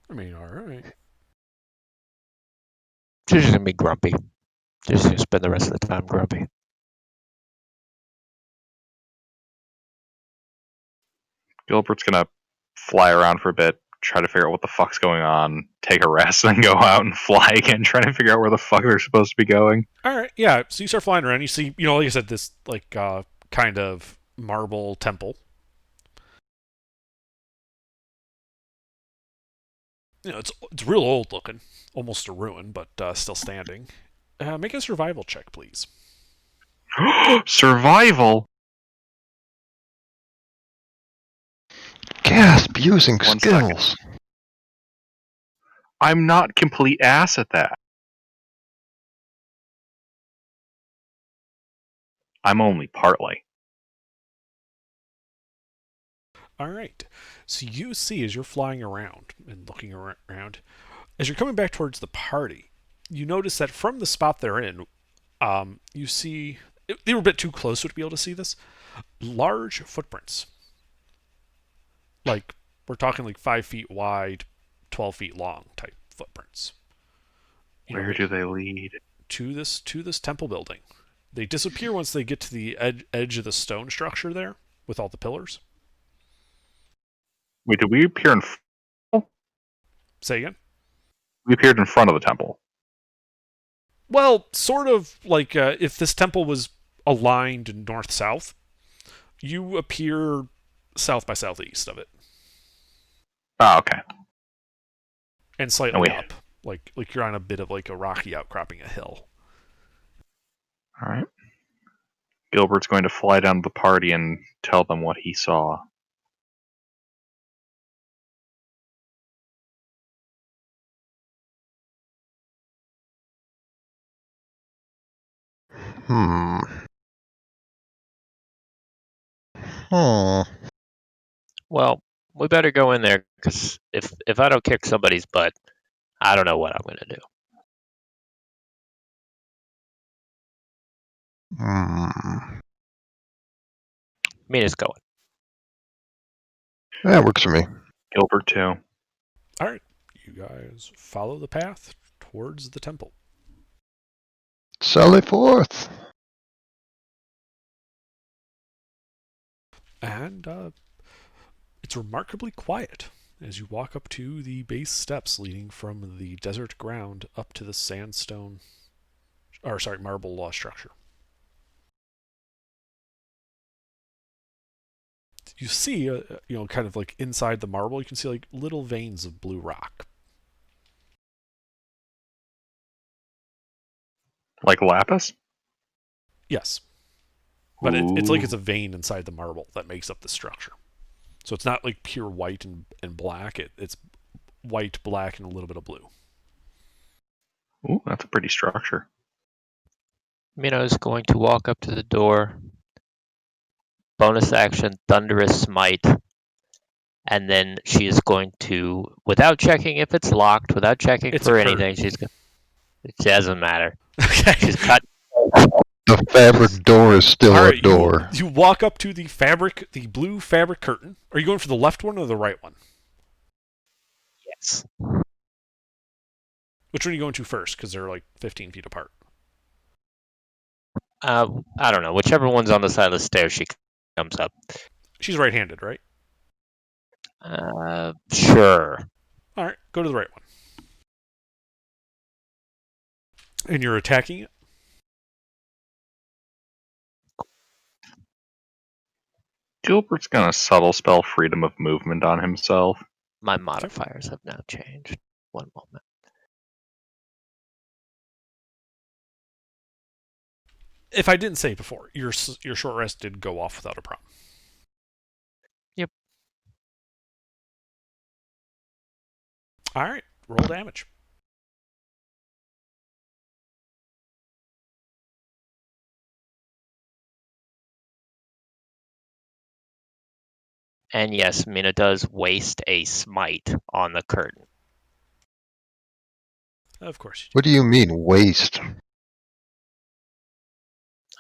I mean, all right. She's just gonna be grumpy. She's gonna spend the rest of the time grumpy. Gilbert's gonna fly around for a bit, try to figure out what the fuck's going on, take a rest, then go out and fly again, trying to figure out where the fuck they're supposed to be going. All right, yeah. So you start flying around. You see, like I said, this kind of marble temple. It's real old looking, almost a ruin, but still standing. Make a survival check, please. Survival? Gasp, using 1 skills. second. I'm not complete ass at that. I'm only partly. All right. So you see, as you're flying around and looking around, as you're coming back towards the party, you notice that from the spot they're in, you see they were a bit too close to be able to see this. Large footprints. Like we're talking like 5 feet wide, 12 feet long type footprints. Where do they lead? To this temple building. They disappear once they get to the edge of the stone structure there with all the pillars. Wait, did we appear in? Say again. We appeared in front of the temple. Well, sort of like if this temple was aligned north-south, you appear south by southeast of it. Oh, okay. And slightly wait. up. Like you're on a bit of like a rocky outcropping, a hill. All right. Gilbert's going to fly down to the party and tell them what he saw. Hmm. Hmm. Well, we better go in there because if I don't kick somebody's butt, I don't know what I'm gonna do. Hmm. Mina's going. That works for me. Gilbert too. All right. You guys follow the path towards the temple. Sally forth. And it's remarkably quiet as you walk up to the base steps leading from the desert ground up to the marble structure. You see, kind of like inside the marble, you can see like little veins of blue rock. Like lapis? Yes. But it's like Ooh. it's a vein inside the marble that makes up the structure. So it's not like pure white and black. It's white, black, and a little bit of blue. Ooh, that's a pretty structure. Mina is going to walk up to the door. Bonus action, Thunderous Smite. And then she is going to, without checking if it's locked, without checking It's for a anything, it doesn't matter. Okay. She's cut. The fabric door is still All a right, door. You walk up to the blue fabric curtain. Are you going for the left one or the right one? Yes. Which one are you going to first? Because they're like 15 feet apart. I don't know. Whichever one's on the side of the stairs she comes up. She's right-handed, right? Sure. All right, go to the right one. And you're attacking it? Gilbert's gonna subtle spell freedom of movement on himself. My modifiers have now changed. One moment. If I didn't say it before, your short rest did go off without a problem. Yep. All right, roll damage. And yes, Mina does waste a smite on the curtain. Of course you What do you mean, waste?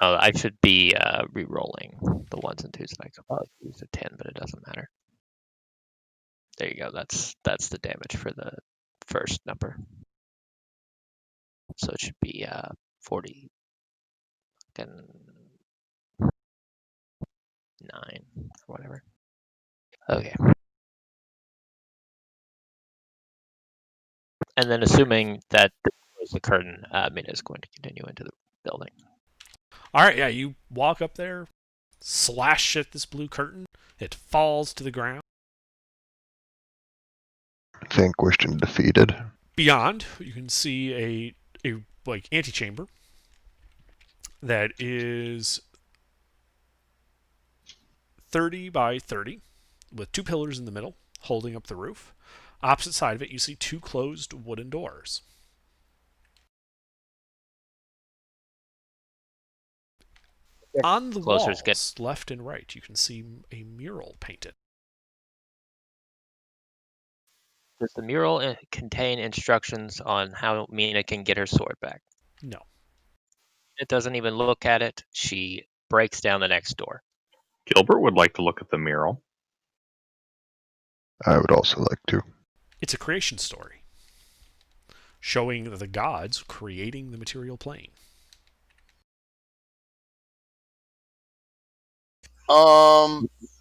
Oh, I should be re-rolling the ones and twos that I could probably use a 10, but it doesn't matter. There you go. That's the damage for the first number. So it should be 40 and 9 or whatever. Okay. And then assuming that the curtain, Mina is going to continue into the building. All right, yeah, you walk up there, slash at this blue curtain. It falls to the ground. Vanquished and defeated. Beyond, you can see a like antechamber that is 30 by 30 with 2 pillars in the middle holding up the roof. Opposite side of it, you see 2 closed wooden doors. On the Closer walls, to get- left and right, you can see a mural painted. Does the mural contain instructions on how Mina can get her sword back? No. It doesn't even look at it. She breaks down the next door. Gilbert would like to look at the mural. I would also like to. It's a creation story showing the gods creating the material plane.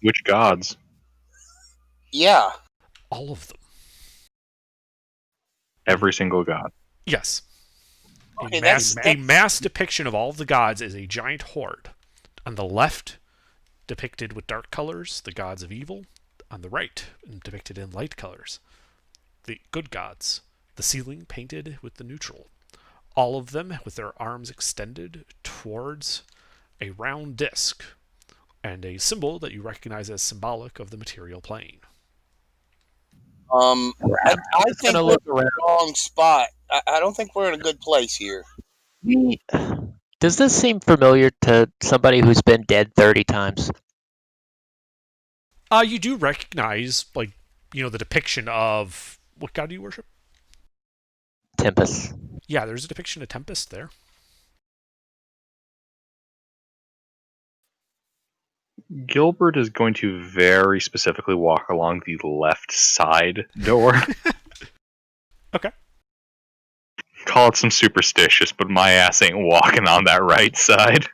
Which gods? Yeah. All of them. Every single god. Yes. Okay, A mass depiction of all of the gods is a giant horde. On the left, depicted with dark colors, the gods of evil. On the right, depicted in light colors, the good gods. The ceiling painted with the neutral. All of them with their arms extended towards a round disc and a symbol that you recognize as symbolic of the material plane. I think gonna we're look in the wrong spot. I don't think we're in a good place here. Does this seem familiar to somebody who's been dead 30 times? You do recognize, the depiction of what god do you worship? Tempest. Yeah, there's a depiction of Tempest there. Gilbert is going to very specifically walk along the left side door. Okay. Call it some superstitious, but my ass ain't walking on that right side.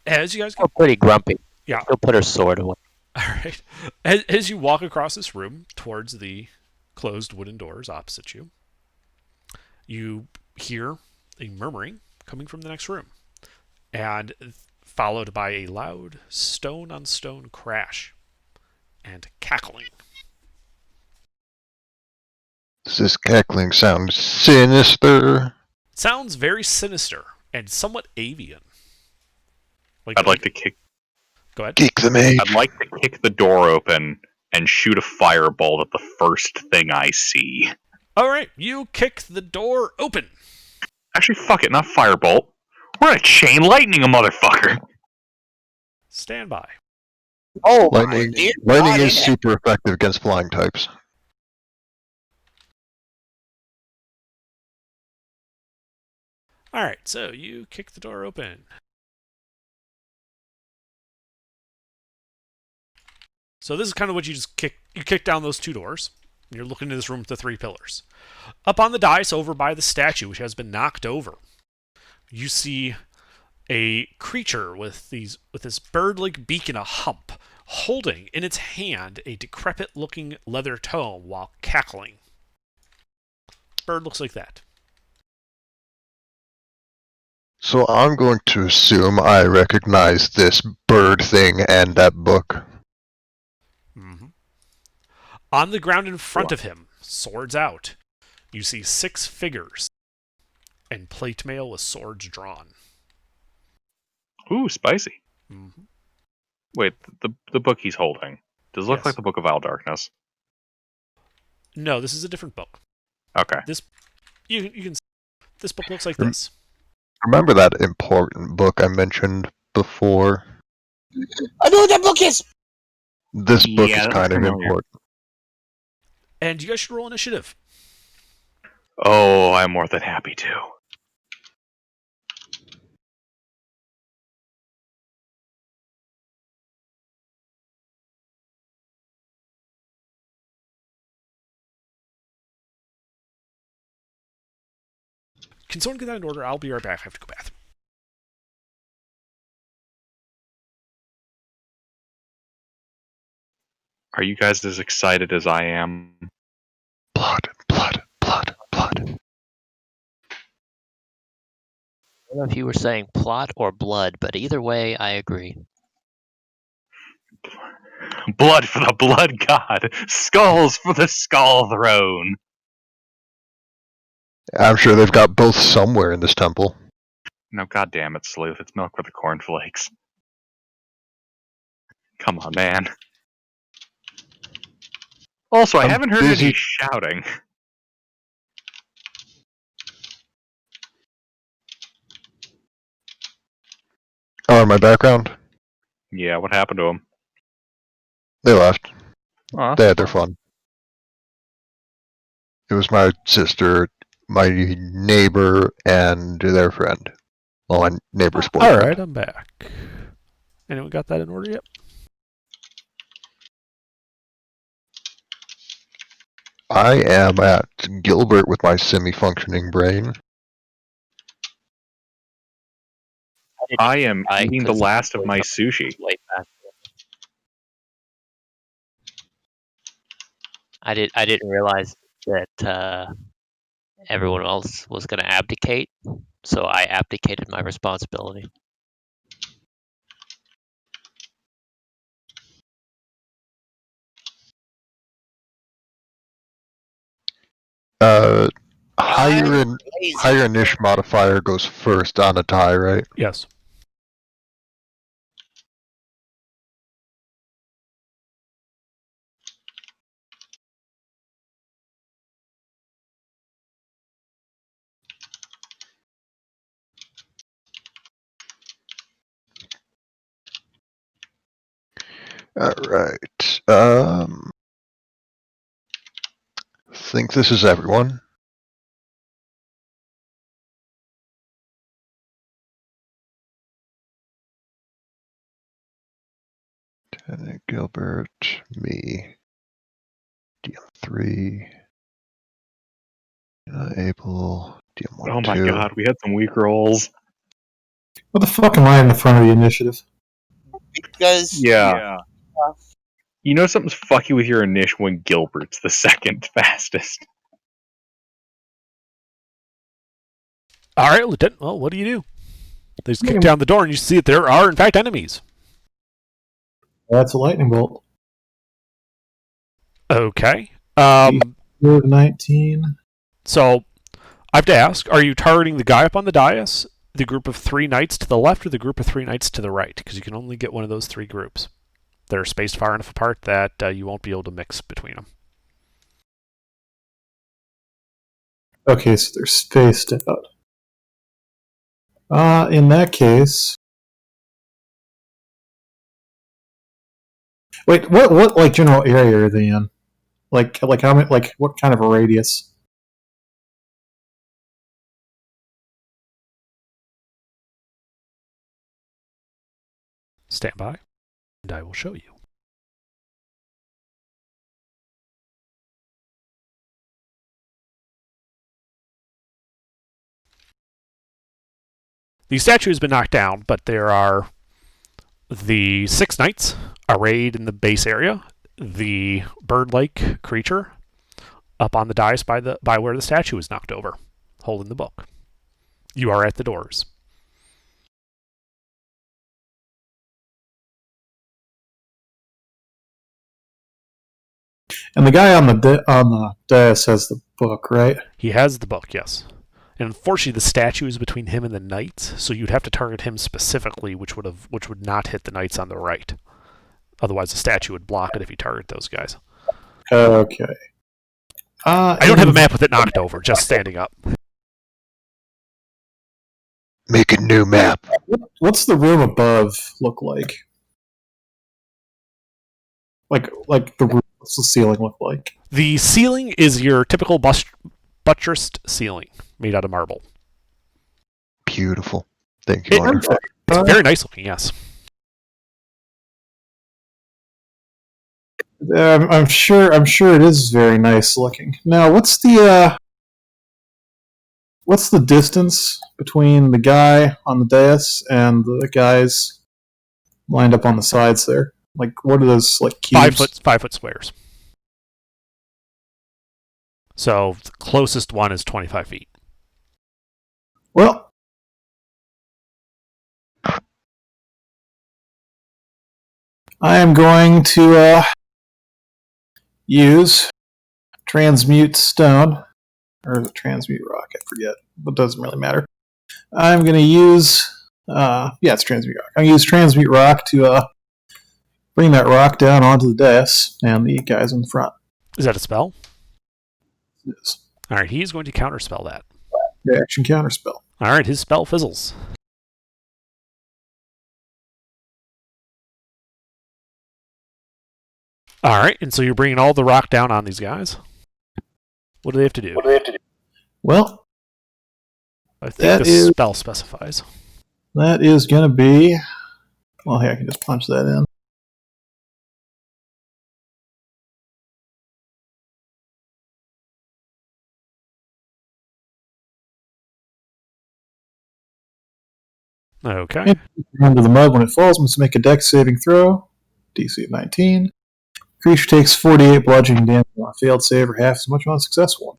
As you guys Oh, pretty grumpy. Yeah. She'll put her sword away. All right. As you walk across this room towards the closed wooden doors opposite you, you hear a murmuring coming from the next room, and followed by a loud stone-on-stone crash and cackling. Does this cackling sound sinister? It sounds very sinister and somewhat avian. I'd like to kick. Go ahead. Geek the mage. I'd like to kick the door open and shoot a firebolt at the first thing I see. All right, you kick the door open. Actually, fuck it, not firebolt. We're gonna chain lightning a motherfucker. Stand by. Oh, my Lightning, dear lightning God, is in super effective against flying types. All right, so you kick the door open. So this is kind of what you just kick. You kick down those 2 doors. And you're looking into this room with the 3 pillars. Up on the dais over by the statue, which has been knocked over, you see a creature with this bird-like beak and a hump, holding in its hand a decrepit-looking leather tome while cackling. Bird looks like that. So I'm going to assume I recognize this bird thing and that book. Mm-hmm. On the ground in front of him, swords out, you see 6 figures and plate mail with swords drawn. Ooh, spicy. Mm-hmm. Wait, the book he's holding. Does it look Yes. like the Book of Owl Darkness? No, this is a different book. Okay. You can. This book looks like this. Remember that important book I mentioned before? I know what that book is. This book Yeah, is that's kind of familiar. important. And you guys should roll initiative. Oh, I'm more than happy to. Can someone get that in order? I'll be right back. I have to go bathroom. Are you guys as excited as I am? Blood, blood, blood, blood. I don't know if you were saying plot or blood, but either way, I agree. Blood for the blood god! Skulls for the skull throne! I'm sure they've got both somewhere in this temple. No, goddamn it, Sleuth. It's milk for the cornflakes. Come on, man. Also, I I'm haven't heard busy. any shouting. Oh, in my background? Yeah, what happened to him? They left. Aw, They had their fun. It was my sister, my neighbor, and their friend. Well, my neighbor's boyfriend. All right, I'm back. Anyone got that in order yet? I am at Gilbert with my semi-functioning brain. I am I- eating the 'cause last of it my was sushi. way back. I didn't realize that everyone else was going to abdicate, so I abdicated my responsibility. Higher niche modifier goes first on a tie, right? Yes. Alright. Think this is everyone. Lieutenant Gilbert, me, DM3, Abel, DM1, Oh my 2. god, we had some weak rolls. What the fuck am I in the front of the initiative? Because Yeah. You know something's fucky with your initial when Gilbert's the second fastest. All right, Lieutenant. Well, what do you do? They just kick down the door and you see that there are, in fact, enemies. That's a lightning bolt. Okay. Move 19. So I have to ask, are you targeting the guy up on the dais, the group of 3 knights to the left, or the group of 3 knights to the right? Because you can only get one of those 3 groups. They're spaced far enough apart that you won't be able to mix between them. Okay, so they're spaced out. In that case... Wait, what like general area are they in? Like how many, like what kind of a radius? Stand by, and I will show you. The statue has been knocked down, but there are the 6 knights arrayed in the base area, the bird-like creature up on the dais by where the statue is knocked over, holding the book. You are at the doors. And the guy on the dais has the book, right? He has the book, yes. And unfortunately, the statue is between him and the knights, so you'd have to target him specifically, which would not hit the knights on the right. Otherwise, the statue would block it if you target those guys. Okay. I don't have a map with it knocked over, just standing up. Make a new map. What's the room above look like? Like the roof. What's the ceiling look like? The ceiling is your typical buttressed ceiling made out of marble. Beautiful. Thank you, It- Hunter. It's very nice looking, yes. I'm sure it is very nice looking. Now, what's the distance between the guy on the dais and the guys lined up on the sides there? Like, what are those like cubes? 5 foot squares. So the closest one is 25 feet. Well, I am going to use transmute stone, or transmute rock, I forget. It doesn't really matter. I'm going to use, it's transmute rock. I'm going to use transmute rock to bring that rock down onto the dais and the guys in front. Is that a spell? Yes. All right, he's going to counterspell that. Reaction counterspell. All right, his spell fizzles. All right, and so you're bringing all the rock down on these guys. What do they have to do? Well, I think that the is- spell specifies. that is going to be. Well, here, I can just punch that in. Okay. Into the mud when it falls, must make a dex saving throw. DC of 19. Creature takes 48 bludgeoning damage on a failed save or half as much on a successful one.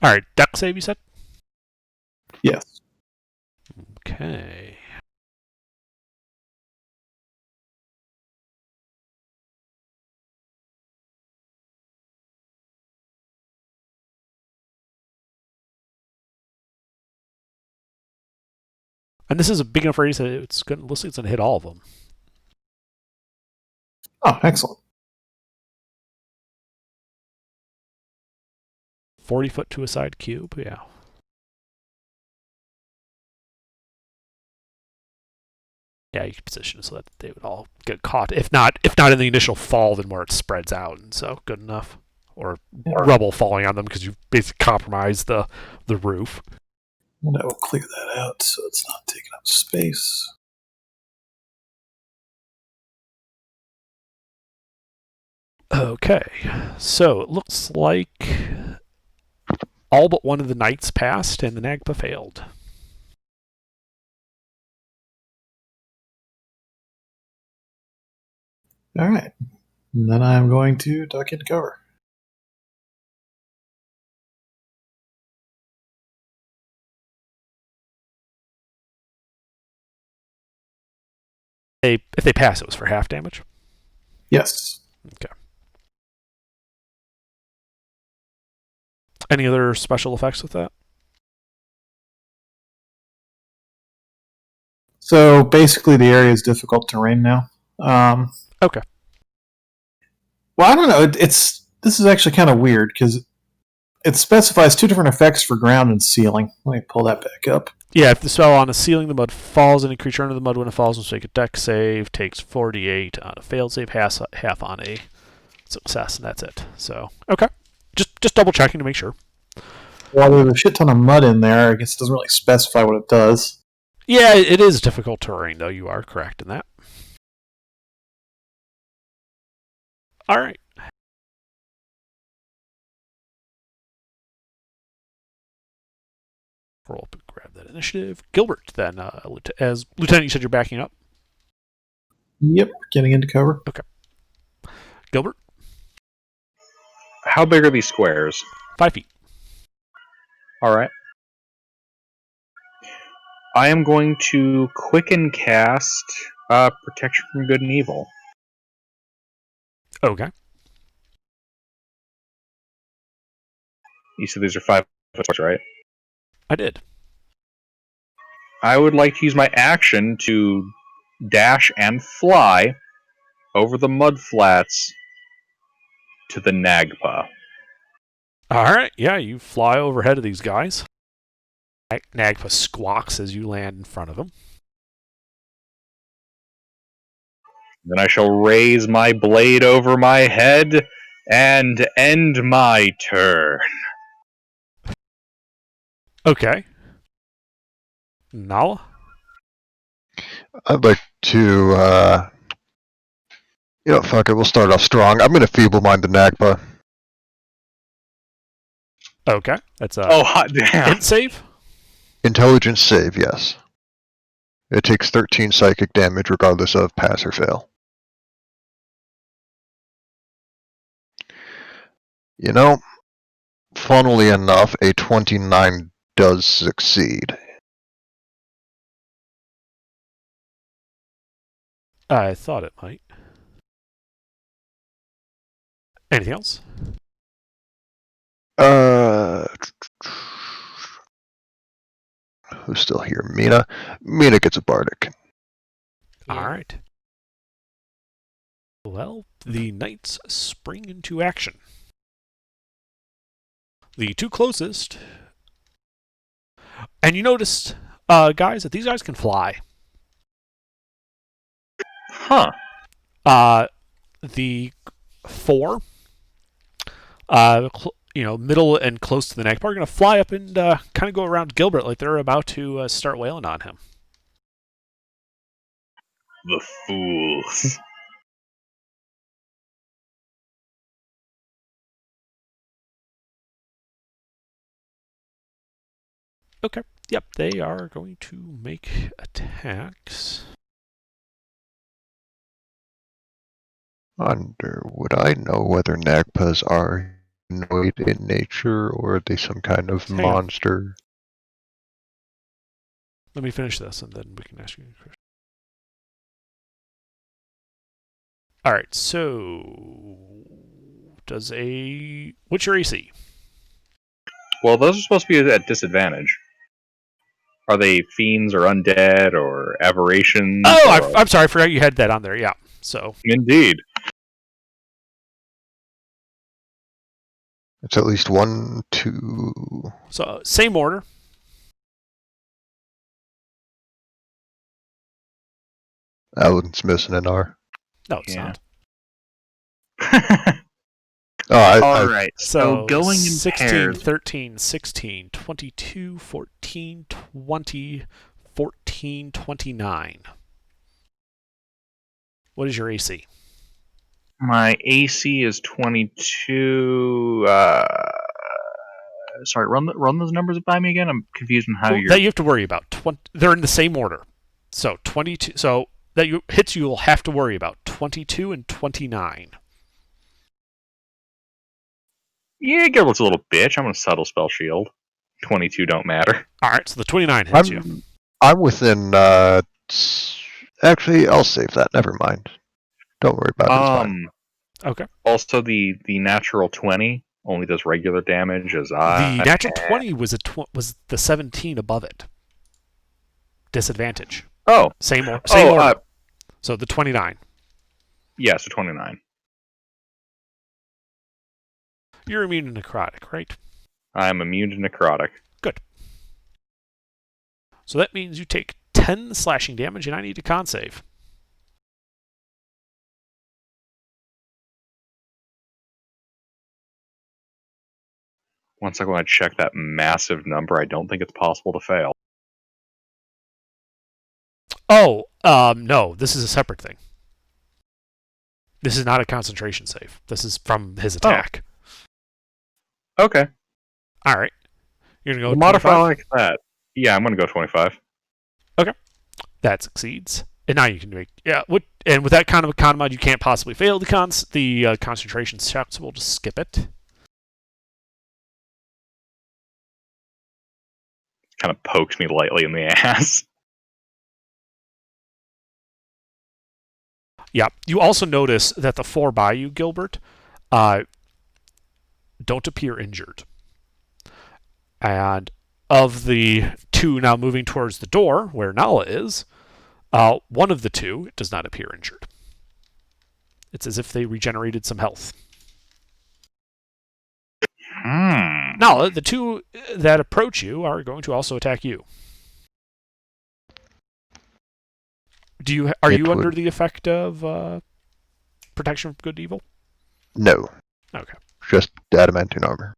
All right, deck save, you said? Yes. Okay. And this is a big enough radius that looks like it's going to hit all of them. Oh, excellent. 40 foot to a side cube, yeah. Yeah, you can position it so that they would all get caught. If not in the initial fall, then where it spreads out, and so good enough. Or rubble falling on them because you basically compromised the roof. And I will clear that out so it's not taking up space. Okay, so it looks like all but one of the knights passed and the Nagpa failed. All right. And then I'm going to duck into cover. If they pass, it was for half damage. Yes. Okay. Any other special effects with that? So basically, the area is difficult terrain now. Okay. Well, I don't know. This is actually kind of weird because it specifies two different effects for ground and ceiling. Let me pull that back up. Yeah, if the spell on a ceiling, the mud falls. Any creature under the mud when it falls must make a dex save. Takes 48 on a failed save, half on a success, and that's it. So, okay. Just double checking to make sure. Well, there's a shit ton of mud in there. I guess it doesn't really specify what it does. Yeah, it is difficult terrain, though. You are correct in that. All right. Roll up and grab that initiative. Gilbert, then, as Lieutenant, you said you're backing up. Yep, getting into cover. Gilbert, How big are these squares? 5 feet. All right. I am going to quicken cast Protection from Good and Evil. Okay. You said these are 5 foot, right? I did. I would like to use my action to dash and fly over the mud flats to the Nagpa. All right. Yeah, you fly overhead of these guys. Nagpa squawks as you land in front of him. Then I shall raise my blade over my head and end my turn. Okay. Nala? I'd like to, fuck it, we'll start off strong. I'm gonna feeble mind the Nagpa. Okay. That's a Oh, hot damn. int save? Intelligence save, yes. It takes 13 psychic damage regardless of pass or fail. You know, funnily enough, a 29 does succeed. I thought it might. Anything else? Who's still here? Mina. Mina gets a bardic. All right. Well, the knights spring into action. The two closest. And you noticed, guys, that these guys can fly. Huh. The four, middle and close to the neck, are going to fly up and kind of go around Gilbert like they're about to start wailing on him. The fools. Okay. Yep, they are going to make attacks. Would I know whether Nagpas are humanoid in nature or are they some kind of Hang on. monster? Let me finish this and then we can ask you a question. Alright, so what's your AC? Well, those are supposed to be at disadvantage. Are they fiends or undead or aberrations? Oh, I'm sorry, I forgot you had that on there, yeah. So Indeed. It's at least 1, 2. So same order. Alan's missing an R. No, it's Yeah. not. All right. So going in 16, pairs. 13, 16, 22, 14, 20, 14, 29. What is your AC? My AC is 22. Sorry, run those numbers by me again. I'm confused on how you're. That you have to worry about. They're in the same order. So 22. So that hits you will have to worry about 22 and 29. Yeah, Gilbert's a little bitch. I'm gonna subtle spell shield. 22 don't matter. All right, so the 29 hits you. I'm within. Actually, I'll save that. Never mind. Don't worry about it. It's fine. Okay. Also, the natural 20 only does regular damage as I. The natural 20 was was the 17 above it. Disadvantage. Oh. Same order. Uh, So the 29. yeah, so 29. You're immune to necrotic, right? I'm immune to necrotic. Good. So that means you take 10 slashing damage, and I need a con save. Once I go and check that massive number, I don't think it's possible to fail. Oh, no, this is a separate thing. This is not a concentration save. This is from his attack. Okay. All right. You're going to go The modifier 25? like that. Yeah, I'm going to go 25. That succeeds. And now you can make... Yeah, and with that kind of a con mod, you can't possibly fail the concentration check, so we'll just skip it. Kind of pokes me lightly in the ass. Yeah. You also notice that the four by you, Gilbert, don't appear injured. And of the two now moving towards the door, where Nala is, one of the two does not appear injured. It's as if they regenerated some health. Nala, the two that approach you are going to also attack you. Are It you under would- the effect of protection from good and evil? No, Okay. just adamantine armor.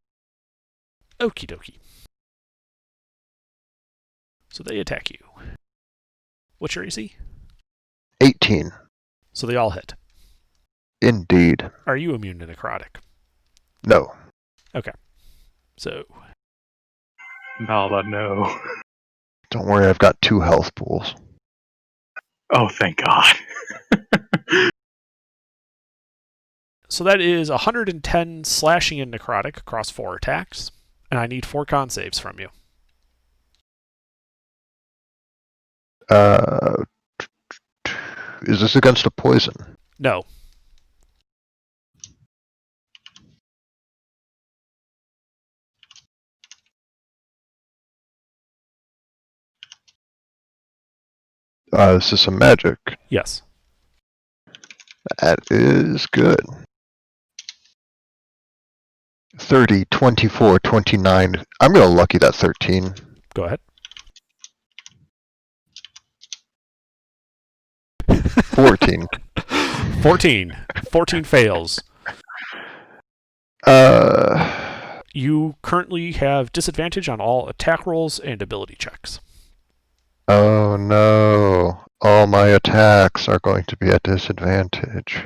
Okie dokie. So they attack you. What's your AC? 18. So they all hit. Indeed. Are you immune to necrotic? No. So Nala, no. Don't worry, I've got 2 health pools. Oh, thank God. so that is 110 slashing and necrotic across 4 attacks, and I need 4 con saves from you. Is this against a poison? No. This is some magic. Yes. That is good. 30, 24, 29. I'm gonna lucky that 13. Go ahead. 14. 14. 14 fails. You currently have disadvantage on all attack rolls and ability checks. Oh no. All my attacks are going to be at disadvantage.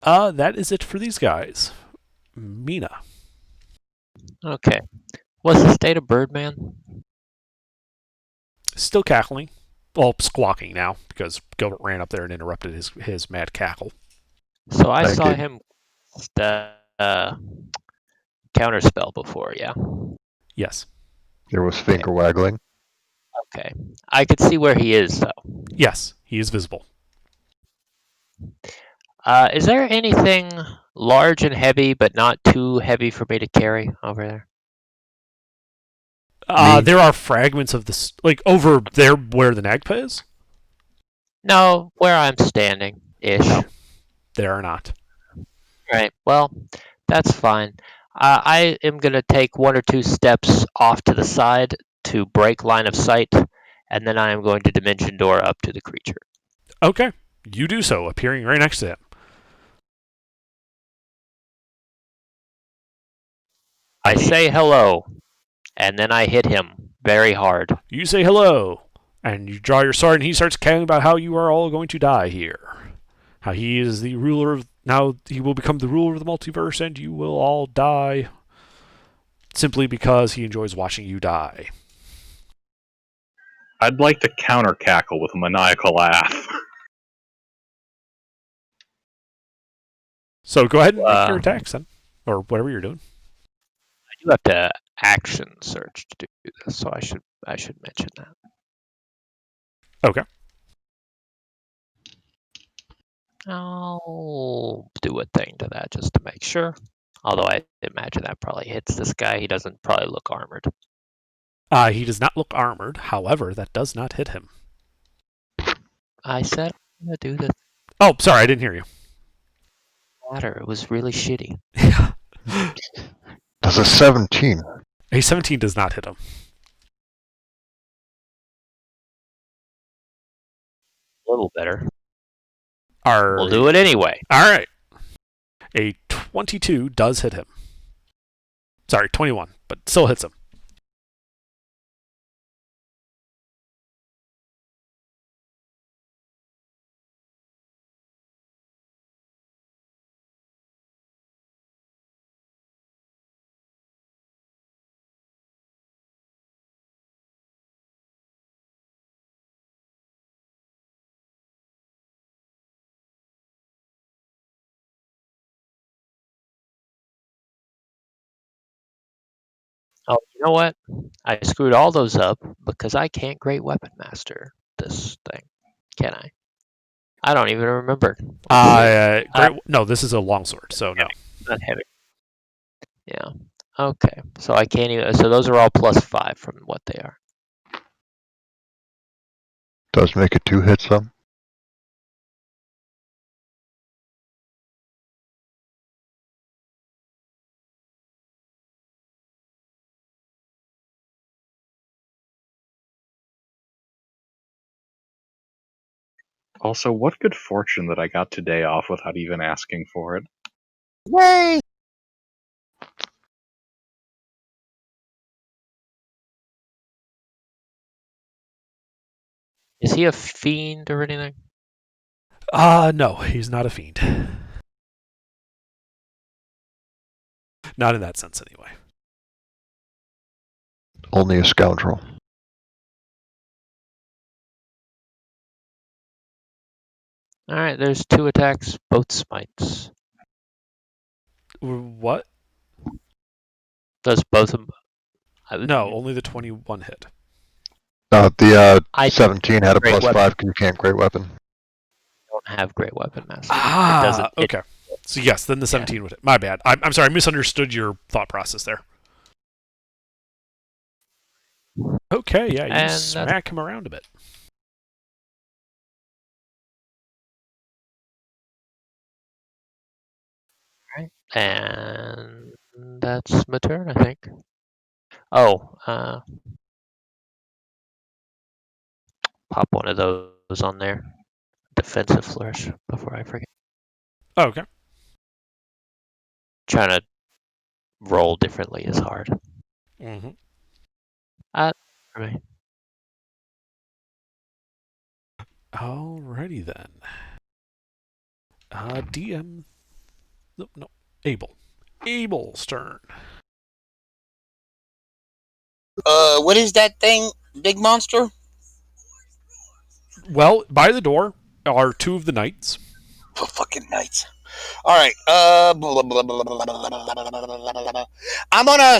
That is it for these guys. Mina. Okay. What's the state of Birdman? Still cackling. Well, squawking now, because Gilbert ran up there and interrupted his mad cackle. So I Thank saw you. him counterspell before, yeah. Yes. There was finger waggling. Okay. I could see where he is, though. Yes, he is visible. Is there anything large and heavy, but not too heavy for me to carry over there? Me? There are fragments of this, like over there where the Nagpa is. No, where I'm standing ish. No. There are not. Right. Well, that's fine. I am going to take 1 or 2 steps off to the side to break line of sight, and then I am going to dimension door up to the creature. Okay, you do so, appearing right next to him. I say hello, and then I hit him very hard. You say hello, and you draw your sword, and he starts cackling about how you are all going to die here. How he is the ruler of... Now he will become the ruler of the multiverse, and you will all die simply because he enjoys watching you die. I'd like to counter cackle with a maniacal laugh. So go ahead and make your attacks then, or whatever you're doing. I do have to action search to do this, so I should mention that. Okay. I'll do a thing to that just to make sure. Although I imagine that probably hits this guy. He doesn't probably look armored. He does not look armored. However, that does not hit him. I said I'm gonna do the Oh, sorry, I didn't hear you. matter. It was really shitty. That's a 17. A 17 does not hit him. A little better. Our... We'll do it anyway. All right. A 22 does hit him. Sorry, 21, but still hits him. Oh, you know what? I screwed all those up because I can't Great Weapon Master this thing. Can I? I don't even remember. No, this is a longsword, so no. Not heavy. Yeah. Okay. So I can't even. So those are all +5 from what they are. Does make it 2 hits though. Also, what good fortune that I got today off without even asking for it. Yay! Is he a fiend or anything? No, he's not a fiend. Not in that sense, anyway. Only a scoundrel. Alright, there's 2 attacks, both smites. What? Does both of them... No, only the 21 hit. The I 17 had a Great plus weapon. 5 because you can't great weapon. don't have Great Weapon Master. Okay. So yes, then the 17 would hit. My bad. I'm sorry, I misunderstood your thought process there. Okay, yeah, you And smack him around a bit. And that's my turn, I think. Oh, pop one of those on there. Defensive flourish before I forget. Okay. Trying to roll differently is hard Mm-hmm. for me. Alrighty then. DM. No. Abel. Abel's turn. What is that thing, big monster? Well, by the door are 2 of the knights. Oh, fucking knights. All right. Blah, blah, blah, blah, blah, blah, blah, blah, blah. I'm gonna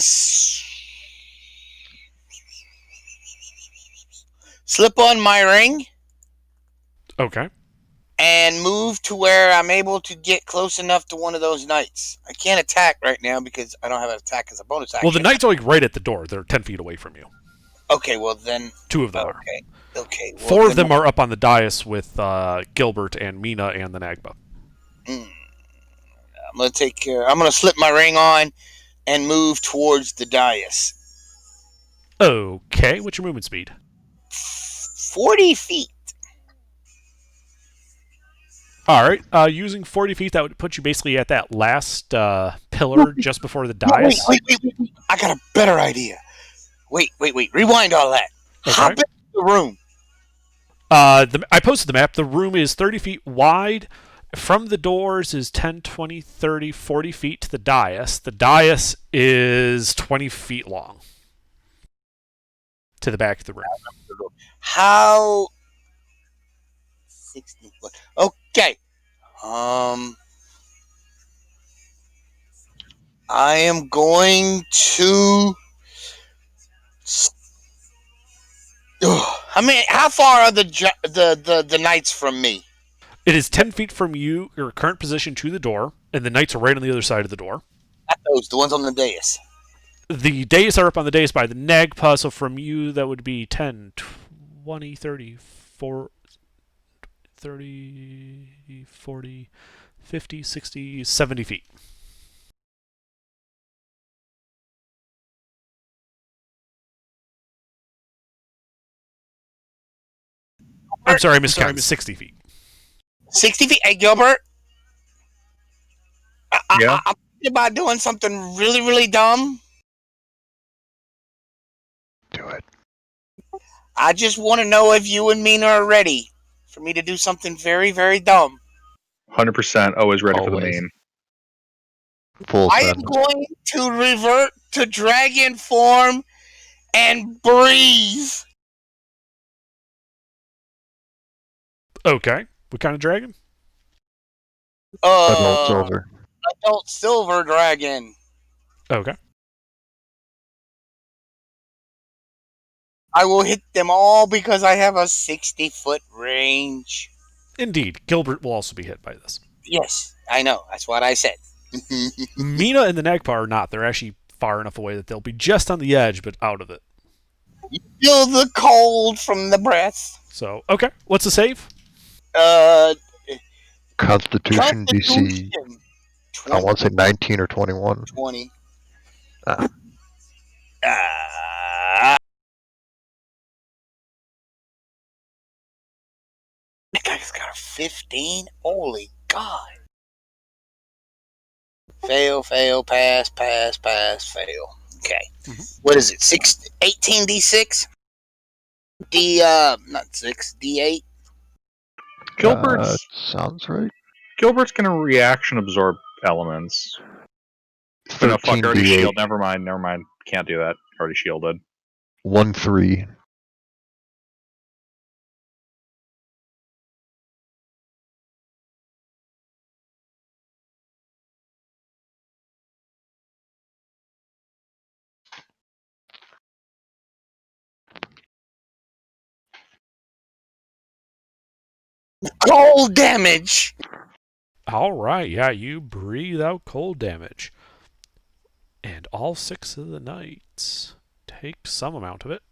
slip on my ring Okay. and move to where I'm able to get close enough to one of those knights. I can't attack right now because I don't have an attack as a bonus action. Well, the knights are like right at the door. They're 10 feet away from you. Okay, well then. 2 of them are. Okay. Well, 4 of them are up on the dais with Gilbert and Mina and the Nagba. I'm gonna take care. I'm gonna slip my ring on and move towards the dais. Okay, what's your movement speed? 40 feet. Alright, using 40 feet, that would put you basically at that last pillar just before the dais. Wait. I got a better idea. Wait. Rewind all that. Okay. How big is the room? I posted the map. The room is 30 feet wide. From the doors is 10, 20, 30, 40 feet to the dais. The dais is 20 feet long to the back of the room. How? 60 foot. Okay. I am going to. I mean, how far are the knights from me? It is 10 feet from you, your current position, to the door, and the knights are right on the other side of the door. Not those, the ones on the dais. The dais are up on the dais by the Nagpa, so from you that would be 10, 20, 30, 40, 50, 60, 70 feet. I'm sorry, I miscounted. 60 feet. 60 feet. Hey, Gilbert. Yeah? I'm thinking about doing something really, really dumb. Do it. I just want to know if you and Mina are ready for me to do something very, very dumb. 100% always ready for the Always. main. Full I am send. going to revert to dragon form and breathe. Okay. What kind of dragon? Adult silver. Adult silver dragon. Okay. I will hit them all because I have a 60-foot range. Indeed. Gilbert will also be hit by this. Yes, I know. That's what I said. Mina and the Nagpa are not. They're actually far enough away that they'll be just on the edge, but out of it. You feel the cold from the breath. So, okay. What's the save? Constitution DC. I want to say 19 or 21. 20. Ah. That guy's got a 15? Holy God. Fail, pass, fail. Okay. What is it? 18d6? Not 6, d8? Sounds right. Gilbert's gonna reaction absorb elements. Oh, no, fuck, already 13d8. shield. Never mind. Can't do that. Already shielded. 1-3. Cold damage! All right, yeah, you breathe out cold damage. And all 6 of the knights take some amount of it.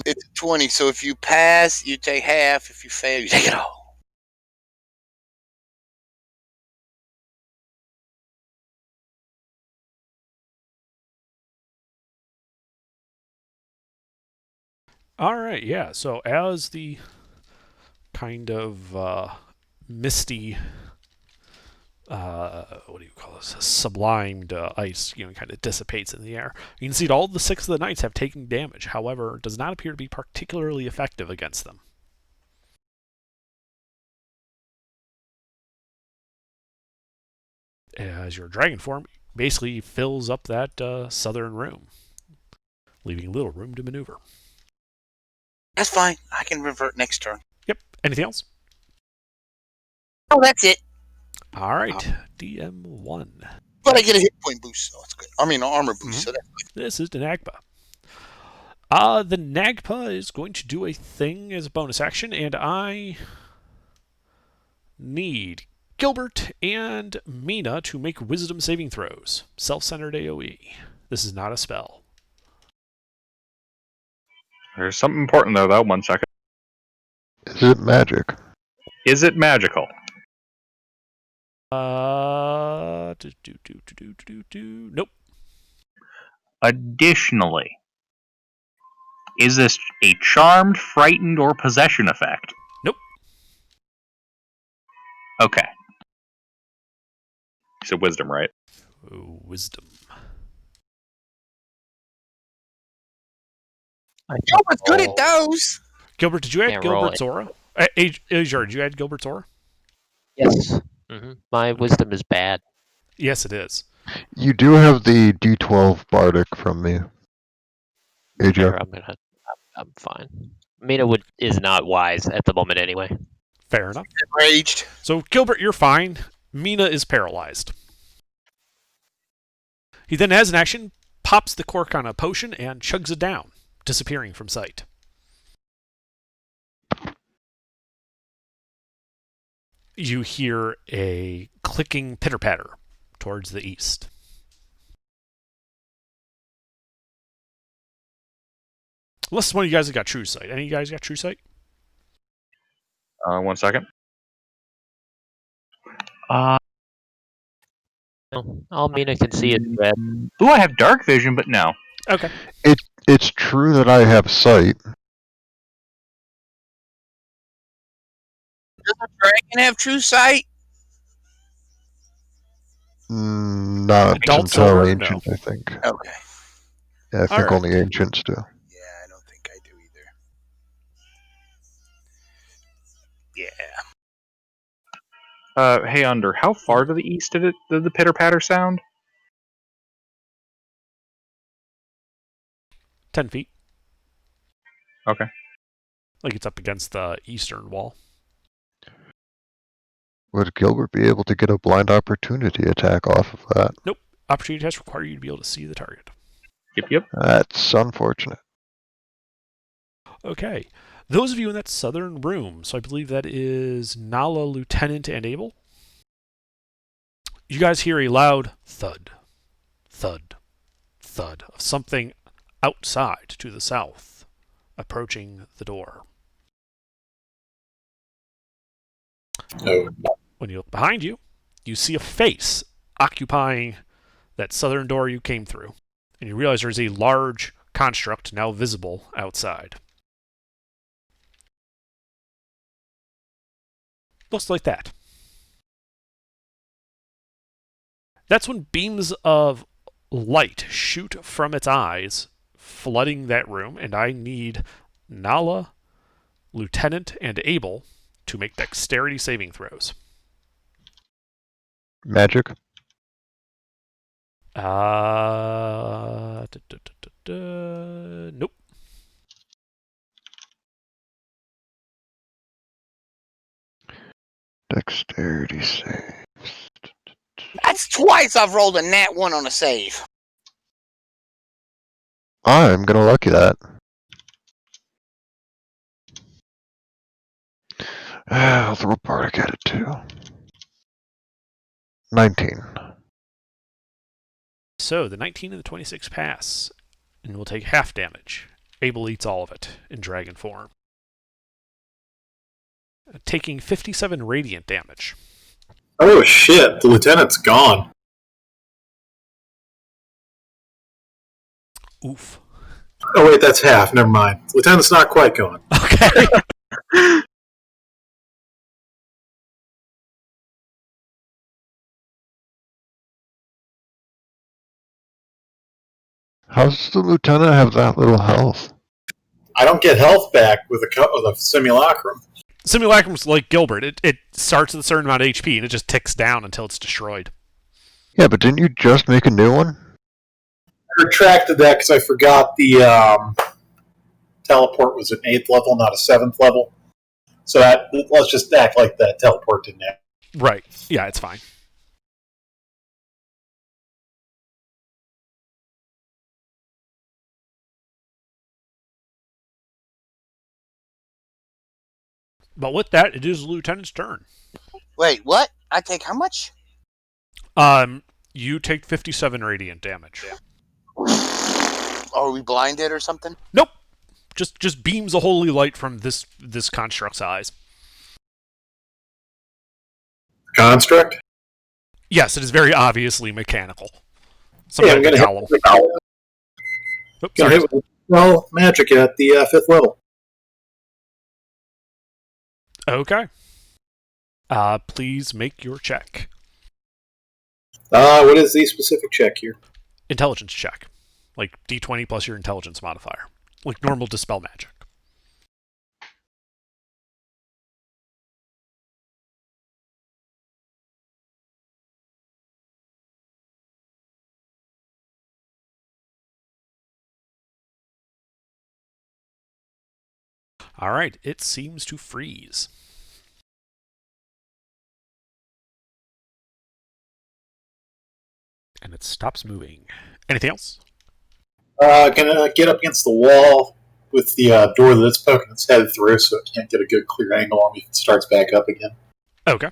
It's 20, so if you pass, you take half. If you fail, you take it all. All right, yeah, so as the kind of misty, what do you call this, sublimed ice, kind of dissipates in the air, you can see that all the 6 of the knights have taken damage. However, it does not appear to be particularly effective against them. As your dragon form basically fills up that southern room, leaving little room to maneuver. That's fine. I can revert next turn. Yep. Anything else? Oh, that's it. All right. DM1. But I get a hit point boost, so it's good. I mean, an armor boost, so that's good. This is the Nagpa. The Nagpa is going to do a thing as a bonus action, and I need Gilbert and Mina to make wisdom saving throws. Self-centered AoE. This is not a spell. There's something important though. 1 second. Is it magic? Is it magical? Nope. Additionally, is this a charmed, frightened, or possession effect? Nope. Okay. So wisdom, right? Wisdom. Gilbert's good at those. Gilbert, did you add Can't roll Gilbert's aura? Azure, did you add Gilbert's aura? Yes. My wisdom is bad. Yes, it is. You do have the D12 Bardic from me. AJ. Sure, I'm fine. Mina is not wise at the moment anyway. Fair enough. Enraged. So, Gilbert, you're fine. Mina is paralyzed. He then has an action, pops the cork on a potion, and chugs it down, disappearing from sight. You hear a clicking pitter-patter towards the east. Unless one of you guys have got true sight. Any of you guys got true sight? 1 second. All Mina can see is red. Ooh, I have dark vision, but no. Okay. It's true that I have sight. Does a dragon have true sight? Not Adult until silver? ancient, No. I think. Okay. Yeah, I think Alright. only ancients do. Yeah, I don't think I do either. Yeah. Hey, Under, how far to the east did the pitter patter sound? 10 feet. Okay. Like it's up against the eastern wall. Would Gilbert be able to get a blind opportunity attack off of that? Opportunity tests require you to be able to see the target. Yep. That's unfortunate. Okay. Those of you in that southern room, so I believe that is Nala, Lieutenant, and Abel. You guys hear a loud thud, thud, thud of something outside to the south, approaching the door. Oh. When you look behind you, you see a face occupying that southern door you came through. and you realize there's a large construct now visible outside. Looks like that. That's when beams of light shoot from its eyes, flooding that room, and I need Nala, Lieutenant, and Abel to make dexterity saving throws. Magic. Nope. Dexterity save. That's twice I've rolled a nat 1 on a save. I'm gonna lucky that. I'll throw Bardic at it too. 19. So the 19 and the 26 pass, and will take half damage. Abel eats all of it in dragon form, taking 57 radiant damage. Oh shit! The lieutenant's gone. Oof. Oh wait, that's half. Never mind. Lieutenant's not quite gone. Okay. How does the lieutenant have that little health? I don't get health back with a simulacrum. Simulacrum's like Gilbert. It starts with a certain amount of HP and it just ticks down until it's destroyed. Yeah, but didn't you just make a new one? I retracted that because I forgot the teleport was an 8th level, not a 7th level. So let's just act like that teleport didn't happen. Right. Yeah, it's fine. But with that, it is the lieutenant's turn. Wait, what? I take how much? You take 57 radiant damage. Are we blinded or something? Nope. Just beams of holy light from this construct's eyes. Construct? Yes, it is very obviously mechanical. Yeah, I'm going to hit with magic at the 5th level. Okay. Please make your check. What is the specific check here? Intelligence check. Like D20 plus your intelligence modifier. Like normal dispel magic. Alright, it seems to freeze. And it stops moving. Anything else? Gonna get up against the wall with the door that it's poking its head through so it can't get a good clear angle on me if it starts back up again. Okay.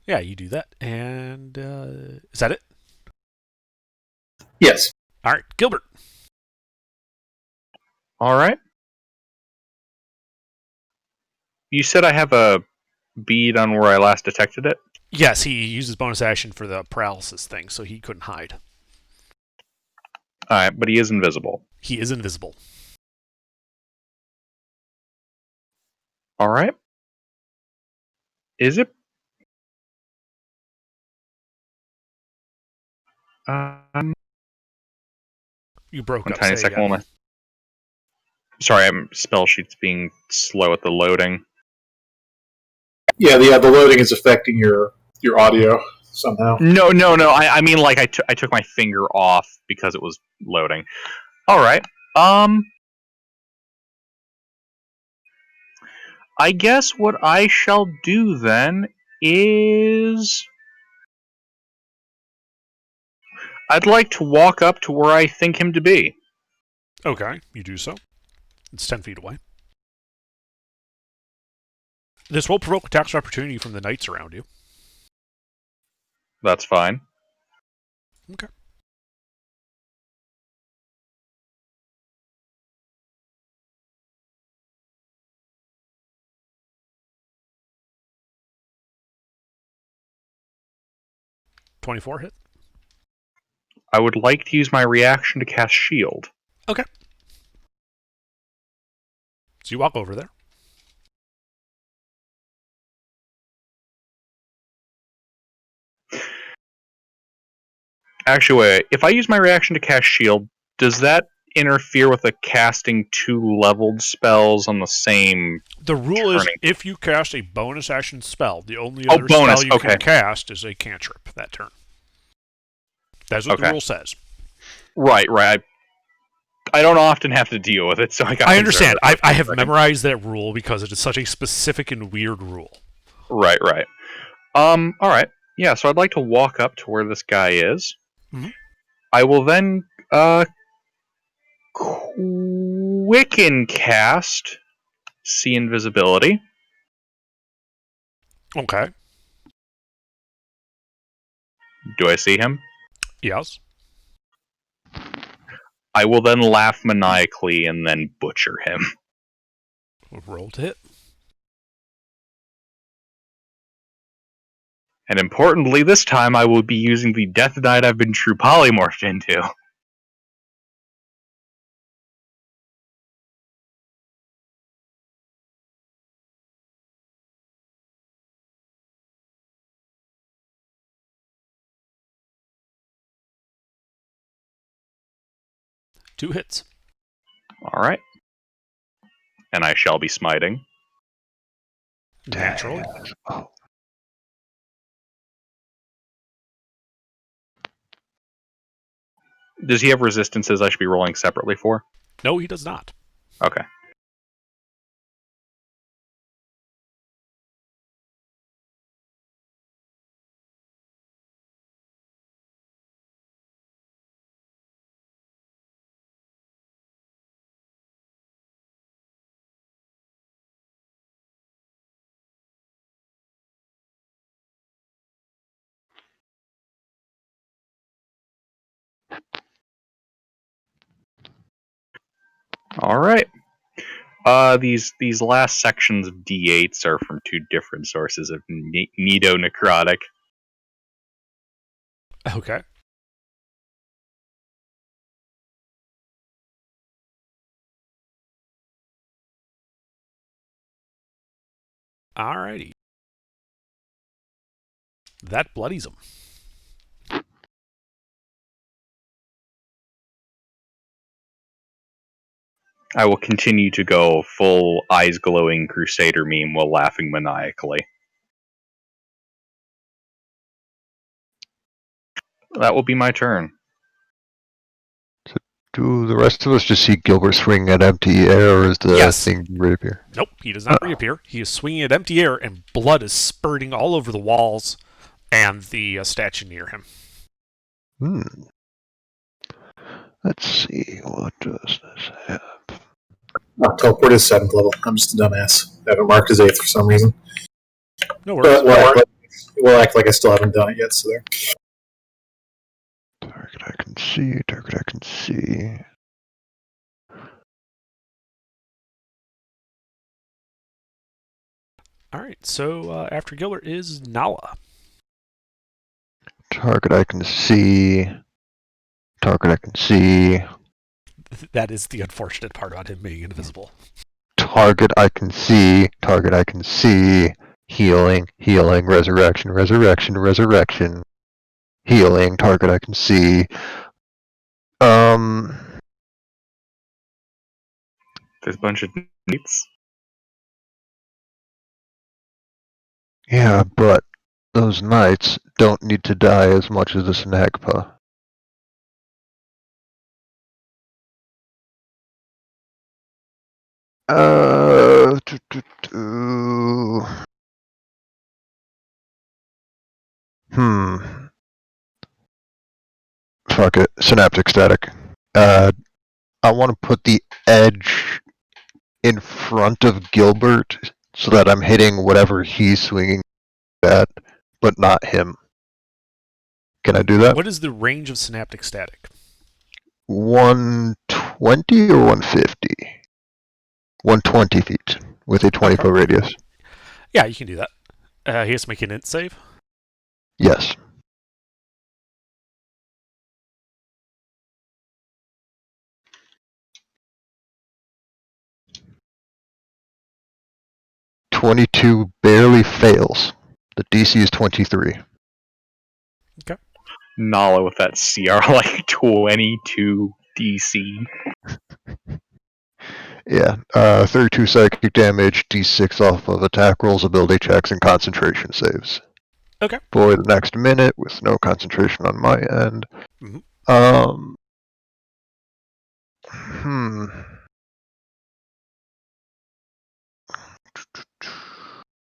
Yeah, you do that. And is that it? Yes. Alright, Gilbert. All right. You said I have a bead on where I last detected it? Yes, he uses bonus action for the paralysis thing, so he couldn't hide. Alright, but he is invisible. He is invisible. Alright. Is it? You broke one up. tiny Say second again. while Sorry, spell sheet's being slow at the loading. Yeah, the loading is affecting your audio somehow. No. I mean, like, I took my finger off because it was loading. Alright. I guess what I shall do then is... I'd like to walk up to where I think him to be. Okay, you do so. It's 10 feet away. This will provoke attacks of opportunity from the knights around you. That's fine. Okay. .24 hit. I would like to use my reaction to cast Shield. So you walk over there. Actually, wait. If I use my reaction to cast Shield, does that interfere with the casting 2 leveled spells on the same? The rule is Turning. if you cast a bonus action spell, the only Oh, other bonus, spell you okay. can cast is a cantrip that turn. That's what the Okay. rule says. Right. I don't often have to deal with it, so I got. I understand. concerned I have for a second. memorized that rule because it is such a specific and weird rule. Right. All right. Yeah. So I'd like to walk up to where this guy is. Mhm. I will then quicken cast see invisibility. Okay. Do I see him? Yes. I will then laugh maniacally and then butcher him. Roll to hit. And importantly, this time I will be using the Death Knight I've been true polymorphed into. Two hits. Alright. And I shall be smiting. Naturally. Oh, Does he have resistances I should be rolling separately for? No, he does not. Okay. Alright. These last sections of D8s are from 2 different sources of Nido Necrotic. Okay. Alrighty. That bloodies him. I will continue to go full eyes glowing Crusader meme while laughing maniacally. That will be my turn. do the rest of us just see Gilbert swinging at empty air, or is the Yes. thing reappear? Nope, he does not reappear. He is swinging at empty air, and blood is spurting all over the walls and the statue near him. Let's see, what does this have? Oh, teleport is 7th level. I'm just a dumbass. I haven't marked as 8th for some reason. No worries. But we'll act like I still haven't done it yet, so there. Target I can see, target I can see. Alright, so after Gilbert is Nala. Target I can see. Target I can see. That is the unfortunate part about him being invisible. Target I can see. Target I can see. Healing, healing, resurrection, resurrection, resurrection. Healing, target I can see. There's a bunch of knights. Yeah, but those knights don't need to die as much as the Snagpa. Do, do, do. Fuck it. Synaptic static. I want to put the edge in front of Gilbert so that I'm hitting whatever he's swinging at, but not him. Can I do that? What is the range of synaptic static? 120 or 150? 120 feet with a 20 foot radius. Yeah, you can do that. He has to make an int save. Yes. 22 barely fails. The DC is 23. Nala with that CR like 22 DC. Yeah, 32 psychic damage, D6 off of attack rolls, ability checks, and concentration saves. Okay. For the next minute, with no concentration on my end. Mhm.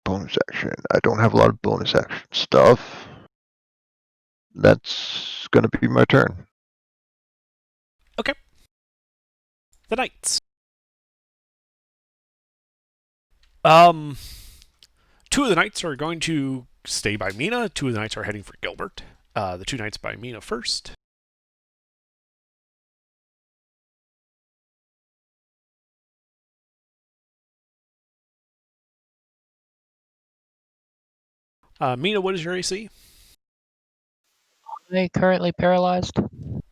Bonus action. I don't have a lot of bonus action stuff. That's gonna be my turn. The knights. Two of the knights are going to stay by Mina. Two of the knights are heading for Gilbert. The two knights by Mina first. Mina, what is your AC? Are they currently paralyzed?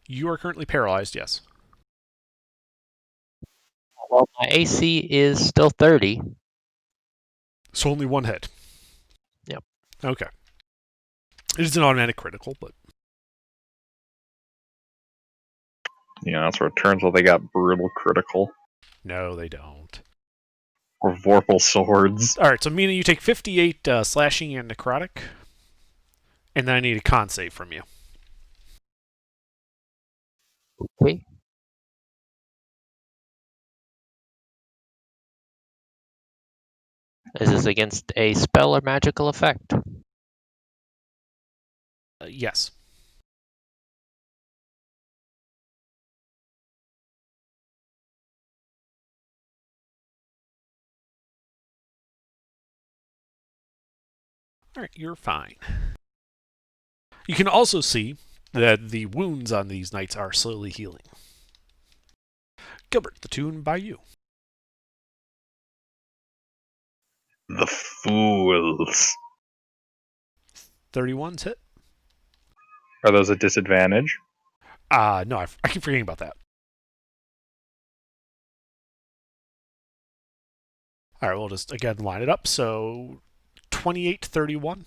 You are currently paralyzed, yes. Well, my AC is still 30. So only one hit. Yep. Okay. It is an automatic critical, but Yeah, that's where it turns out they got brutal critical. no, they don't. Or Vorpal swords. Alright, so Mina, you take 58 slashing and necrotic. And then I need a con save from you. Okay. Is this against a spell or magical effect? Yes. Alright, you're fine. You can also see that the wounds on these knights are slowly healing. Gilbert, the tune by you. The fools. 31's hit. Are those a disadvantage? No, I keep forgetting about that. Alright, we'll just again line it up. So 28, 31.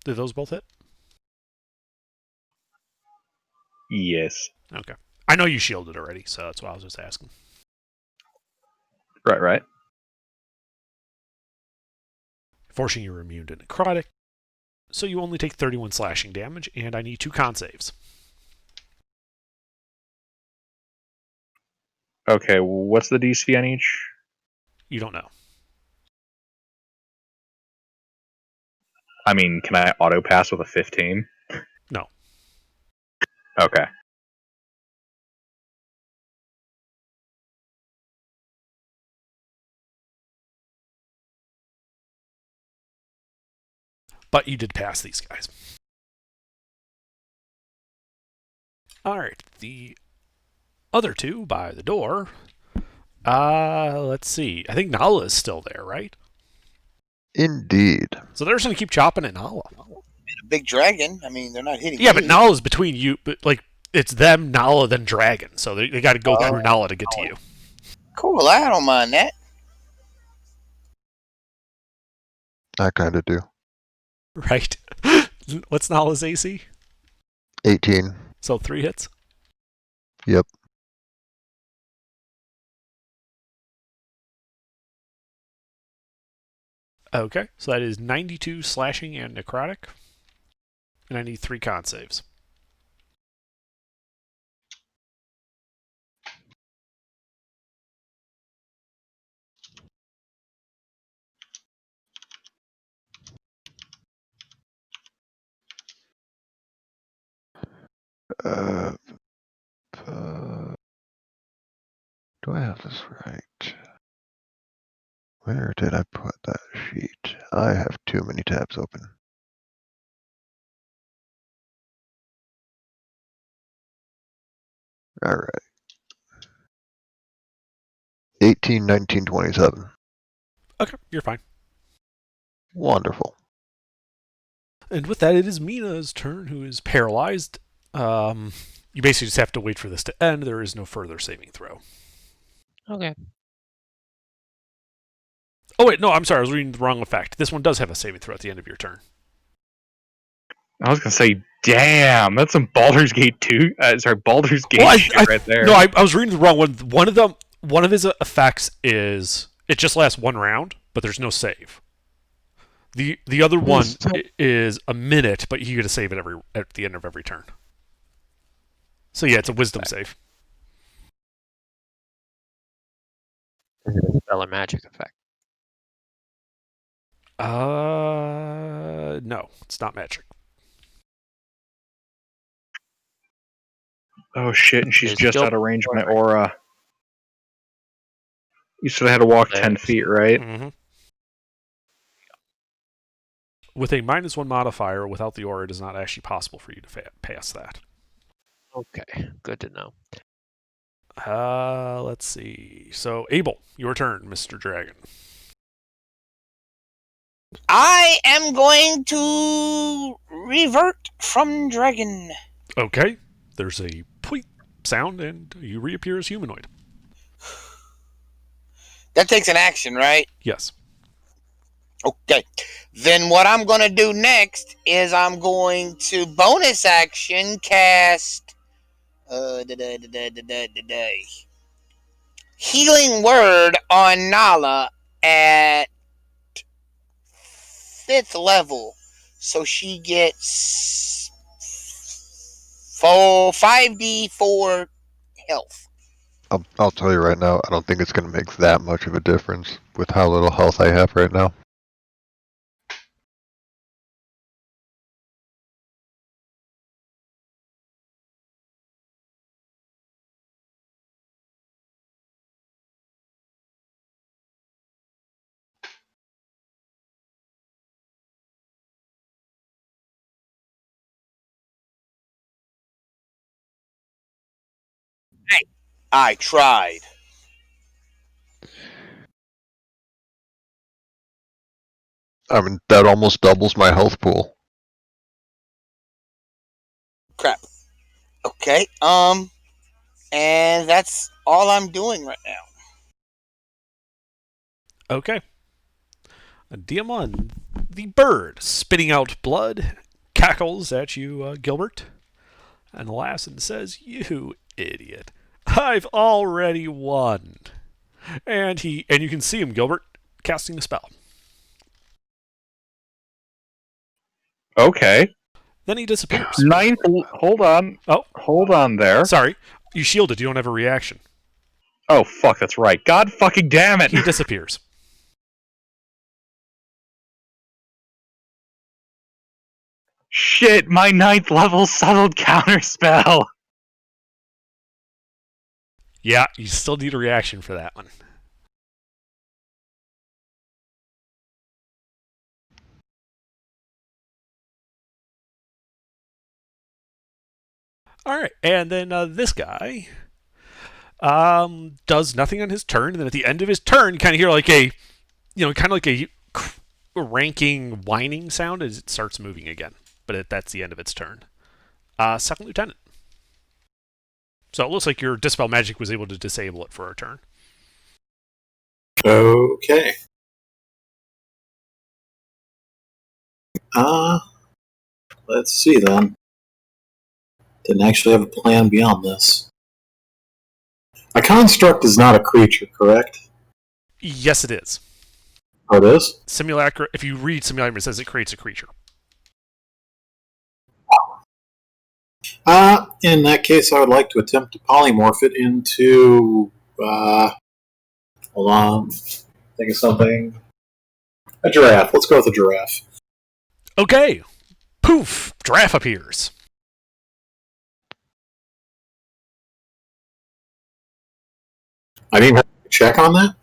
Did those both hit? Yes. Okay. I know you shielded already, so that's why I was just asking. Right. Forcing you immune to necrotic. So you only take 31 slashing damage, and I need 2 con saves. Okay, what's the DC on each? You don't know. I mean, can I auto pass with a 15? No. Okay. But you did pass these guys. Alright, the other two by the door. Let's see. I think Nala is still there, right? Indeed. So they're just going to keep chopping at Nala. A big dragon. I mean, they're not hitting Yeah, me. but Nala's between you. But like, it's them, Nala, then Dragon. So they got to go through Nala to get to you. Cool, I don't mind that. I kind of do. Right. What's Nala's AC? 18. So 3 hits? Yep. Okay, so that is 92 slashing and necrotic. And I need 3 con saves. Do I have this right? Where did I put that sheet? I have too many tabs open. All right. 18, 19, 27. Okay, you're fine. Wonderful. And with that, it is Mina's turn, who is paralyzed. You basically just have to wait for this to end. There is no further saving throw. Okay. Oh wait, no, I'm sorry, I was reading the wrong effect. This one does have a saving throw at the end of your turn. I was gonna say, damn, that's some Baldur's Gate 2. Baldur's Gate Well, shit right there. No, I was reading the wrong one. One of his effects is it just lasts 1 round, but there's no save. The other one is a minute, but you get to save it at the end of every turn. So yeah, it's a wisdom save. Is it a spell or magic effect? No, it's not magic. Oh shit, and she's Is just Gil- out of range of my aura. You said I had to walk 10 feet, right? Mm-hmm. With a -1 modifier, without the aura, it is not actually possible for you to pass that. Okay, good to know. Let's see. So, Abel, your turn, Mr. Dragon. I am going to revert from dragon. Okay. There's a tweet sound, and you reappear as humanoid. That takes an action, right? Yes. Okay. Then what I'm going to do next is I'm going to bonus action cast Healing Word on Nala at 5th level. So she gets 5d4 health. I'll tell you right now, I don't think it's going to make that much of a difference with how little health I have right now. I tried. I mean, that almost doubles my health pool. Crap. Okay. And that's all I'm doing right now. Okay. DM1, the bird, spitting out blood, cackles at you, Gilbert, and laughs and says, "You idiot! I've already won." And you can see him, Gilbert, casting the spell. Okay. Then he disappears. Hold on. Oh. Hold on there. Sorry, you shielded. You don't have a reaction. Oh, fuck, that's right. God fucking damn it! He disappears. Shit, my 9th level subtle counter spell! Yeah, you still need a reaction for that one. All right, and then this guy does nothing on his turn, and then at the end of his turn, you kind of hear like a, kind of like a ranking whining sound as it starts moving again. But that's the end of its turn. Second Lieutenant. So it looks like your Dispel Magic was able to disable it for a turn. Okay. Let's see then. Didn't actually have a plan beyond this. A construct is not a creature, correct? Yes, it is. Oh, it is? Simulacra. If you read Simulacra, it says it creates a creature. In that case, I would like to attempt to polymorph it into. Hold on. Think of something. A giraffe. Let's go with a giraffe. Okay. Poof! Giraffe appears. I didn't have to check on that?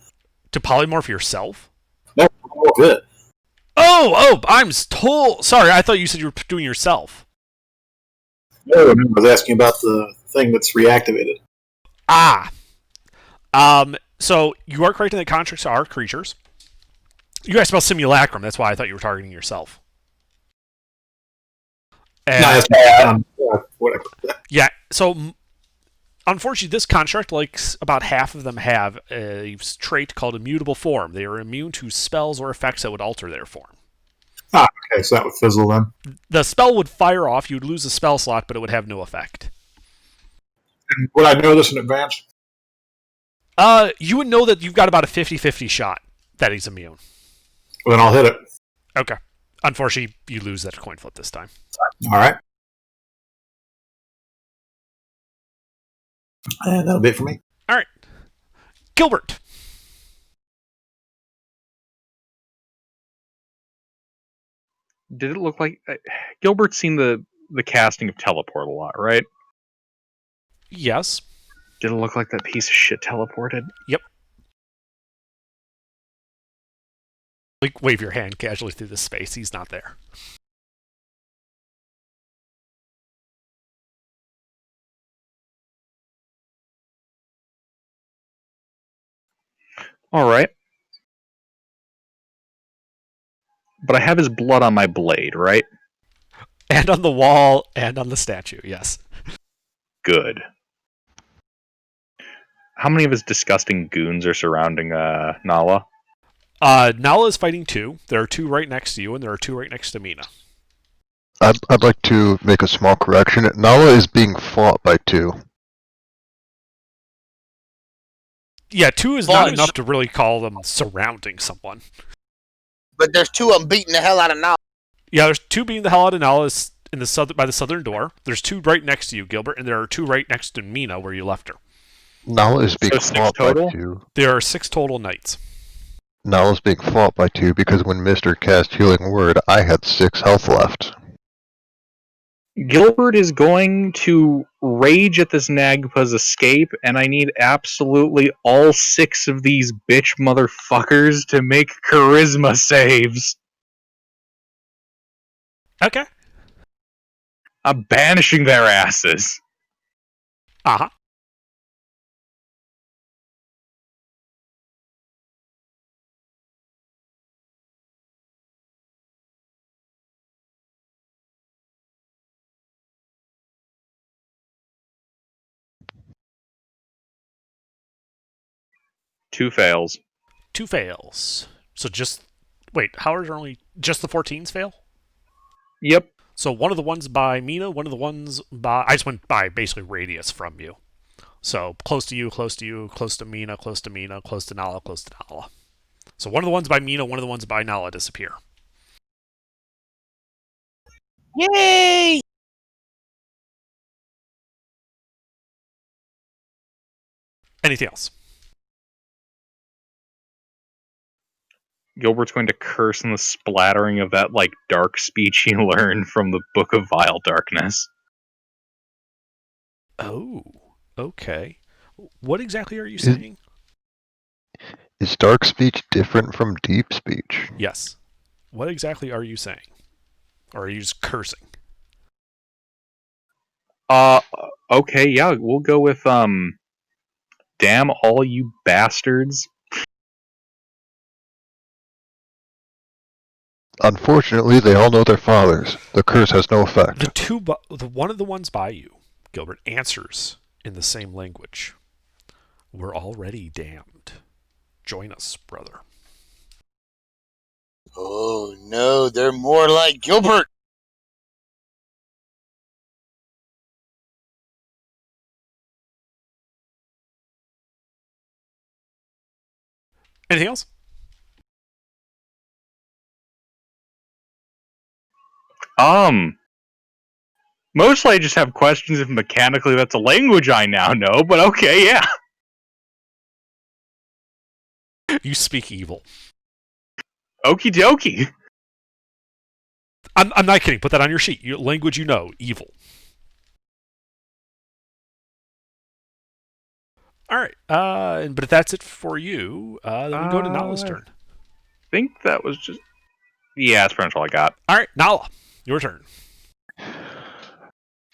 To polymorph yourself? No, polymorph it. Oh, I'm sorry, I thought you said you were doing yourself. No, I was asking about the thing that's reactivated. So you are correct in that constructs are creatures. You guys spell simulacrum, that's why I thought you were targeting yourself. And, Whatever. yeah, so Unfortunately, this construct, like about half of them, have a trait called immutable form. They are immune to spells or effects that would alter their form. Okay, so that would fizzle then. The spell would fire off, you'd lose a spell slot, but it would have no effect. And would I know this in advance? You would know that you've got about a 50-50 shot that he's immune. Well, then I'll hit it. Okay. Unfortunately, you lose that coin flip this time. All right. And that'll be it for me. All right. Gilbert. Did it look like Gilbert's seen the casting of teleport a lot, right? Yes. Did it look like that piece of shit teleported? Yep. Like, wave your hand casually through the space. He's not there. All right. But I have his blood on my blade, right? And on the wall, and on the statue, yes. Good. How many of his disgusting goons are surrounding Nala? Nala is fighting 2. There are 2 right next to you, and there are 2 right next to Mina. I'd like to make a small correction. Nala is being fought by 2. Yeah, 2 is not enough to really call them surrounding someone. But there's 2 of them beating the hell out of Nala. Yeah, there's 2 beating the hell out of Nala in the by the southern door. There's 2 right next to you, Gilbert, and there are 2 right next to Mina where you left her. Nala is being So 6 fought total? by 2. There are 6 total knights. Nala's being fought by 2 because when Mr. cast Healing Word, I had 6 health left. Gilbert is going to rage at this Nagpa's escape, and I need absolutely all 6 of these bitch motherfuckers to make charisma saves. Okay. I'm banishing their asses. Uh-huh. Two fails. 2 fails. So just... Wait, how are there only... Just the 14s fail? Yep. So one of the ones by Mina, one of the ones by... I just went by basically radius from you. So close to you, close to you, close to Mina, close to Mina, close to Nala, close to Nala. So one of the ones by Mina, one of the ones by Nala disappear. Yay! Anything else? Gilbert's going to curse in the splattering of that, like, dark speech he learned from the Book of Vile Darkness. Oh, okay. What exactly are you saying? Is dark speech different from deep speech? Yes. What exactly are you saying? Or are you just cursing? Okay, yeah, we'll go with, damn all you bastards. Unfortunately, they all know their fathers. The curse has no effect. One of the ones by you, Gilbert, answers in the same language. We're already damned. Join us, brother. Oh no, they're more like Gilbert. Anything else? Mostly I just have questions if mechanically that's a language I now know, but okay, yeah. You speak evil. Okie dokie. I'm not kidding. Put that on your sheet. Language you know, evil. All right. But if that's it for you, then we go to Nala's turn. I think that was just... Yeah, that's pretty much all I got. All right, Nala, your turn.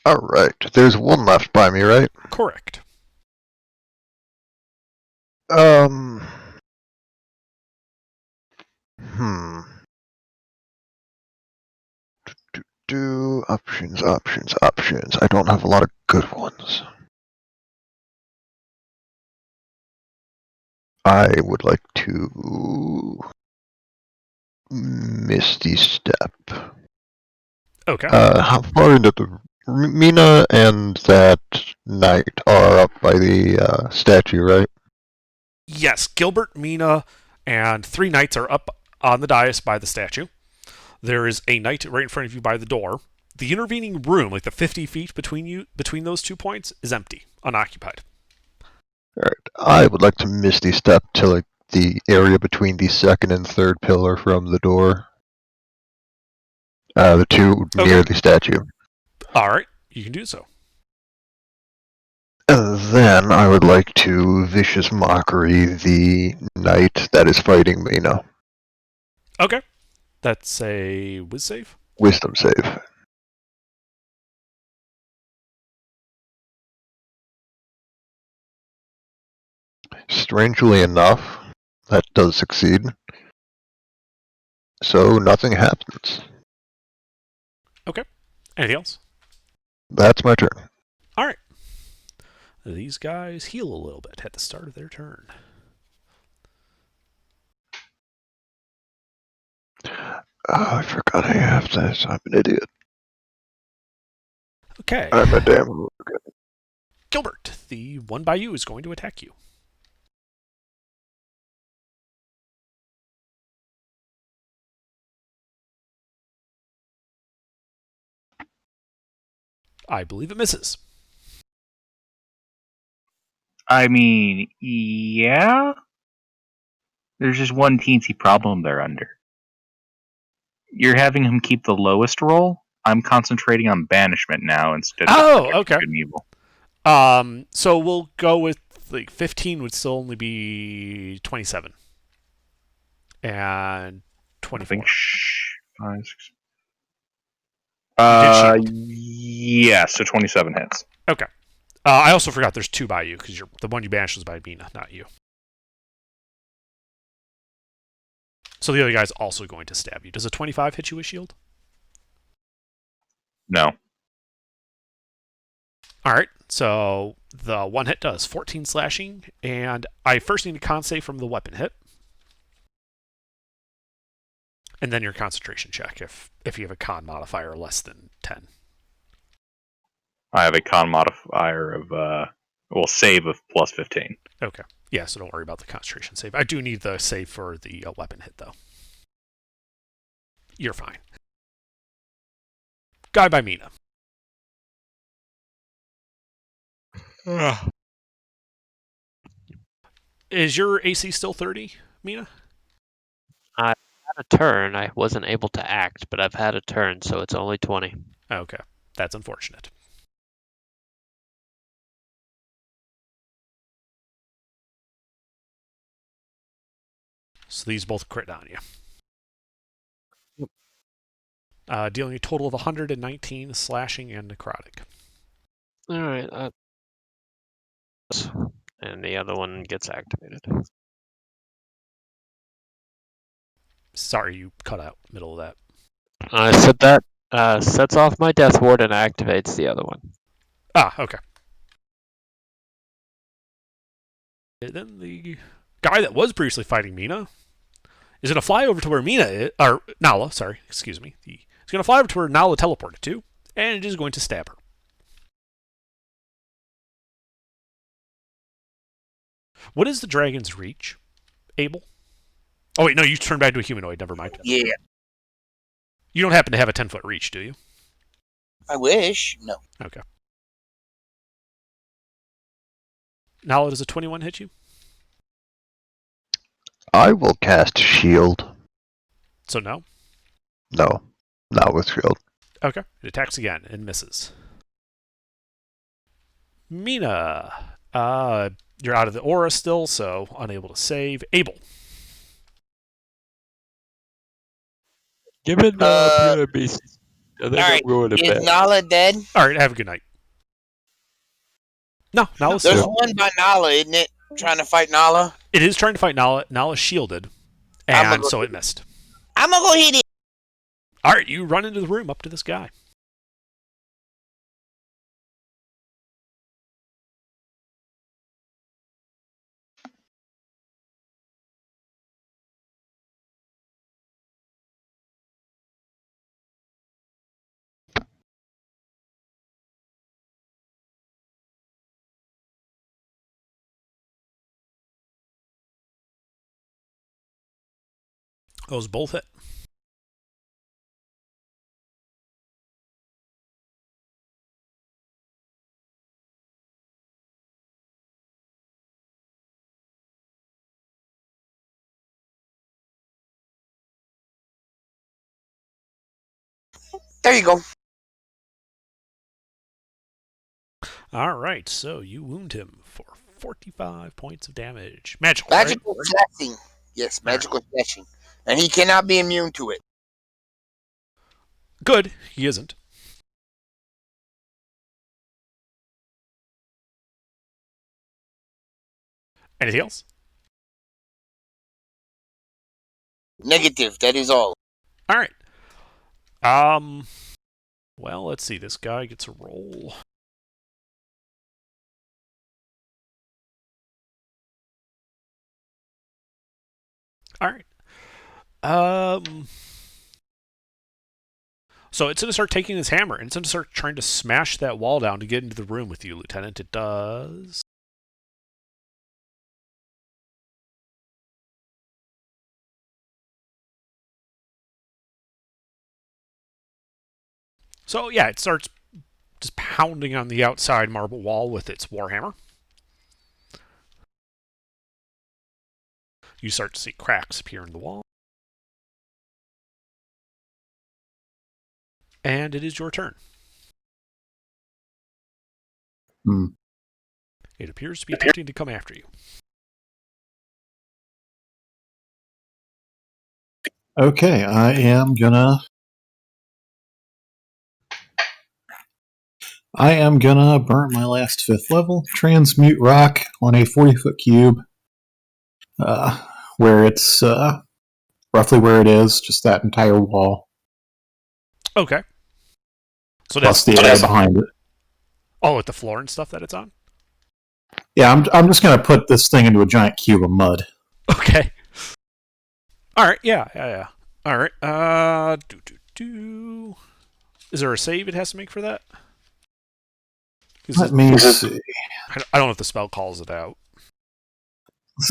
Alright, there's one left by me, right? Correct. Options. I don't have a lot of good ones. I would like to Misty Step. Okay. How far into the Mina and that knight are up by the statue, right? Yes, Gilbert, Mina, and 3 knights are up on the dais by the statue. There is a knight right in front of you by the door. The intervening room, like the 50 feet between those 2 points, is empty, unoccupied. Alright. I would like to Misty Step to like the area between the second and third pillar from the door. The two near the statue. All right, you can do so. And then I would like to Vicious Mockery the knight that is fighting Mina. Okay. That's a whiz save. Wisdom save. Strangely enough, that does succeed. So nothing happens. Anything else? That's my turn. All right. These guys heal a little bit at the start of their turn. Oh, I forgot I have this. I'm an idiot. Okay. I'm a damn. Gilbert, the one by you is going to attack you. I believe it misses. I mean, yeah. There's just one teensy problem they're under. You're having him keep the lowest roll. I'm concentrating on banishment now instead of Okay. good and evil. So we'll go with like 15 would still only be 27. And 24. I think 5, 6. shield. Yeah, so 27 hits. Okay. I also forgot there's 2 by you because the one you banished was by Mina, not you. So the other guy's also going to stab you. Does a 25 hit you with shield? No. All right. So the one hit does 14 slashing, and I first need a con save from the weapon hit, and then your concentration check if you have a con modifier less than 10. I have a con modifier of, save of plus 15. Okay. Yeah, so don't worry about the concentration save. I do need the save for the weapon hit, though. You're fine. Guy by Mina. Is your AC still 30, Mina? I had a turn. I wasn't able to act, but I've had a turn, so it's only 20. Okay. That's unfortunate. So these both crit on you. Dealing a total of 119 slashing and necrotic. All right. And the other one gets activated. Sorry, you cut out middle of that. I said that sets off my death ward and activates the other one. Okay. And then the guy that was previously fighting Mina is going to fly over to where Mina is, or Nala, sorry, excuse me. He's going to fly over to where Nala teleported to, and it is going to stab her. What is the dragon's reach? Abel? Oh, wait, no, you turned back to a humanoid. Never mind. Yeah, You don't happen to have a 10-foot reach, do you? I wish. No. Okay. Nala, does a 21 hit you? I will cast Shield. So no? No, not with Shield. Okay. It attacks again and misses. Mina. You're out of the aura still, so unable to save. Abel. Give it beast. I think Alright, I'm going to is bed. Nala dead? All right, have a good night. No, Nala's There's still. one by Nala, isn't it? Trying to fight Nala. It is trying to fight Nala. Nala's shielded, I'ma and go- so it missed. I'm gonna go hit it. All right, you run into the room up to this guy. Those both hit. There you go. All right, so you wound him for 45 points of damage. Magical, Magical slashing. Yes, magical slashing. And he cannot be immune to it. right? Good, he isn't. Anything else? Negative, that is all. All right. Well, let's see. This guy gets a roll. All right. So it's going to start taking his hammer, and it's going to start trying to smash that wall down to get into the room with you, Lieutenant. It does. So, yeah, it starts just pounding on the outside marble wall with its warhammer. You start to see cracks appear in the wall. And it is your turn. It appears to be attempting to come after you. Okay, I am gonna burn my last 5th level, transmute rock on a 40-foot cube, where it's roughly where it is, just that entire wall, Okay. So plus the area behind it. Oh, with the floor and stuff that it's on? Yeah, I'm just gonna put this thing into a giant cube of mud. Okay. All right. Yeah. All right. Is there a save it has to make for that? Let me see. I don't know if the spell calls it out.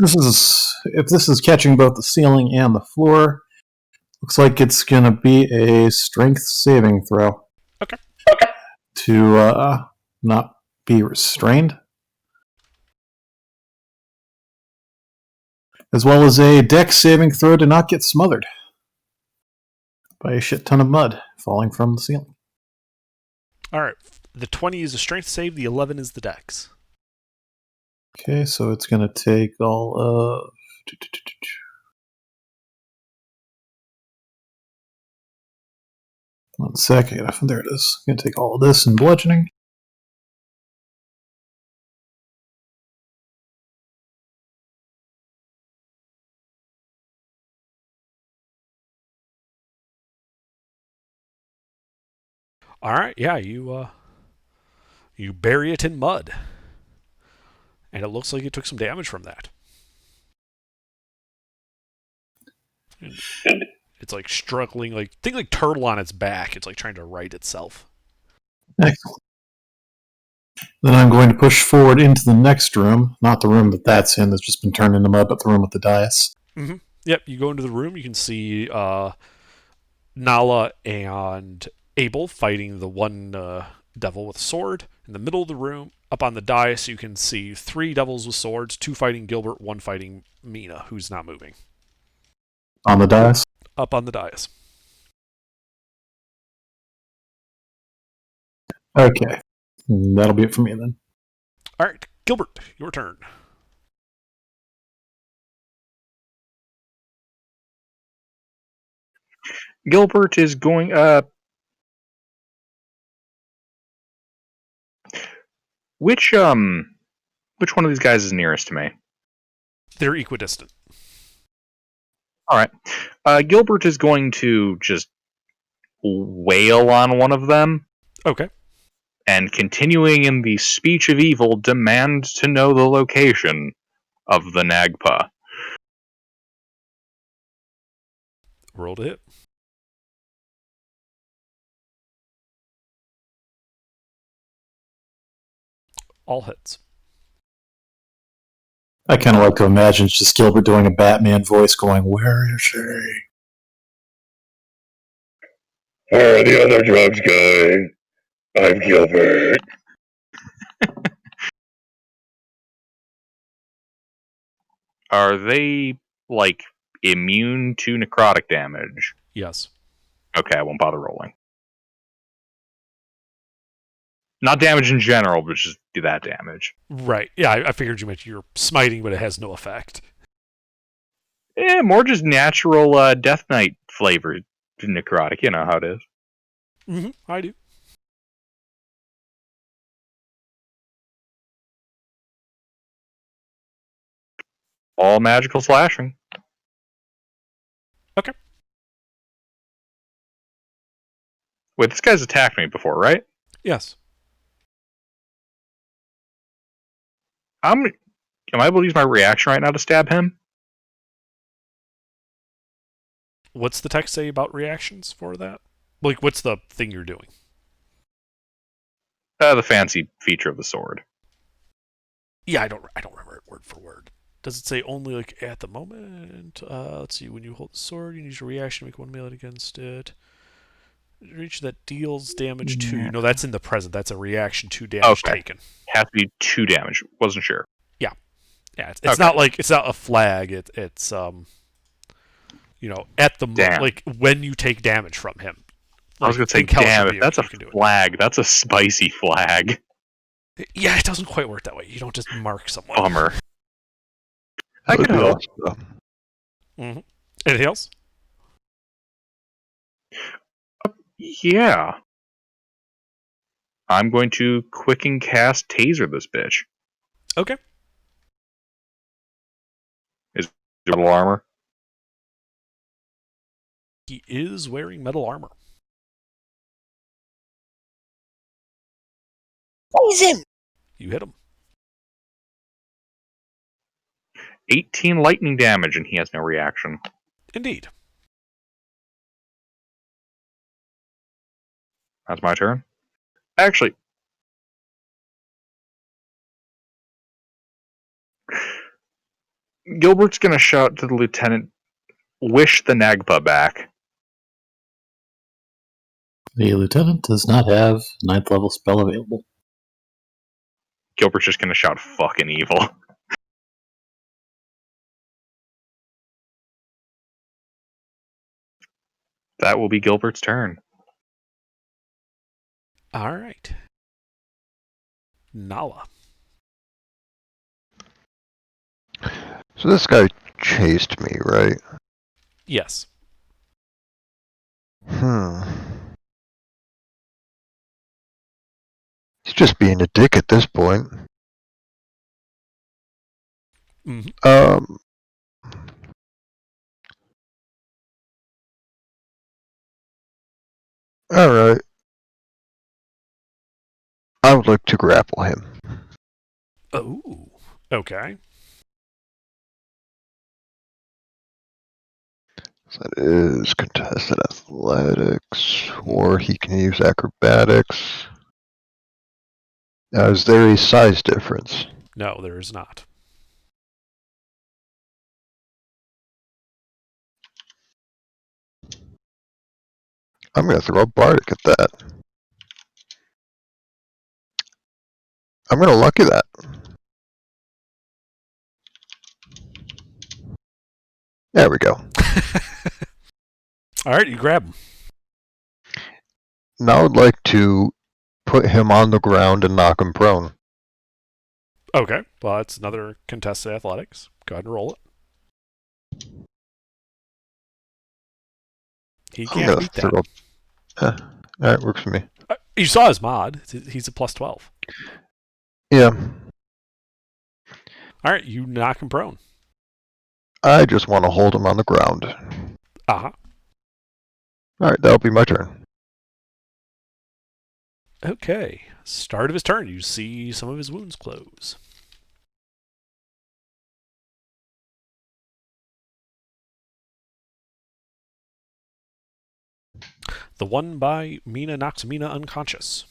If this is catching both the ceiling and the floor, looks like it's gonna be a strength saving throw. Okay. To not be restrained, as well as a dex saving throw to not get smothered by a shit ton of mud falling from the ceiling. All right. The 20 is the strength save. The 11 is the dex. Okay, so it's going to take all of... One sec. There it is. Going to take all of this and bludgeoning. All right. Yeah, you bury it in mud. And it looks like you took some damage from that. It's like struggling, think like turtle on its back. It's like trying to right itself. Excellent. Then I'm going to push forward into the next room. Not the room that's in, that's just been turned into mud, but the room with the dais. Mm-hmm. Yep, you go into the room. You can see Nala and Abel fighting the one devil with a sword. In the middle of the room, up on the dais, you can see 3 devils with swords, 2 fighting Gilbert, 1 fighting Mina, who's not moving. On the dais? Up on the dais. Okay. That'll be it for me then. All right, Gilbert, your turn. Gilbert is going. Which one of these guys is nearest to me? They're equidistant. All right. Gilbert is going to just wail on one of them. Okay. And continuing in the speech of evil, demand to know the location of the Nagpa. Roll to hit. All hits. I kind of like to imagine it's just Gilbert doing a Batman voice going, "Where is she?" Where are the other drugs going? I'm Gilbert. Are they, like, immune to necrotic damage? Yes. Okay, I won't bother rolling. Not damage in general, but just do that damage. Right. Yeah, I figured you meant you're smiting, but it has no effect. Yeah, more just natural Death Knight flavored necrotic. You know how it is. Mm-hmm, I do. All magical slashing. Okay. Wait, this guy's attacked me before, right? Yes. Am I able to use my reaction right now to stab him? What's the text say about reactions for that? Like, what's the thing you're doing? The fancy feature of the sword. Yeah, I don't remember it word for word. Does it say only like at the moment? Let's see. When you hold the sword, you use your reaction to make one melee against it. Reach that deals damage to. No, that's in the present. That's a reaction to damage taken. Has to be 2 damage. Wasn't sure. Yeah, it's not like it's not a flag. It's you know, at the like when you take damage from him. Like, I was gonna say, damn, if that's a flag, that's a spicy flag. Yeah, it doesn't quite work that way. You don't just mark someone. Bummer. I could help. Mm-hmm. Anything else? Yeah. I'm going to quicken cast Taser this bitch. Okay. Is there metal armor? He is wearing metal armor. Tase him! You hit him. 18 lightning damage, and he has no reaction. Indeed. That's my turn. Actually, Gilbert's gonna shout to the lieutenant, "Wish the Nagpa back." The lieutenant does not have 9th level spell available. Gilbert's just gonna shout, "Fucking evil." That will be Gilbert's turn. All right. Nala. So this guy chased me, right? Yes. He's just being a dick at this point. Mm-hmm. Alright. I would like to grapple him. Oh. Okay. So that is contested athletics, or he can use acrobatics. Now, is there a size difference? No, there is not. I'm going to throw a bardic at that. I'm going to lucky that. There we go. All right, you grab him. Now I'd like to put him on the ground and knock him prone. Okay, well, that's another contested athletics. Go ahead and roll it. He can't beat that. Alright, works for me. You saw his mod. He's a plus 12. Yeah. Alright, you knock him prone. I just want to hold him on the ground. Uh-huh. Alright, that'll be my turn. Okay. Start of his turn. You see some of his wounds close. The one by Mina knocks Mina unconscious.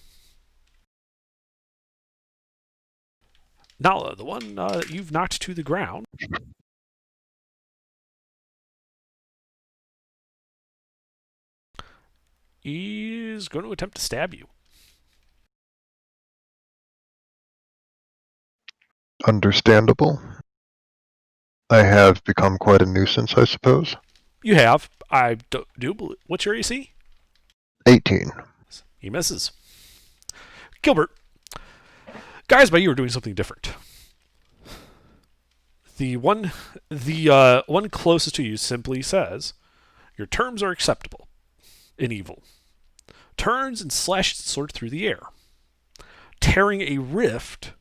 Nala, the one that you've knocked to the ground. is going to attempt to stab you. Understandable. I have become quite a nuisance, I suppose. You have. I do believe. What's your AC? 18. He misses. Gilbert, guys, by you are doing something different. The one closest to you simply says, "Your terms are acceptable." In evil, turns and slashes its sword through the air, tearing a rift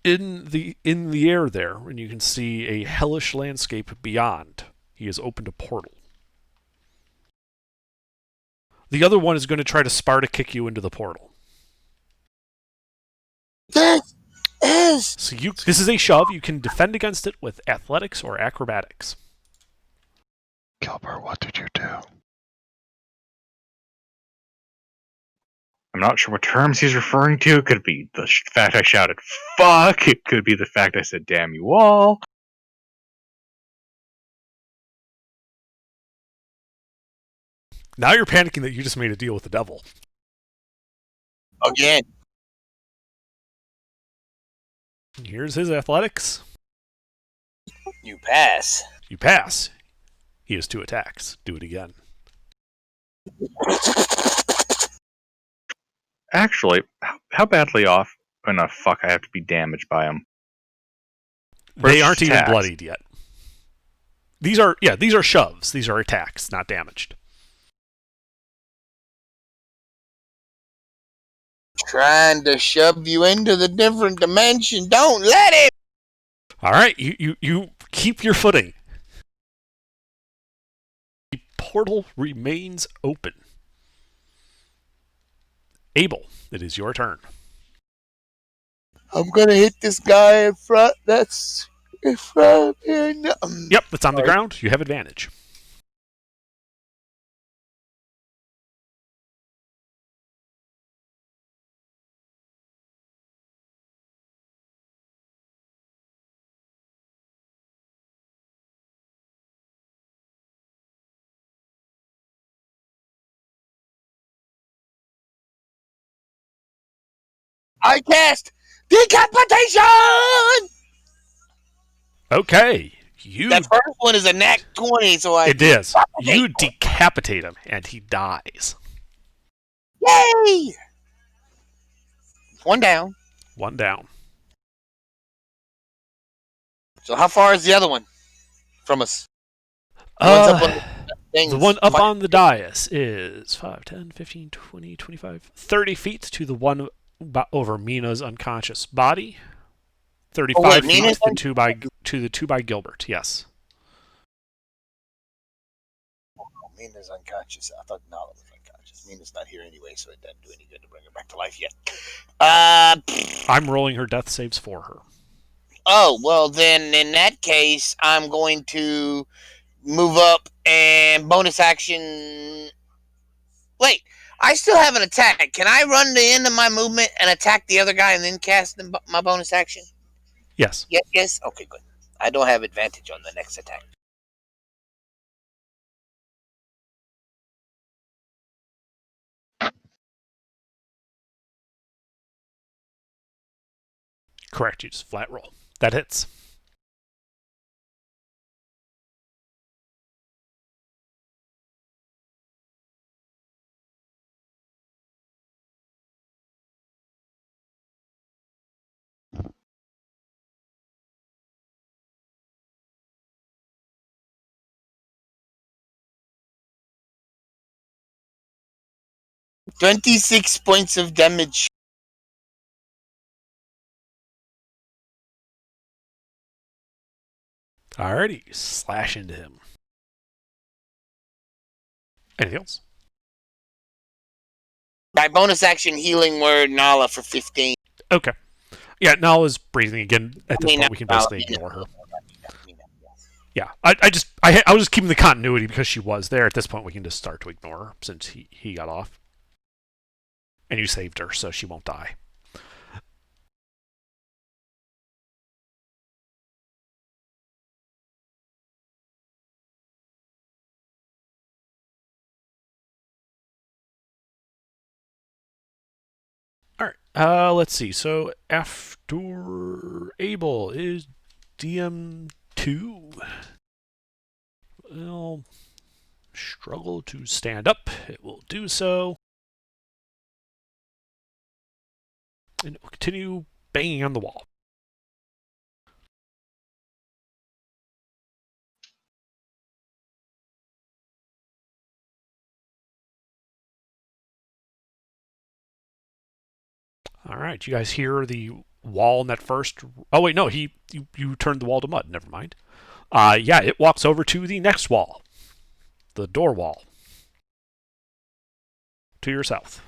in the air there, and you can see a hellish landscape beyond. He has opened a portal. The other one is going to try to Sparta kick you into the portal. This is So this is a shove. You can defend against it with athletics or acrobatics. Gilbert, what did you do? I'm not sure what terms he's referring to. It could be the fact I shouted "fuck." It could be the fact I said "damn you all." Now you're panicking that you just made a deal with the devil. again. Here's his athletics. You pass. You pass. He has 2 attacks. Do it again. Actually, how badly off enough fuck I have to be damaged by him? They aren't even attacks. bloodied yet. These are shoves. These are attacks, not damaged. Trying to shove you into the different dimension. Don't let it. All right, you keep your footing. The portal remains open. Abel, it is your turn. I'm gonna hit this guy in front. That's in front of me. Yep, that's on the Sorry. ground. You have advantage. I cast decapitation. Okay, you. That first one is a nat 20, so I. It is. You decapitate him, and he dies. Yay! One down. One down. So how far is the other one from us? One's up on the things. The one up on the dais is 5, 10, 15, 20, 25, 30 feet to the one over Mina's unconscious body. 35 feet Mina's to the 2 by Gilbert, yes. Mina's unconscious. I thought Nala was unconscious. Mina's not here anyway, so it doesn't do any good to bring her back to life yet. I'm rolling her death saves for her. Oh, well, then in that case, I'm going to move up and bonus action. Wait, I still have an attack. Can I run the end of my movement and attack the other guy and then cast my bonus action? Yes. Yes? Okay, good. I don't have advantage on the next attack. Correct, you just flat roll. That hits. $26 points of damage. Alrighty, you slash into him. Anything else? My bonus action healing word Nala for 15. Okay. Yeah, Nala's breathing again. At this Mina, point, we can basically Mina. ignore her. Yeah, I was just keeping the continuity because she was there. At this point, we can just start to ignore her since he got off. And you saved her, so she won't die. Let's see. So after Abel is DM2. Will struggle to stand up. It will do so. And it will continue banging on the wall. All right, you guys hear the wall in that first. Oh wait, no, you turned the wall to mud. Never mind. Yeah, it walks over to the next wall, the door wall, to your south.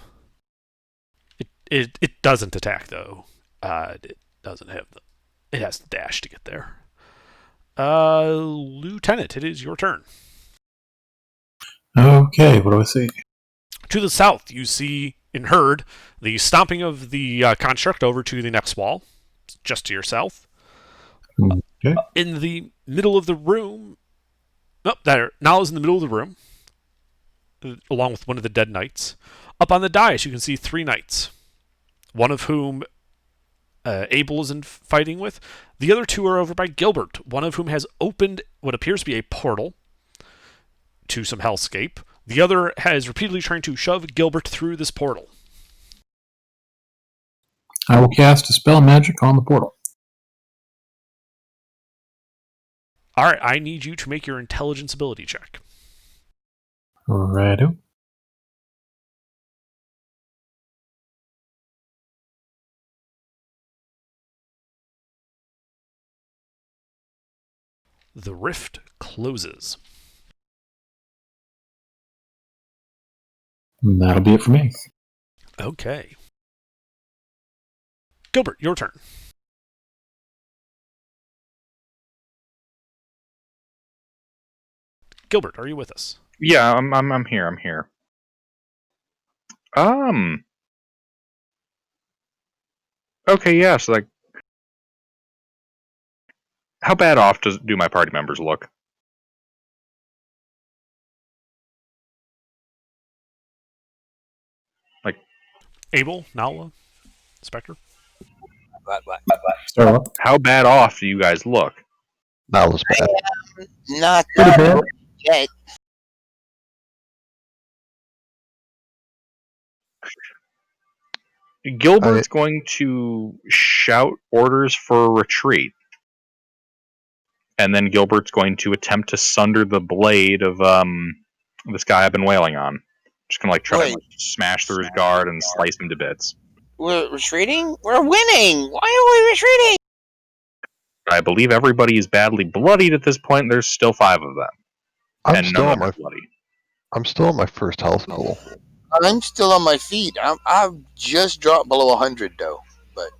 It doesn't attack though. It doesn't have the. It has to dash to get there. Lieutenant, it is your turn. Okay, what do I see? To the south, you see and heard the stomping of the construct over to the next wall, just to your south. Okay. In the middle of the room, there. Nala's in the middle of the room, along with one of the dead knights. Up on the dais, you can see 3 knights, one of whom Abel is fighting with. The other 2 are over by Gilbert, one of whom has opened what appears to be a portal to some hellscape. The other is repeatedly trying to shove Gilbert through this portal. I will cast Dispel Magic on the portal. All right, I need you to make your intelligence ability check. Righto. The rift closes. And that'll be it for me. Okay. Gilbert, your turn. Gilbert, are you with us? Yeah, I'm here. I'm here. Okay, yeah. So like, how bad off do my party members look? Like, Abel, Nala, Spectre. Start up. how bad off do you guys look? Not as bad. Not Pretty bad. yet. Gilbert's going to shout orders for a retreat. And then Gilbert's going to attempt to sunder the blade of this guy I've been wailing on. Just gonna try to smash through his guard and slice him to bits. We're retreating? We're winning! Why are we retreating? I believe everybody is badly bloodied at this point. There's still 5 of them. I'm and still none on of them my are bloody. I'm still on my first health goal. I'm still on my feet. I've just dropped below 100 though, but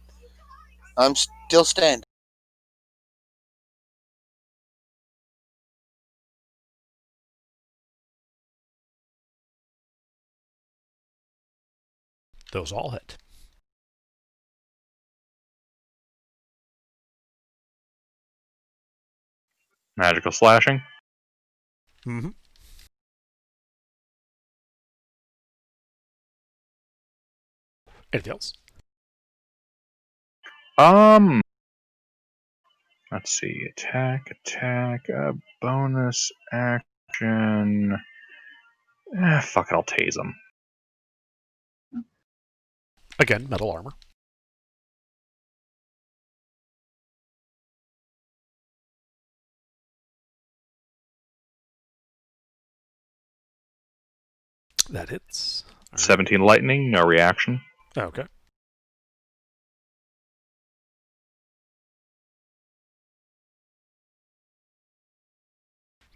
I'm still standing. Those all hit. Magical slashing. Mm-hmm. Anything else? Let's see. Attack, bonus action. Fuck it, I'll tase him. Again, metal armor. That hits. All right. 17 lightning, no reaction. Okay.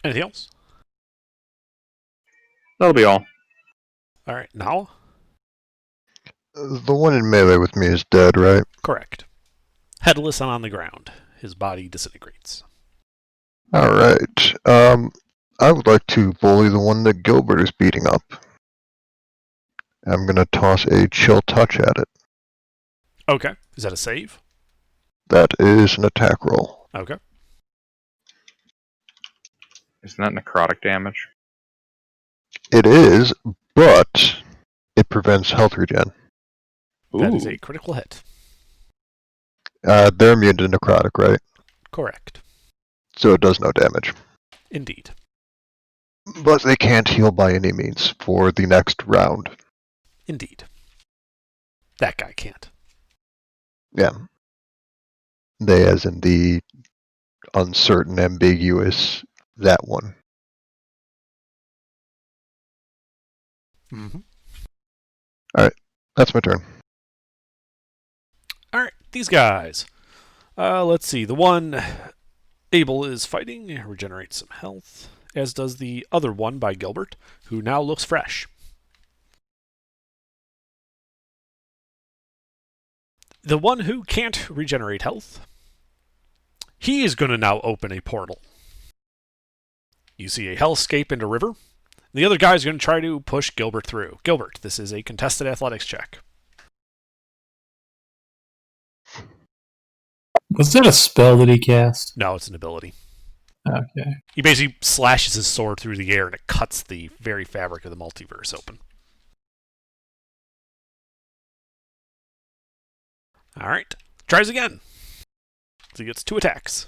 Anything else? That'll be all. All right, now? The one in melee with me is dead, right? Correct. Headless and on the ground. His body disintegrates. Alright. I would like to bully the one that Gilbert is beating up. I'm gonna toss a chill touch at it. Okay. Is that a save? That is an attack roll. Okay. Isn't that necrotic damage? It is, but it prevents health regen. That is Ooh. a critical hit. They're immune to necrotic, right? Correct. So it does no damage. Indeed. But they can't heal by any means for the next round. Indeed. That guy can't. Yeah. They, as in the uncertain, ambiguous, that one. Mm-hmm. That's my turn. All right, these guys. Let's see. The one Abel is fighting regenerates some health, as does the other one by Gilbert, who now looks fresh. The one who can't regenerate health, he is going to now open a portal. You see a hellscape into river. The other guy is going to try to push Gilbert through. Gilbert, this is a contested athletics check. Was that a spell that he cast? No, it's an ability. Okay. He basically slashes his sword through the air and it cuts the very fabric of the multiverse open. Alright, tries again. So he gets 2 attacks.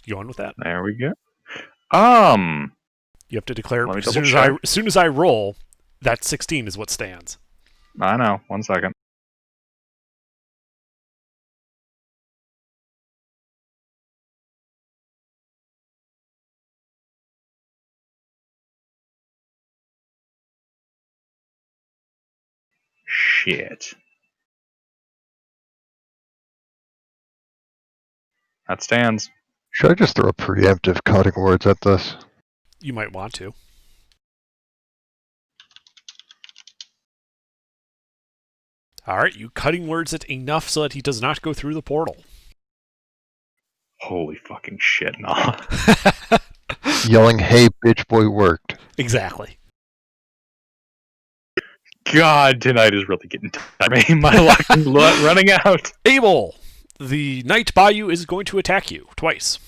You on with that? There we go. You have to declare Let me as soon double as, I roll, that 16 is what stands. I know. 1 second. Shit. That stands. Should I just throw preemptive cutting words at this? You might want to. Alright, you cutting words it enough so that he does not go through the portal. Holy fucking shit, no. Yelling, "Hey, bitch boy, worked." Exactly. God, tonight is really getting tiring. My luck is running out. Abel, the knight by you is going to attack you twice.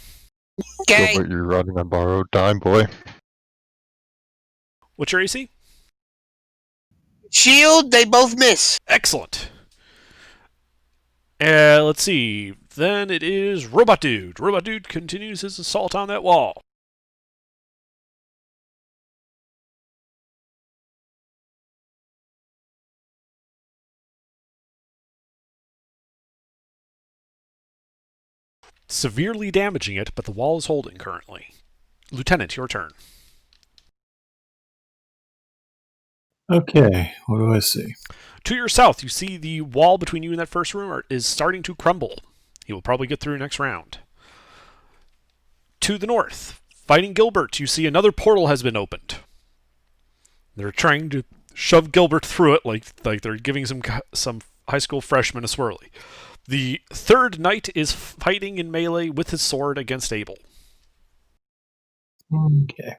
Okay. Gilbert, you're running on borrowed time, boy. What's your AC? Shield, they both miss. Excellent. Let's see. Then it is Robot Dude. Robot Dude continues his assault on that wall. Severely damaging it, but the wall is holding currently. Lieutenant, your turn. Okay, what do I see? To your south, you see the wall between you and that first room is starting to crumble. He will probably get through next round. To the north, fighting Gilbert, you see another portal has been opened. They're trying to shove Gilbert through it like they're giving some high school freshman a swirly. The third knight is fighting in melee with his sword against Abel. Okay.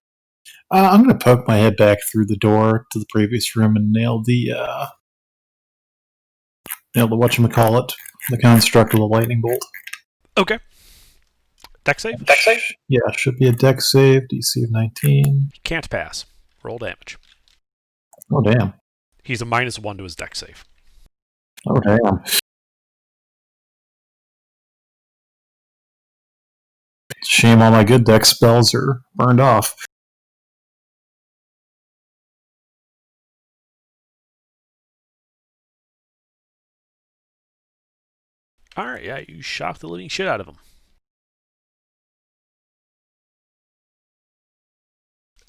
I'm going to poke my head back through the door to the previous room and nail the whatchamacallit, the construct of the lightning bolt. Okay. Dex save? Yeah, it should be a dex save, DC of 19. He can't pass. Roll damage. Oh, damn. He's a -1 to his dex save. Oh, damn. Shame all my good dex spells are burned off. Alright, yeah, you shock the living shit out of him.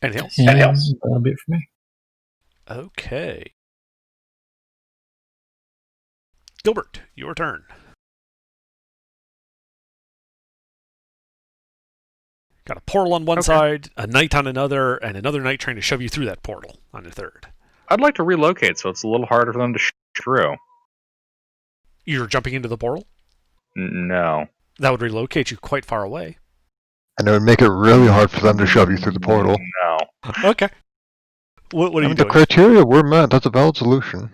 Anything else? That'll be it for me. Okay. Gilbert, your turn. Got a portal on one side, a knight on another, and another knight trying to shove you through that portal on the third. I'd like to relocate, so it's a little harder for them to through. You're jumping into the portal? No. That would relocate you quite far away. And it would make it really hard for them to shove you through the portal. No. Okay. What are you The doing? criteria were met. That's a valid solution.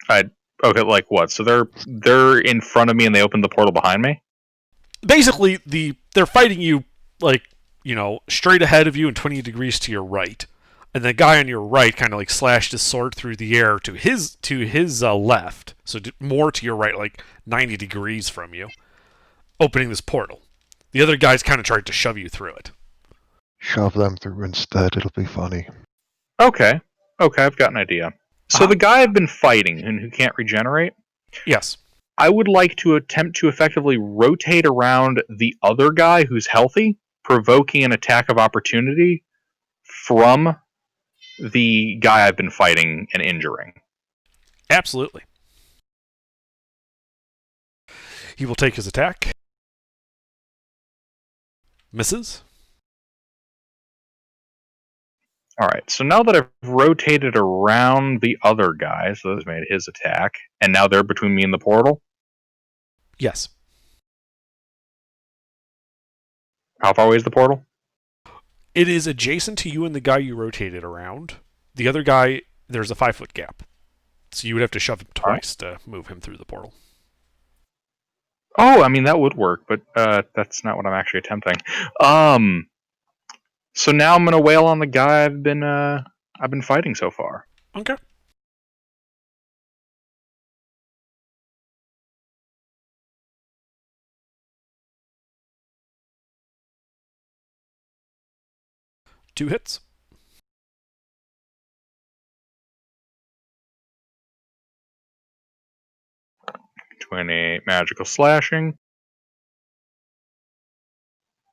Okay, like what? So they're in front of me and they opened the portal behind me? Basically, they're fighting you, like, straight ahead of you and 20 degrees to your right. And the guy on your right kind of like slashed his sword through the air to his left, so more to your right, like 90 degrees from you, opening this portal. The other guys kind of tried to shove you through it. Shove them through instead. It'll be funny. Okay, I've got an idea. So the guy I've been fighting and who can't regenerate, Yes. I would like to attempt to effectively rotate around the other guy who's healthy, provoking an attack of opportunity from the guy I've been fighting and injuring. Absolutely. He will take his attack. Misses. Alright, so now that I've rotated around the other guy, so that's made his attack, and now they're between me and the portal, Yes. how far away is the portal? It is adjacent to you and the guy you rotated around. The other guy, there's a 5-foot gap. So you would have to shove him twice to move him through the portal. Oh, I mean, that would work, but that's not what I'm actually attempting. So now I'm gonna wail on the guy I've been fighting so far. Okay. Two hits. 28 magical slashing.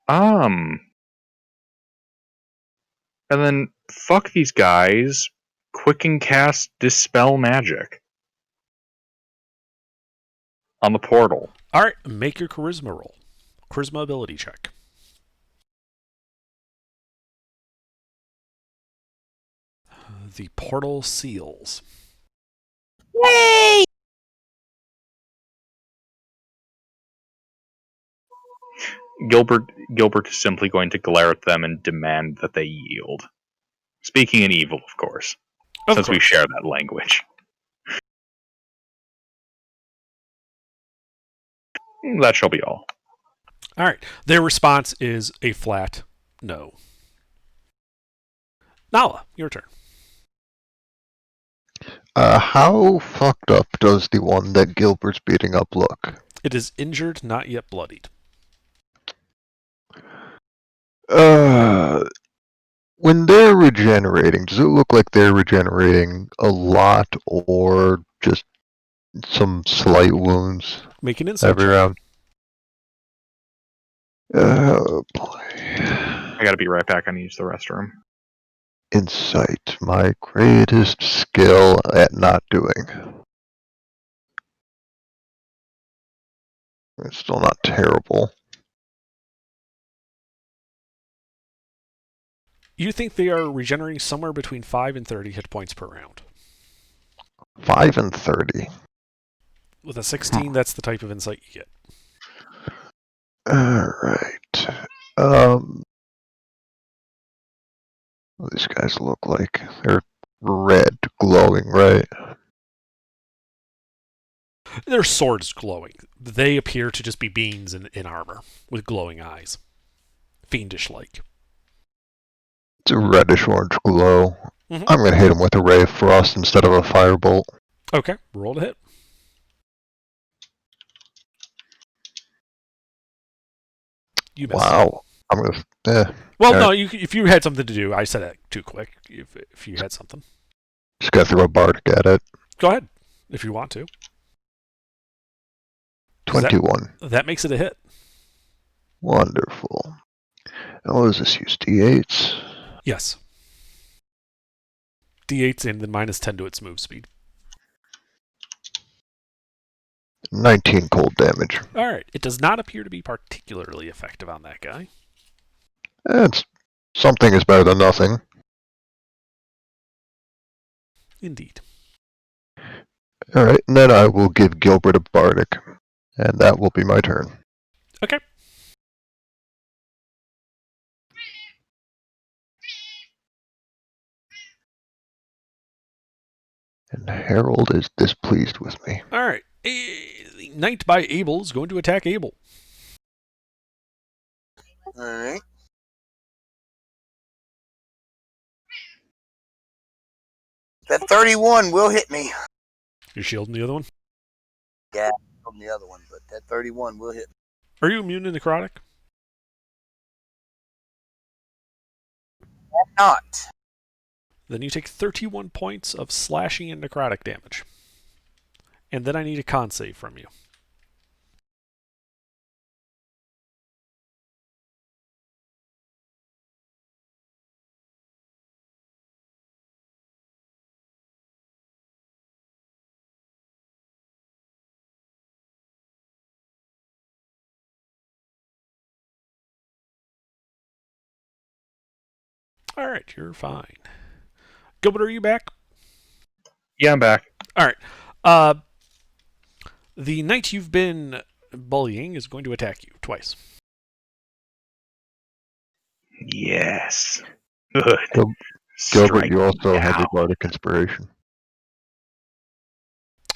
And then fuck these guys. Quicken cast Dispel Magic on the portal. All right, make your charisma roll. Charisma ability check. The portal seals. Yay! Gilbert is simply going to glare at them and demand that they yield. Speaking in evil, of course, since we share that language. That shall be all. All right. Their response is a flat no. Nala, your turn. How fucked up does the one that Gilbert's beating up look? It is injured, not yet bloodied. When they're regenerating, does it look like they're regenerating a lot or just some slight wounds Make an insight every check. round? Oh boy. I gotta be right back. I need to use the restroom. Insight, my greatest skill at not doing. It's still not terrible. You think they are regenerating somewhere between 5 and 30 hit points per round. 5 and 30. With a 16, that's the type of insight you get. Alright. What do these guys look like? They're red, glowing, right? Their swords glowing. They appear to just be beings in armor with glowing eyes. Fiendish-like. It's a reddish-orange glow. Mhm. I'm gonna hit him with a ray of frost instead of a firebolt. Okay, roll to hit. You missed. Wow. I'm gonna. Well, Alright. no. If you had something to do, I said it too quick. If you had something, Just gotta throw a bardic at it. go ahead. If you want to. 21. That makes it a hit. Wonderful. And what does this use? D8s? Yes. D8s and then minus 10 to its move speed. 19 cold damage. All right. It does not appear to be particularly effective on that guy. It's something is better than nothing. Indeed. Alright, and then I will give Gilbert a bardic. And that will be my turn. Okay. And Harold is displeased with me. All right. The knight by Abel is going to attack Abel. Alright. 31 will hit me. You're shielding the other one? From the other one, but that 31 will hit me. Are you immune to necrotic? Not. Then you take 31 points of slashing and necrotic damage. And then I need a con save from you. Alright, you're fine. Gilbert, are you back? Yeah, I'm back. Alright. The knight you've been bullying is going to attack you twice. Yes. Good. Gilbert, Strike you also have your now. bardic inspiration.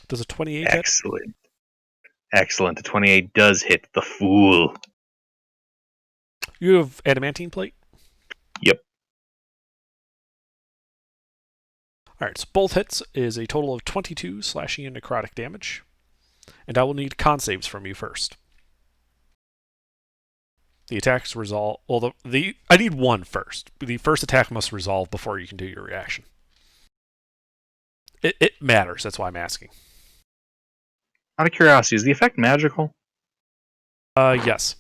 Does a 28 hit? Excellent. Excellent. The 28 does hit the fool. You have adamantine plate? Yep. Alright, so both hits is a total of 22 slashing and necrotic damage. And I will need con saves from you first. The attacks resolve. Well, I need one first. The first attack must resolve before you can do your reaction. It matters, that's why I'm asking. Out of curiosity, is the effect magical? Yes.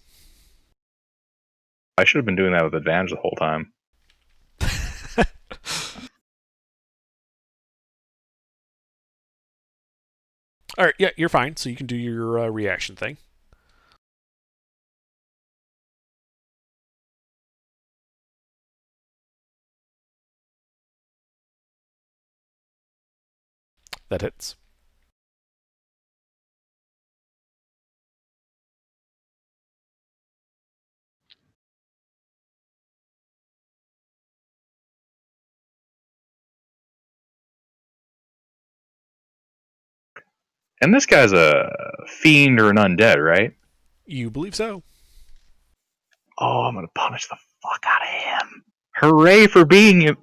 I should have been doing that with advantage the whole time. Alright, yeah, you're fine, so you can do your reaction thing. That hits. And this guy's a fiend or an undead, right? You believe so? Oh, I'm gonna punish the fuck out of him. Hooray for being...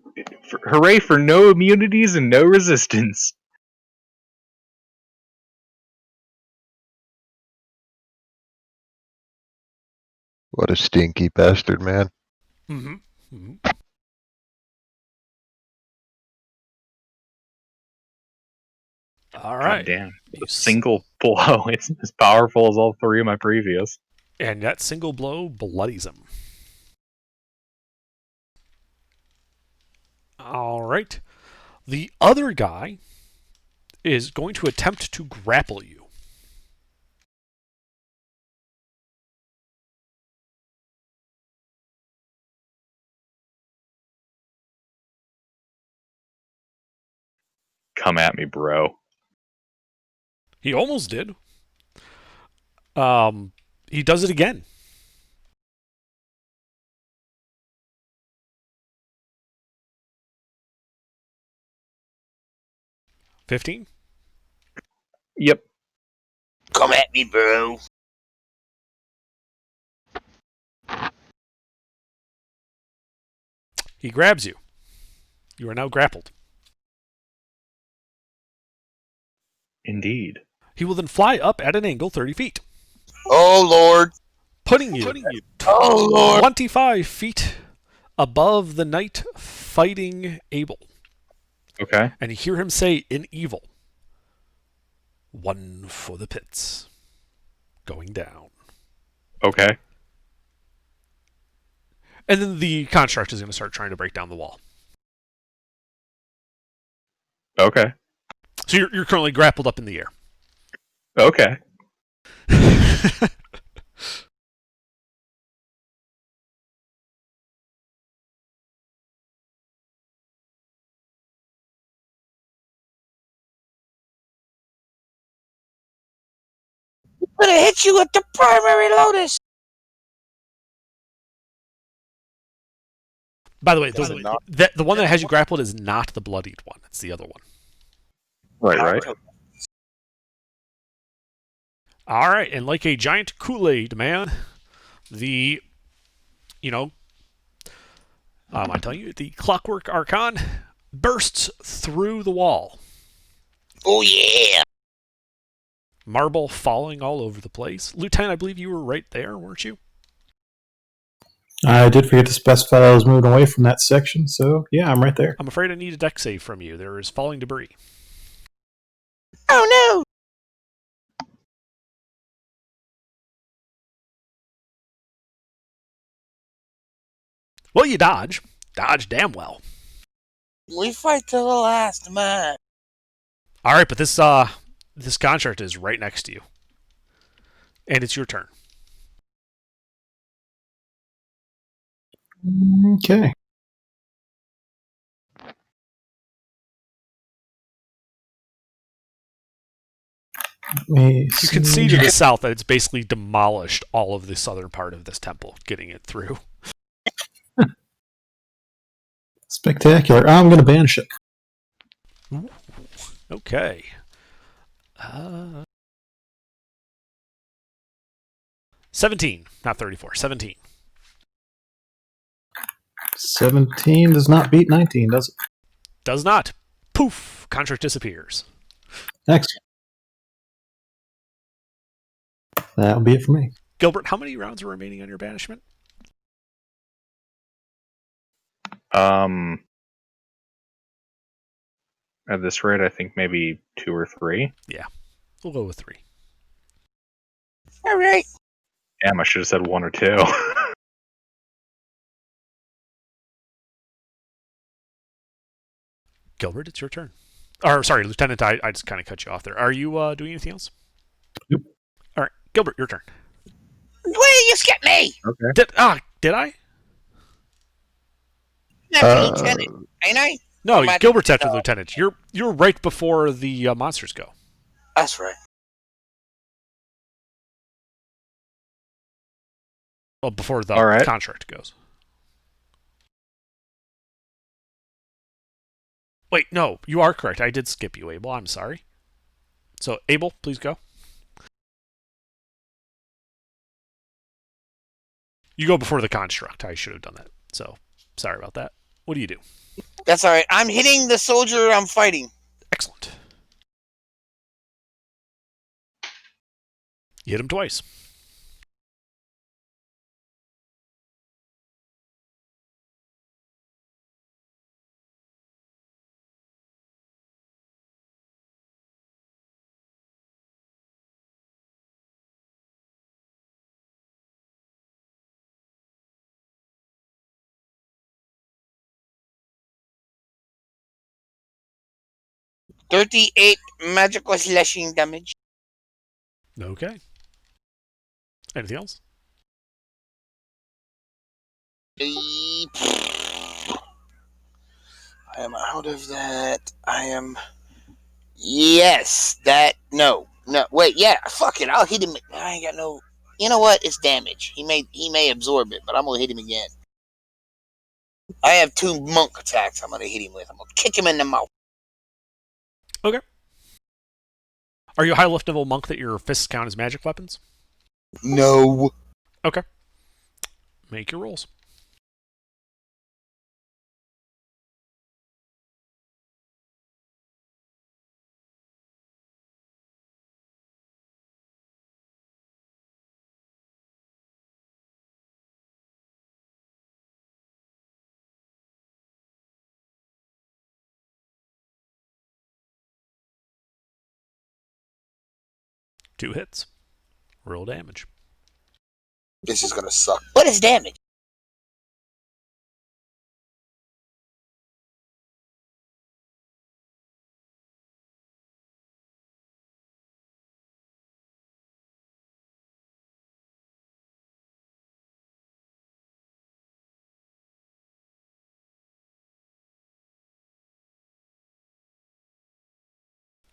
Hooray for no immunities and no resistance. What a stinky bastard, man. Mm-hmm. Mm-hmm. All right. God damn. A single blow. It's as powerful as all three of my previous. And that single blow bloodies him. All right. The other guy is going to attempt to grapple you. Come at me, bro. He almost did. He does it again. $15? Yep. Come at me, bro. He grabs you. You are now grappled. Indeed. He will then fly up at an angle 30 feet, Oh, Lord. putting you Oh, Lord. 25 feet above the knight fighting Abel. Okay. And you hear him say in evil, "One for the pits." Going down. Okay. And then the construct is going to start trying to break down the wall. Okay. So you're currently grappled up in the air. Okay. But it hit you with the primary lotus. By the way, Does it not? the one that has you grappled is not the bloodied one. It's the other one. Right. All right, and like a giant Kool-Aid man, I'm telling you, the Clockwork Archon bursts through the wall. Oh yeah. Marble falling all over the place. Lieutenant, I believe you were right there, weren't you? I did forget to specify that I was moving away from that section, so yeah, I'm right there. I'm afraid I need a deck save from you. There is falling debris. Oh Well, you dodge. Dodge damn well. no. We fight to the last man. All right, but this construct is right next to you. And it's your turn. Okay. You can see to the south that it's basically demolished all of the southern part of this temple, getting it through. Spectacular. I'm going to banish it. Ooh, okay. 17, not 34. 17. 17 does not beat 19, does it? Does not. Poof! Contract disappears. Excellent. That'll be it for me. Gilbert, how many rounds are remaining on your banishment? At this rate, I think maybe 2 or 3. Yeah, we'll go with 3. All right. Damn, I should have said 1 or 2. Gilbert, it's your turn. Or, sorry, Lieutenant, I just kind of cut you off there. Are you doing anything else? Nope. All right, Gilbert, your turn. Wait, you skipped me. Okay. Did I? That's lieutenant, ain't I? No, Am I- Gilbert's after the lieutenant. You're right before the monsters go. That's right. Well, before the All right. contract goes. Wait, no, you are correct. I did skip you, Abel. I'm sorry. So, Abel, please go. You go before the construct. I should have done that. So, sorry about that. What do you do? That's all right. I'm hitting the soldier I'm fighting. Excellent. You hit him twice. $38 magical slashing damage. Okay. Anything else? I am out of that. I am. Yes, that. No. Wait. Yeah. Fuck it. I'll hit him. I ain't got no. You know what? It's damage. He may absorb it, but I'm gonna hit him again. I have 2 monk attacks. I'm gonna hit him with. I'm gonna kick him in the mouth. Okay. Are you a high level monk that your fists count as magic weapons? No. Okay. Make your rolls. Two hits. Roll damage. This is gonna suck. What is damage?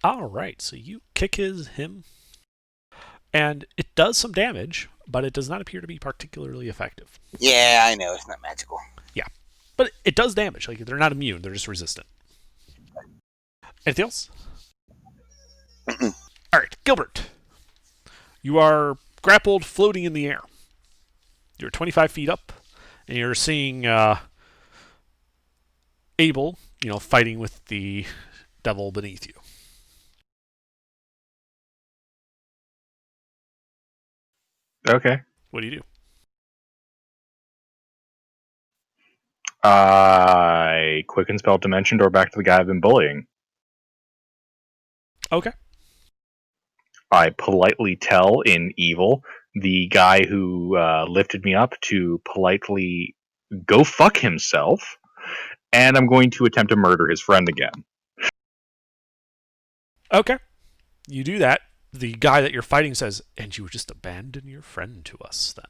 All right, so you kick him, and it does some damage, but it does not appear to be particularly effective. Yeah, I know. It's not magical. But it does damage. Like, they're not immune; they're just resistant. Anything else? All right, Gilbert. You are grappled, floating in the air. You're 25 feet up, and you're seeing Abel fighting with the devil beneath you. Okay. What do you do? I quicken spell Dimension Door back to the guy I've been bullying. Okay. I politely tell in evil the guy who lifted me up to politely go fuck himself, and I'm going to attempt to murder his friend again. Okay. You do that. The guy that you're fighting says, "And you would just abandon your friend to us then?"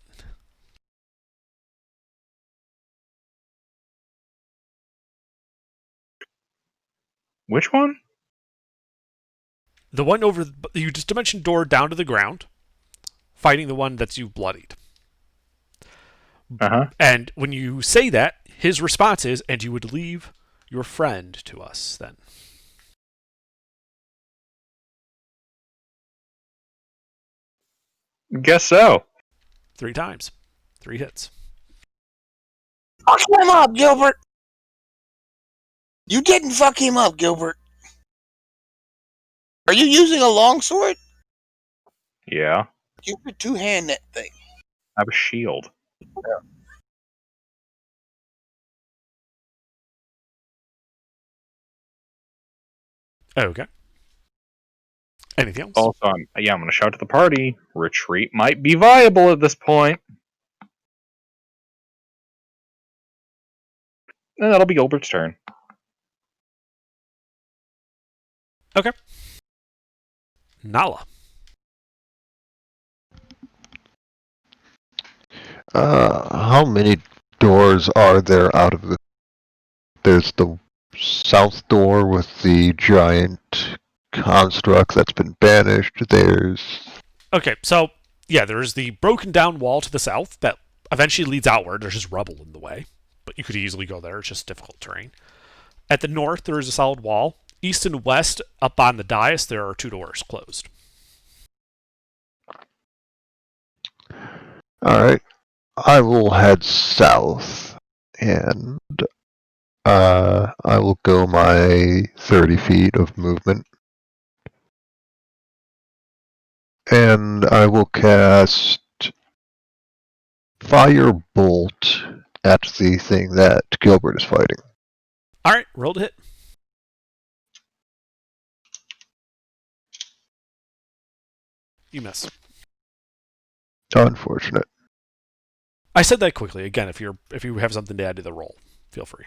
Which one? The one over... You just dimension door down to the ground, fighting the one that's you bloodied. Uh-huh. And when you say that, his response is, "And you would leave your friend to us then?" Guess so. 3 times. 3 hits. Fuck him up, Gilbert. You didn't fuck him up, Gilbert. Are you using a longsword? Yeah. You could two-hand that thing. I have a shield. Okay. Anything else? Also, I'm going to shout to the party. Retreat might be viable at this point. And that'll be Gilbert's turn. Okay. Nala. How many doors are there out of the... There's the south door with the giant construct that's been banished. There's... Okay, so, yeah, there's the broken down wall to the south that eventually leads outward. There's just rubble in the way, but you could easily go there. It's just difficult terrain. At the north, there is a solid wall. East and west, up on the dais, there are 2 doors closed. Alright. I will head south, and I will go my 30 feet of movement. And I will cast Firebolt at the thing that Gilbert is fighting. Alright, roll to hit. You miss. Unfortunate. I said that quickly. Again, if you have something to add to the roll, feel free.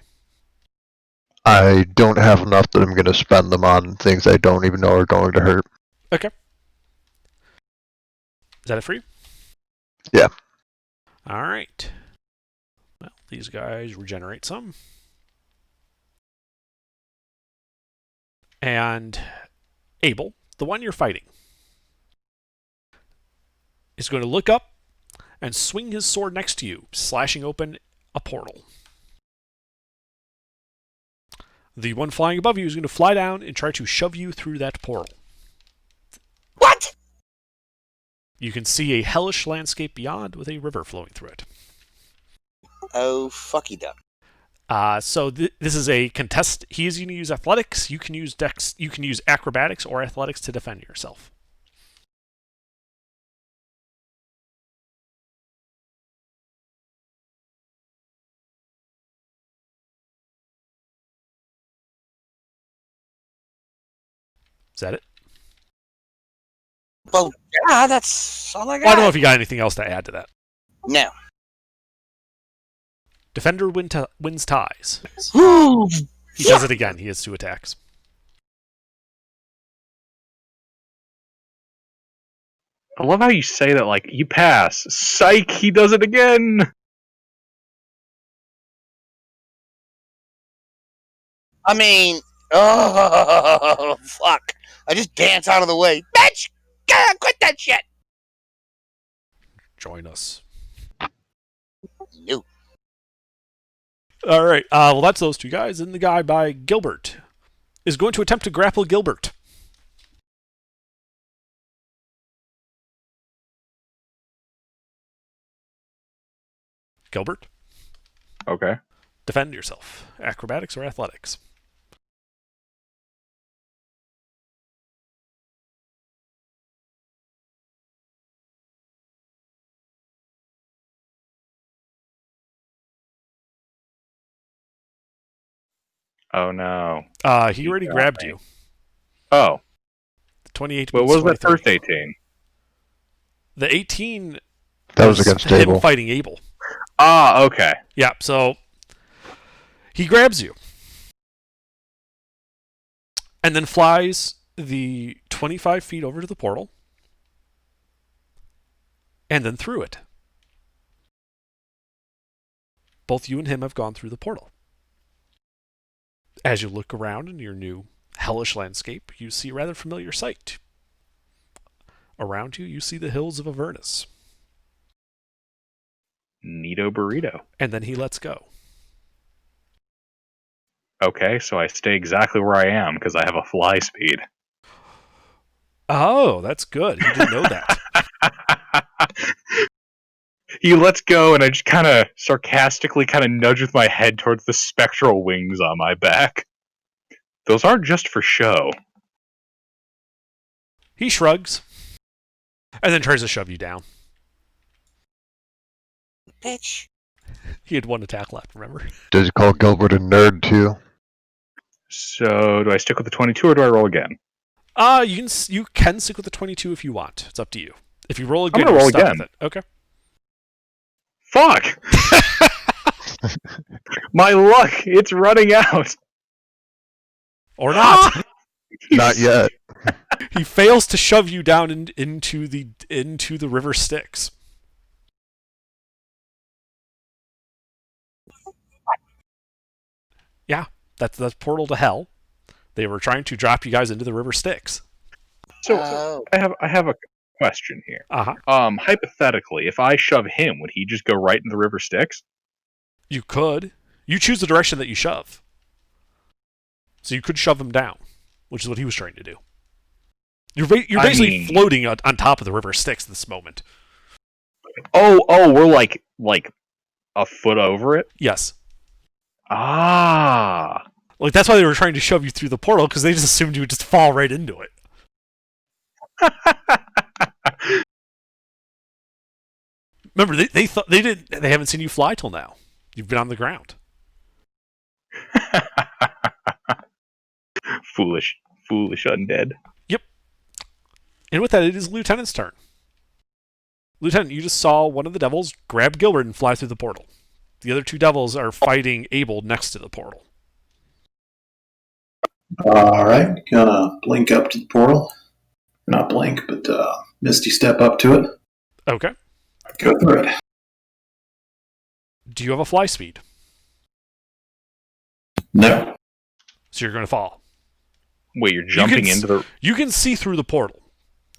I don't have enough that I'm going to spend them on things I don't even know are going to hurt. Okay. Is that it for you? Yeah. Alright. Well, these guys regenerate some. And Abel, the one you're fighting, is going to look up and swing his sword next to you, slashing open a portal. The one flying above you is going to fly down and try to shove you through that portal. What? You can see a hellish landscape beyond with a river flowing through it. Oh, fucky duck. So this is a contest. He is going to use athletics. You can use dex. You can use acrobatics or athletics to defend yourself. Is that it? Well, yeah, that's all I got. Well, I don't know if you got anything else to add to that. No. Defender wins ties. Woo! He does it again. He has 2 attacks. I love how you say that like, you pass. Psych, he does it again! I mean, oh, fuck. I just dance out of the way. Bitch! God, quit that shit! Join us. No. All right. Well, that's those 2 guys. And the guy by Gilbert is going to attempt to grapple Gilbert. Gilbert, Okay. defend yourself. Acrobatics or athletics? Oh no. He already grabbed you. Oh. 28. What meets was that 23. first 18? The 18 That was against him Abel. fighting Abel. Ah, okay. Yeah, so he grabs you and then flies the 25 feet over to the portal and then through it. Both you and him have gone through the portal. As you look around in your new hellish landscape, you see a rather familiar sight. Around you, you see the hills of Avernus. Neato burrito. And then he lets go. Okay, so I stay exactly where I am because I have a fly speed. Oh, that's good. He didn't know that. He lets go, and I just kind of sarcastically kind of nudge with my head towards the spectral wings on my back. Those aren't just for show. He shrugs and then tries to shove you down. Bitch. He had one attack left, remember? Does he call Gilbert a nerd too? So, do I stick with the 22 or do I roll again? You can stick with the 22 if you want. It's up to you. If you roll again, I'm gonna you're roll stuck again. with it. Okay. Fuck! My luck, it's running out. Or not. Not yet. He fails to shove you down into the river Styx. Yeah, that's portal to hell. They were trying to drop you guys into the river Styx. So, Oh. I have a question here. Uh-huh. Hypothetically, if I shove him, would he just go right in the river Styx? You could. You choose the direction that you shove. So you could shove him down, which is what he was trying to do. You're basically floating on top of the river Styx this moment. Oh, we're like a foot over it? Yes. Ah. Like, that's why they were trying to shove you through the portal, because they just assumed you would just fall right into it. Remember, they thought they haven't seen you fly till now. You've been on the ground. Foolish undead. Yep. And with that, it is Lieutenant's turn. Lieutenant, you just saw one of the devils grab Gilbert and fly through the portal. The other two devils are fighting Abel next to the portal. Alright, gonna blink up to the portal. Not blink, but Misty step up to it. Okay. Go through it. Do you have a fly speed? No. So you're going to fall. Wait, you're jumping into the... You can see through the portal.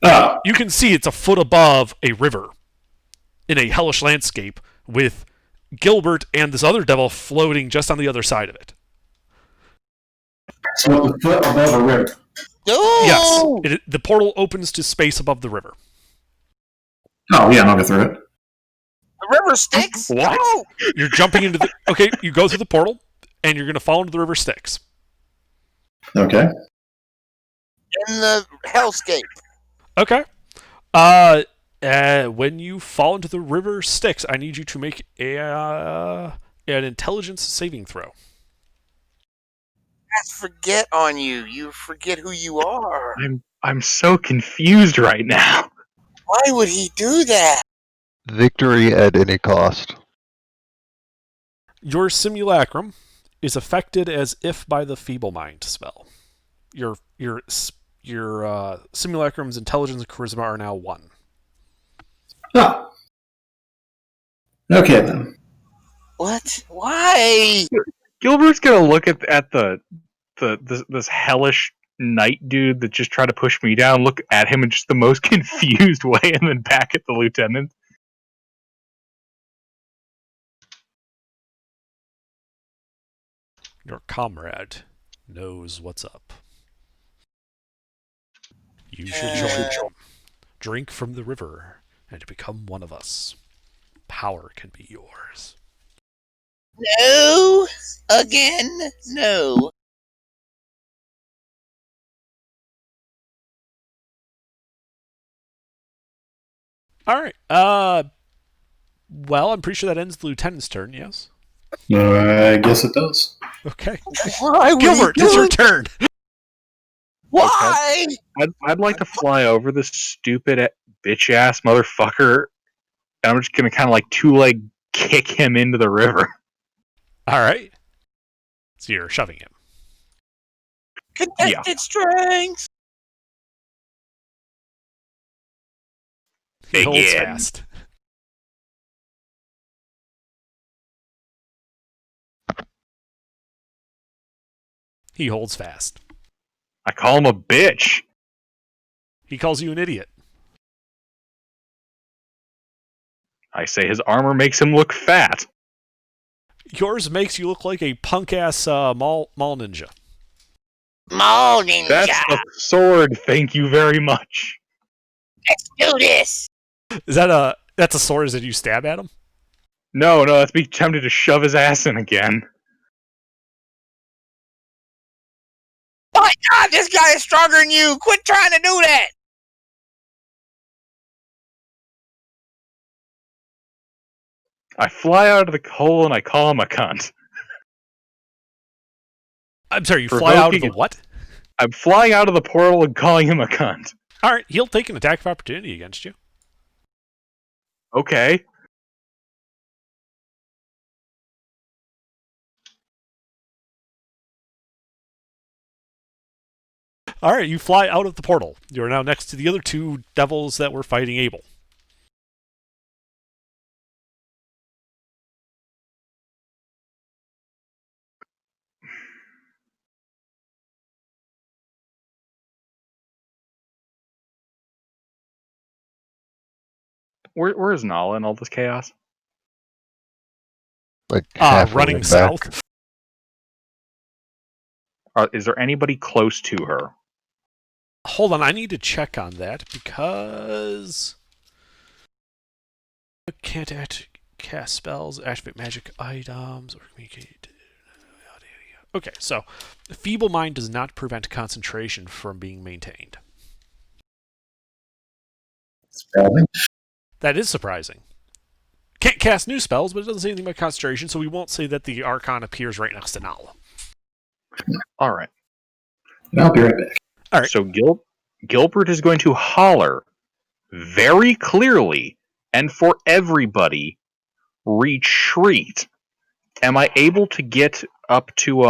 Oh. You can see it's a foot above a river in a hellish landscape with Gilbert and this other devil floating just on the other side of it. So it's a foot above a river. No! Yes. The portal opens to space above the river. Oh, yeah, and I'll go through it. The river Styx? What? No! You're jumping into the... Okay, you go through the portal, and you're going to fall into the river Styx. Okay. In the hellscape. Okay. When you fall into the river Styx, I need you to make an intelligence saving throw. Guys forget on you. You forget who you are. I'm so confused right now. Why would he do that? Victory at any cost. Your simulacrum is affected as if by the Feeble Mind spell. Your simulacrum's intelligence and charisma are now 1. Oh. Okay, then. What? Why? Gilbert's gonna look at this hellish knight dude that just tried to push me down, look at him in just the most confused way, and then back at the lieutenant. Your comrade knows what's up. You should join. Drink from the river and become one of us. Power can be yours. No. Again, no. All right. Well, I'm pretty sure that ends the lieutenant's turn. Yes. I guess it does. Okay. Why would he Gilbert, do it's your it? turn. Why? I'd like to fly over this stupid bitch ass motherfucker, and I'm just gonna kind of like 2-leg kick him into the river. All right. So you're shoving him. Contested strength. He holds Again. fast. He holds fast. I call him a bitch. He calls you an idiot. I say his armor makes him look fat. Yours makes you look like a punk-ass mall ninja. Mall ninja. That's a sword, thank you very much. Let's do this. Is that that's a sword that you stab at him? No, that's me tempted to shove his ass in again. My God, this guy is stronger than you. Quit trying to do that. I fly out of the hole and I call him a cunt. I'm sorry, you fly out of the Provoking- what? I'm flying out of the portal and calling him a cunt. All right, he'll take an attack of opportunity against you. Okay. All right, you fly out of the portal. You're now next to the other two devils that were fighting Abel. Where is Nala in all this chaos? Like halfway Running back. south. Is there anybody close to her? Hold on, I need to check on that because can't cast spells, activate magic items, or communicate. Okay, so Feeble Mind does not prevent concentration from being maintained. Surprising. That is surprising. Can't cast new spells, but it doesn't say anything about concentration, so we won't say that the Archon appears right next to Nala. All right. I'll be right back. All right. So Gilbert is going to holler very clearly and for everybody, retreat. Am I able to get up to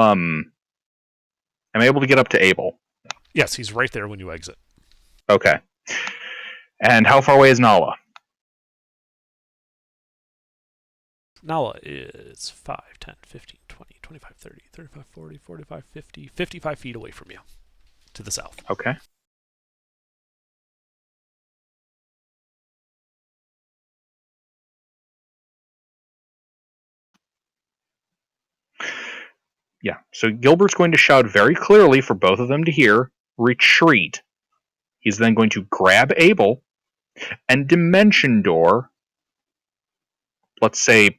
Abel? Yes, he's right there when you exit. Okay. And how far away is Nala? Nala is 5, 10, 15, 20, 25, 30, 35, 40, 45, 50, 55 feet away from you to the south. Okay. Yeah, so Gilbert's going to shout very clearly for both of them to hear, retreat. He's then going to grab Abel and dimension door, let's say,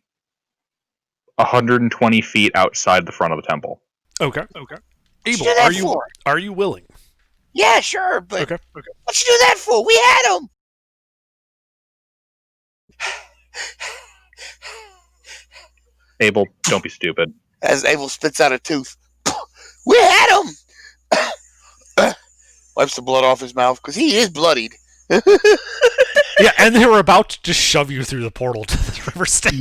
120 feet outside the front of the temple. Okay. What'd Abel, you do that are you willing? Yeah, sure, but Okay. what'd you do that for? We had him. Abel, don't be stupid. As Abel spits out a tooth. We had him. Wipes the blood off his mouth because he is bloodied. Yeah, and they were about to just shove you through the portal to the river Styx.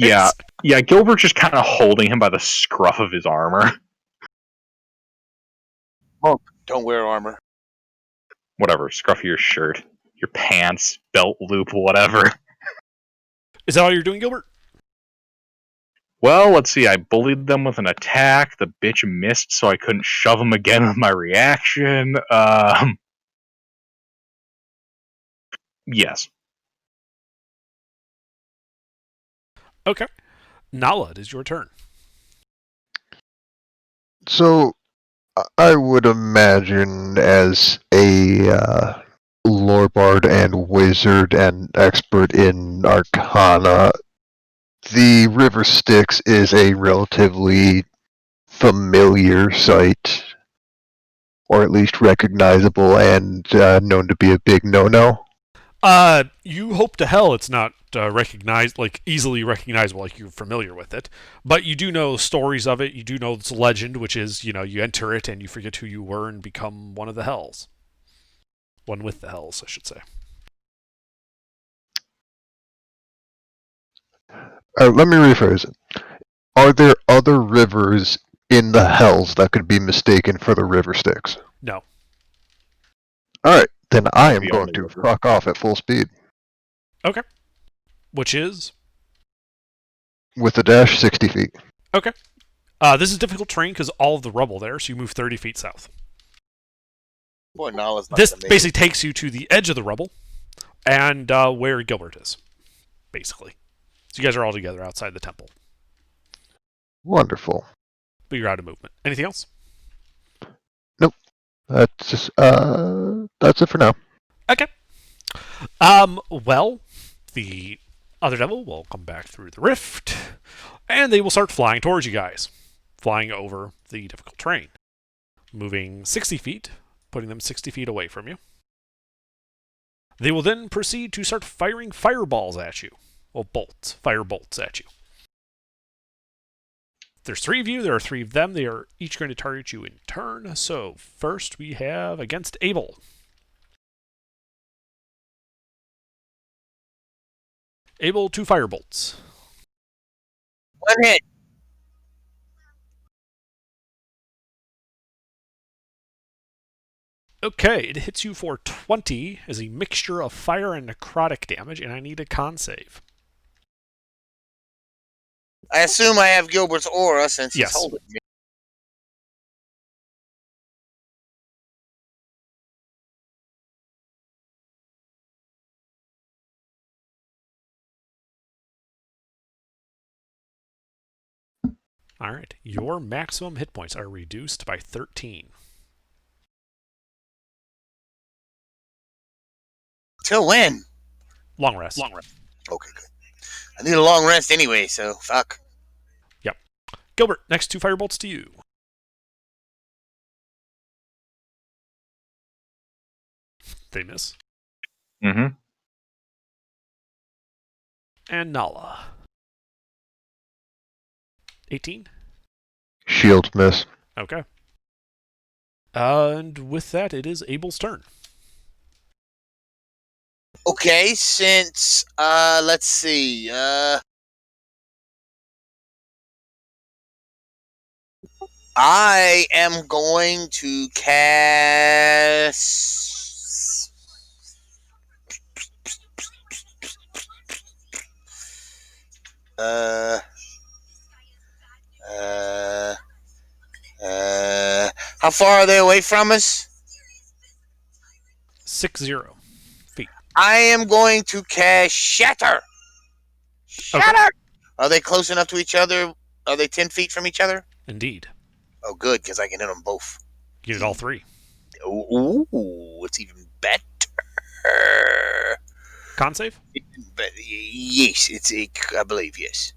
Yeah, Gilbert's just kind of holding him by the scruff of his armor. Don't wear armor. Whatever, scruff of your shirt, your pants, belt loop, whatever. Is that all you're doing, Gilbert? Well, let's see, I bullied them with an attack, the bitch missed so I couldn't shove him again with my reaction. Yes. Okay. Nala, it is your turn. So, I would imagine as a lore bard and wizard and expert in Arcana, the River Styx is a relatively familiar sight, or at least recognizable and known to be a big no-no. You hope to hell it's not recognized, like easily recognizable, like you're familiar with it. But you do know stories of it. You do know it's a legend, which is, you enter it and you forget who you were and become one of the hells. One with the hells, I should say. Let me rephrase it. Are there other rivers in the hells that could be mistaken for the river Styx? No. Alright, then I am The going only to river. fuck off at full speed. Okay. Which is? With a dash 60 feet. Okay. This is difficult terrain because all of the rubble there, so you move 30 feet south. Boy, Nala's not This gonna make basically takes you to the edge of the rubble and where Gilbert is, basically. So you guys are all together outside the temple. Wonderful. But you're out of movement. Anything else? That's just, that's it for now. Okay. Well, the other devil will come back through the rift, and they will start flying towards you guys, flying over the difficult terrain, moving 60 feet, putting them 60 feet away from you. They will then proceed to start firing fireballs at you. Well, fire bolts at you. There's 3 of you, there are 3 of them. They are each going to target you in turn. So first we have against Abel. Abel, 2 fire bolts. one hit. Okay, it hits you for 20 as a mixture of fire and necrotic damage, and I need a con save. I assume I have Gilbert's aura since Yes. he's holding me. Alright, your maximum hit points are reduced by 13. Till when? Long rest. Okay, good. I need a long rest anyway, so fuck. Gilbert, next 2 firebolts to you. They miss. Mm-hmm. And Nala. 18? Shield miss. Okay. And with that, it is Abel's turn. Okay, since let's see, I am going to cast how far are they away from us? 60 feet. I am going to cast Shatter. Shatter. Are they close enough to each other? Are they 10 feet from each other? Indeed. Oh, good, because I can hit them both. You did all 3. Ooh, it's even better. Con save? But yes, I believe yes.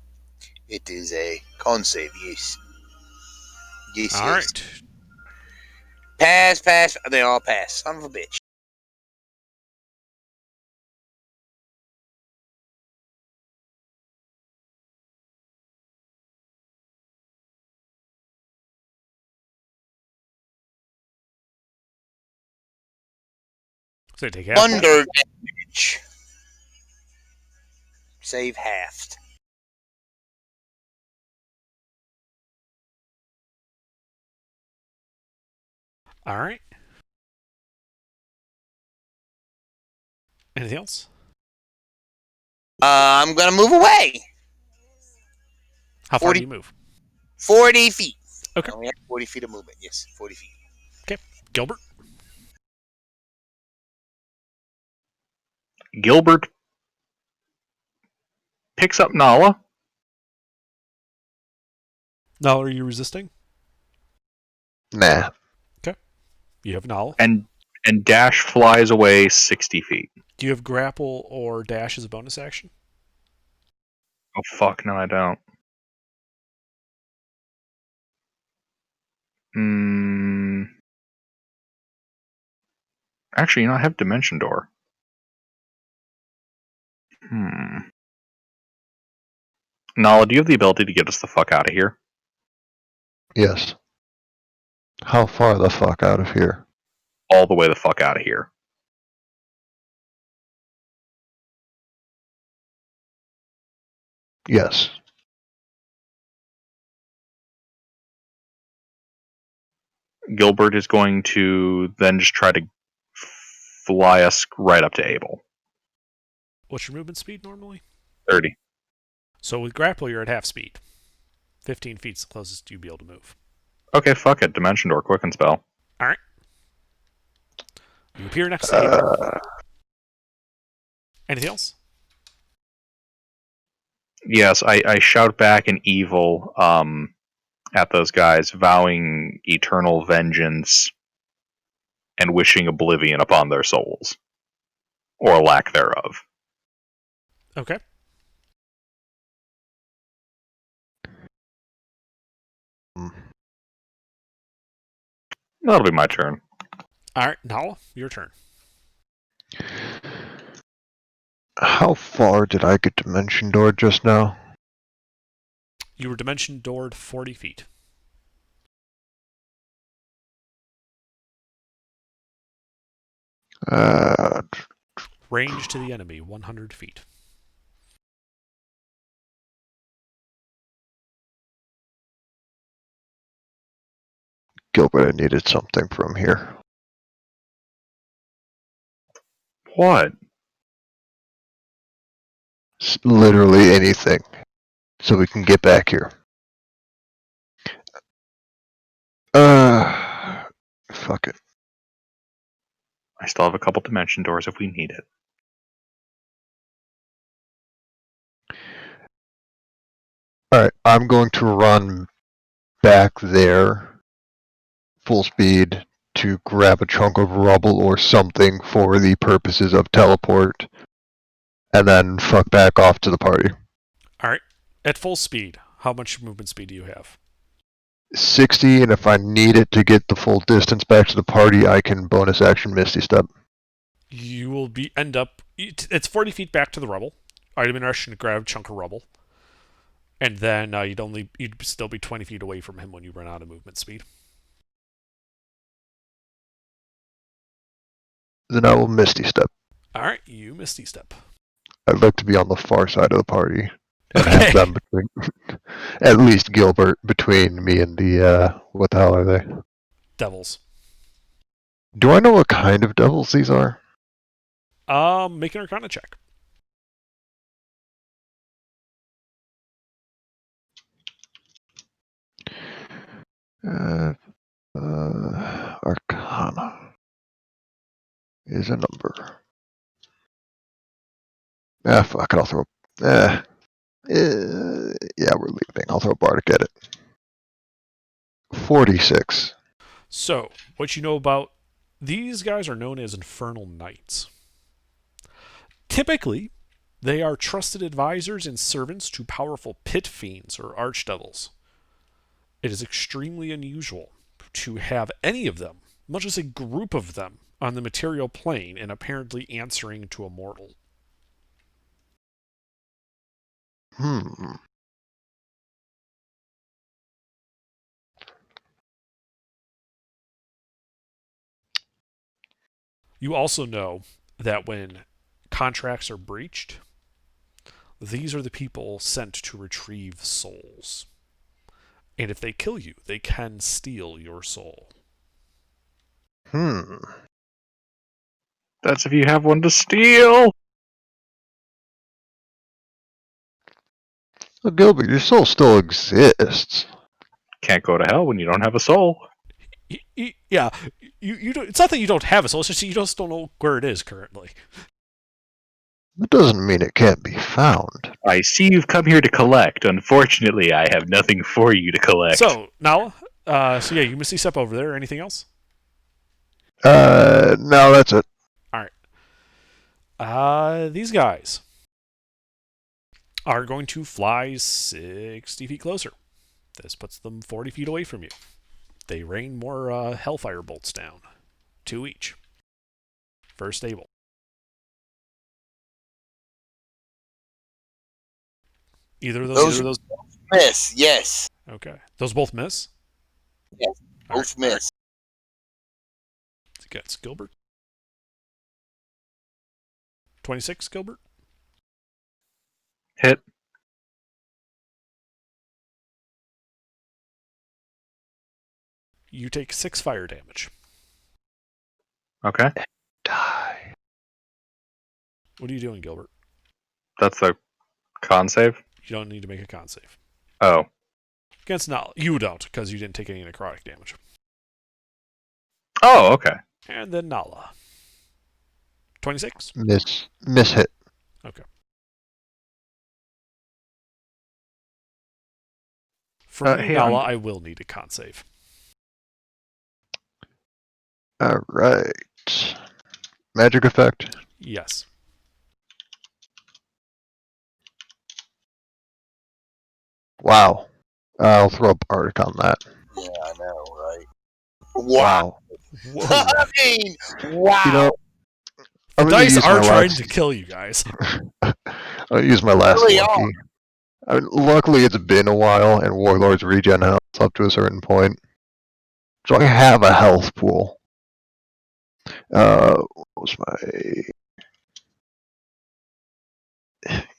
It is a con save. Yes. Yes. All yes. right. Pass. They all pass. Son of a bitch. So take half. Thunder damage. Save halved. All right. Anything else? I'm gonna move away. How far 40. do you move? 40 feet. Okay. I only have 40 feet of movement. Yes, 40 feet. Gilbert? Gilbert picks up Nala. Nala, are you resisting? Nah. You have Nala. And Dash flies away 60 feet. Do you have grapple or dash as a bonus action? Oh fuck, no I don't. Actually, I have Dimension Door. Nala, do you have the ability to get us the fuck out of here? Yes. How far the fuck out of here? All the way the fuck out of here. Yes. Gilbert is going to then just try to fly us right up to Abel. What's your movement speed normally? 30. So with grapple, you're at half speed. 15 feet's the closest you'd be able to move. Okay, fuck it. Dimension Door, Quicken Spell. All right. You appear next to Abel. Anything else? Yes, I shout back in evil at those guys, vowing eternal vengeance and wishing oblivion upon their souls. Or lack thereof. Okay. That'll be my turn. All right, Nala, your turn. How far did I get Dimension Door just now? You were dimension doored 40 feet. Range to the enemy, 100 feet. Gilbert, I needed something from here. What? Literally anything. So we can get back here. Fuck it. I still have a couple Dimension Doors if we need it. Alright, I'm going to run back there full speed to grab a chunk of rubble or something for the purposes of teleport, and then fuck back off to the party. Alright. At full speed, how much movement speed do you have? 60, and if I need it to get the full distance back to the party, I can bonus action Misty Step. You will it's 40 feet back to the rubble. Item interaction to grab a chunk of rubble. And then you'd still be 20 feet away from him when you run out of movement speed. Then I will Misty Step. Alright, you Misty Step. I'd like to be on the far side of the party. And Okay. have them between, at least Gilbert between me and the, what the hell are they? Devils. Do I know what kind of devils these are? Make an Arcana check. Arcana is a number. Fuck it, I'll throw. Yeah, we're leaving. I'll throw Bardic at it. 46. So, what you know about these guys are known as Infernal Knights. Typically, they are trusted advisors and servants to powerful pit fiends or archdevils. It is extremely unusual to have any of them, much as a group of them, on the material plane and apparently answering to a mortal. You also know that when contracts are breached, these are the people sent to retrieve souls. And if they kill you, they can steal your soul. That's if you have one to steal! Well, Gilbert, your soul still exists. Can't go to hell when you don't have a soul. Yeah, you don't, it's not that you don't have a soul, it's just you just don't know where it is currently. That doesn't mean it can't be found. I see you've come here to collect. Unfortunately, I have nothing for you to collect. So, Nala, you Misty Step over there. Anything else? No, that's it. Alright. These guys are going to fly 60 feet closer. This puts them 40 feet away from you. They rain more Hellfire bolts down. 2 each. First Abel. Either of Those- those. Miss, yes. Okay. Those both miss? Yes, All both miss. Gets Gilbert. 26, Gilbert. Hit. You take 6 fire damage. Okay. Die. What are you doing, Gilbert? That's a con save. You don't need to make a con save. Oh. Against Nala. You don't, because you didn't take any necrotic damage. Oh, okay. And then Nala. 26? Miss hit. For hey, Nala, I will need a con save. Alright. Magic effect. Yes. Wow. I'll throw a bardic on that. Yeah, I know, right? Wow. Whoa. I mean, wow. You know, The I'm gonna dice use are my trying last- to kill you guys. I'll use my last Really lucky. I mean, luckily, it's been a while, and Warlord's regen health up to a certain point. So I have a health pool. What was my...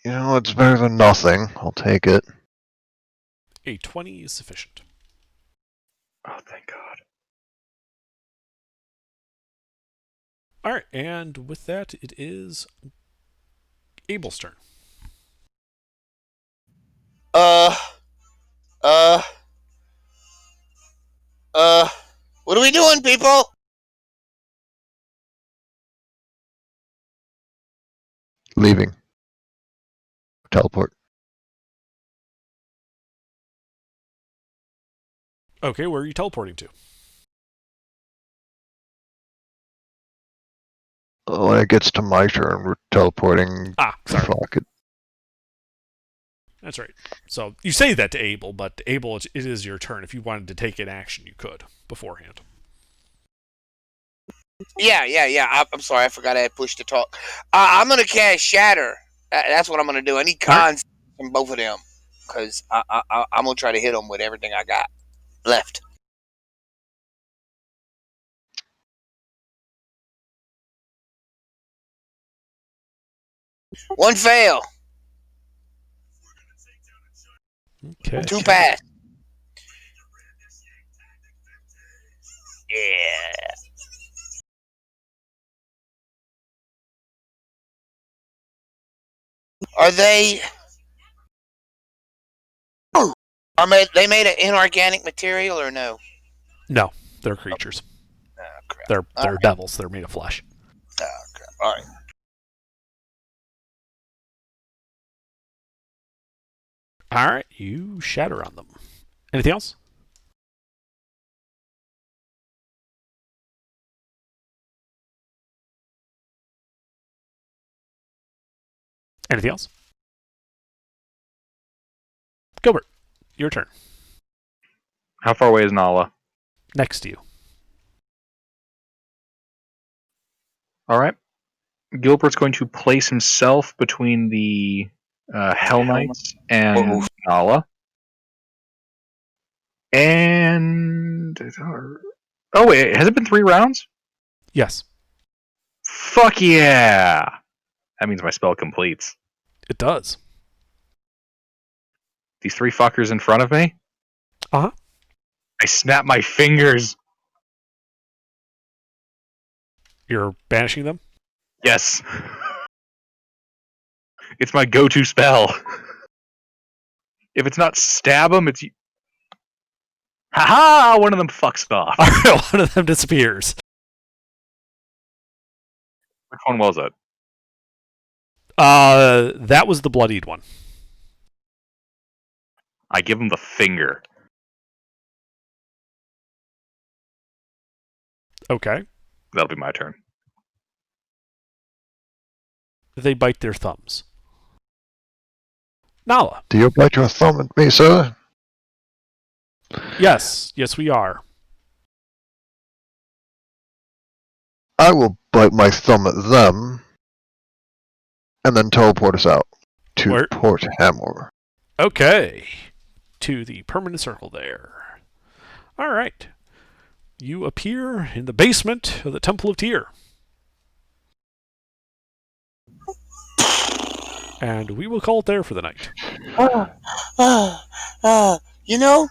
You know, it's better than nothing. I'll take it. A 20 is sufficient. Oh, thank God. Alright, and with that, it is Abel's turn. What are we doing, people? Leaving. Teleport. Okay, where are you teleporting to? When it gets to my turn, we're teleporting. Ah, sorry. Fuck it. That's right. So you say that to Abel, but Abel, it is your turn. If you wanted to take an action, you could beforehand. Yeah. I'm sorry, I forgot I had pushed to talk. I'm gonna cast Shatter. That's what I'm gonna do. I need cons from both of them, because I'm gonna try to hit them with everything I got left. One fail, Okay. 2 pass. Yeah. Are they? They made an inorganic material or no? No, they're creatures. Oh, crap. They're Alright. devils. They're made of flesh. Oh, crap. All right. All right, you shatter on them. Anything else? Anything else? Gilbert, your turn. How far away is Nala? Next to you. All right. Gilbert's going to place himself between the Hell Knights and Nala. And... Oh, wait. Has it been 3 rounds? Yes, Fuck yeah! That means my spell completes. it does. These 3 fuckers in front of me? Uh-huh. I snap my fingers. You're banishing them? Yes. It's my go-to spell. If it's not stab them, it's... Ha-ha! One of them fucks off. All right, one of them disappears. Which one was it? That was the bloodied one. I give him the finger. Okay. That'll be my turn. They bite their thumbs. Nala. Do you bite your thumb at me, sir? Yes, we are. I will bite my thumb at them, and then teleport us out to Where? Port Hamor. Okay. To the permanent circle there. All right. You appear in the basement of the Temple of Tyr. And we will call it there for the night. You know,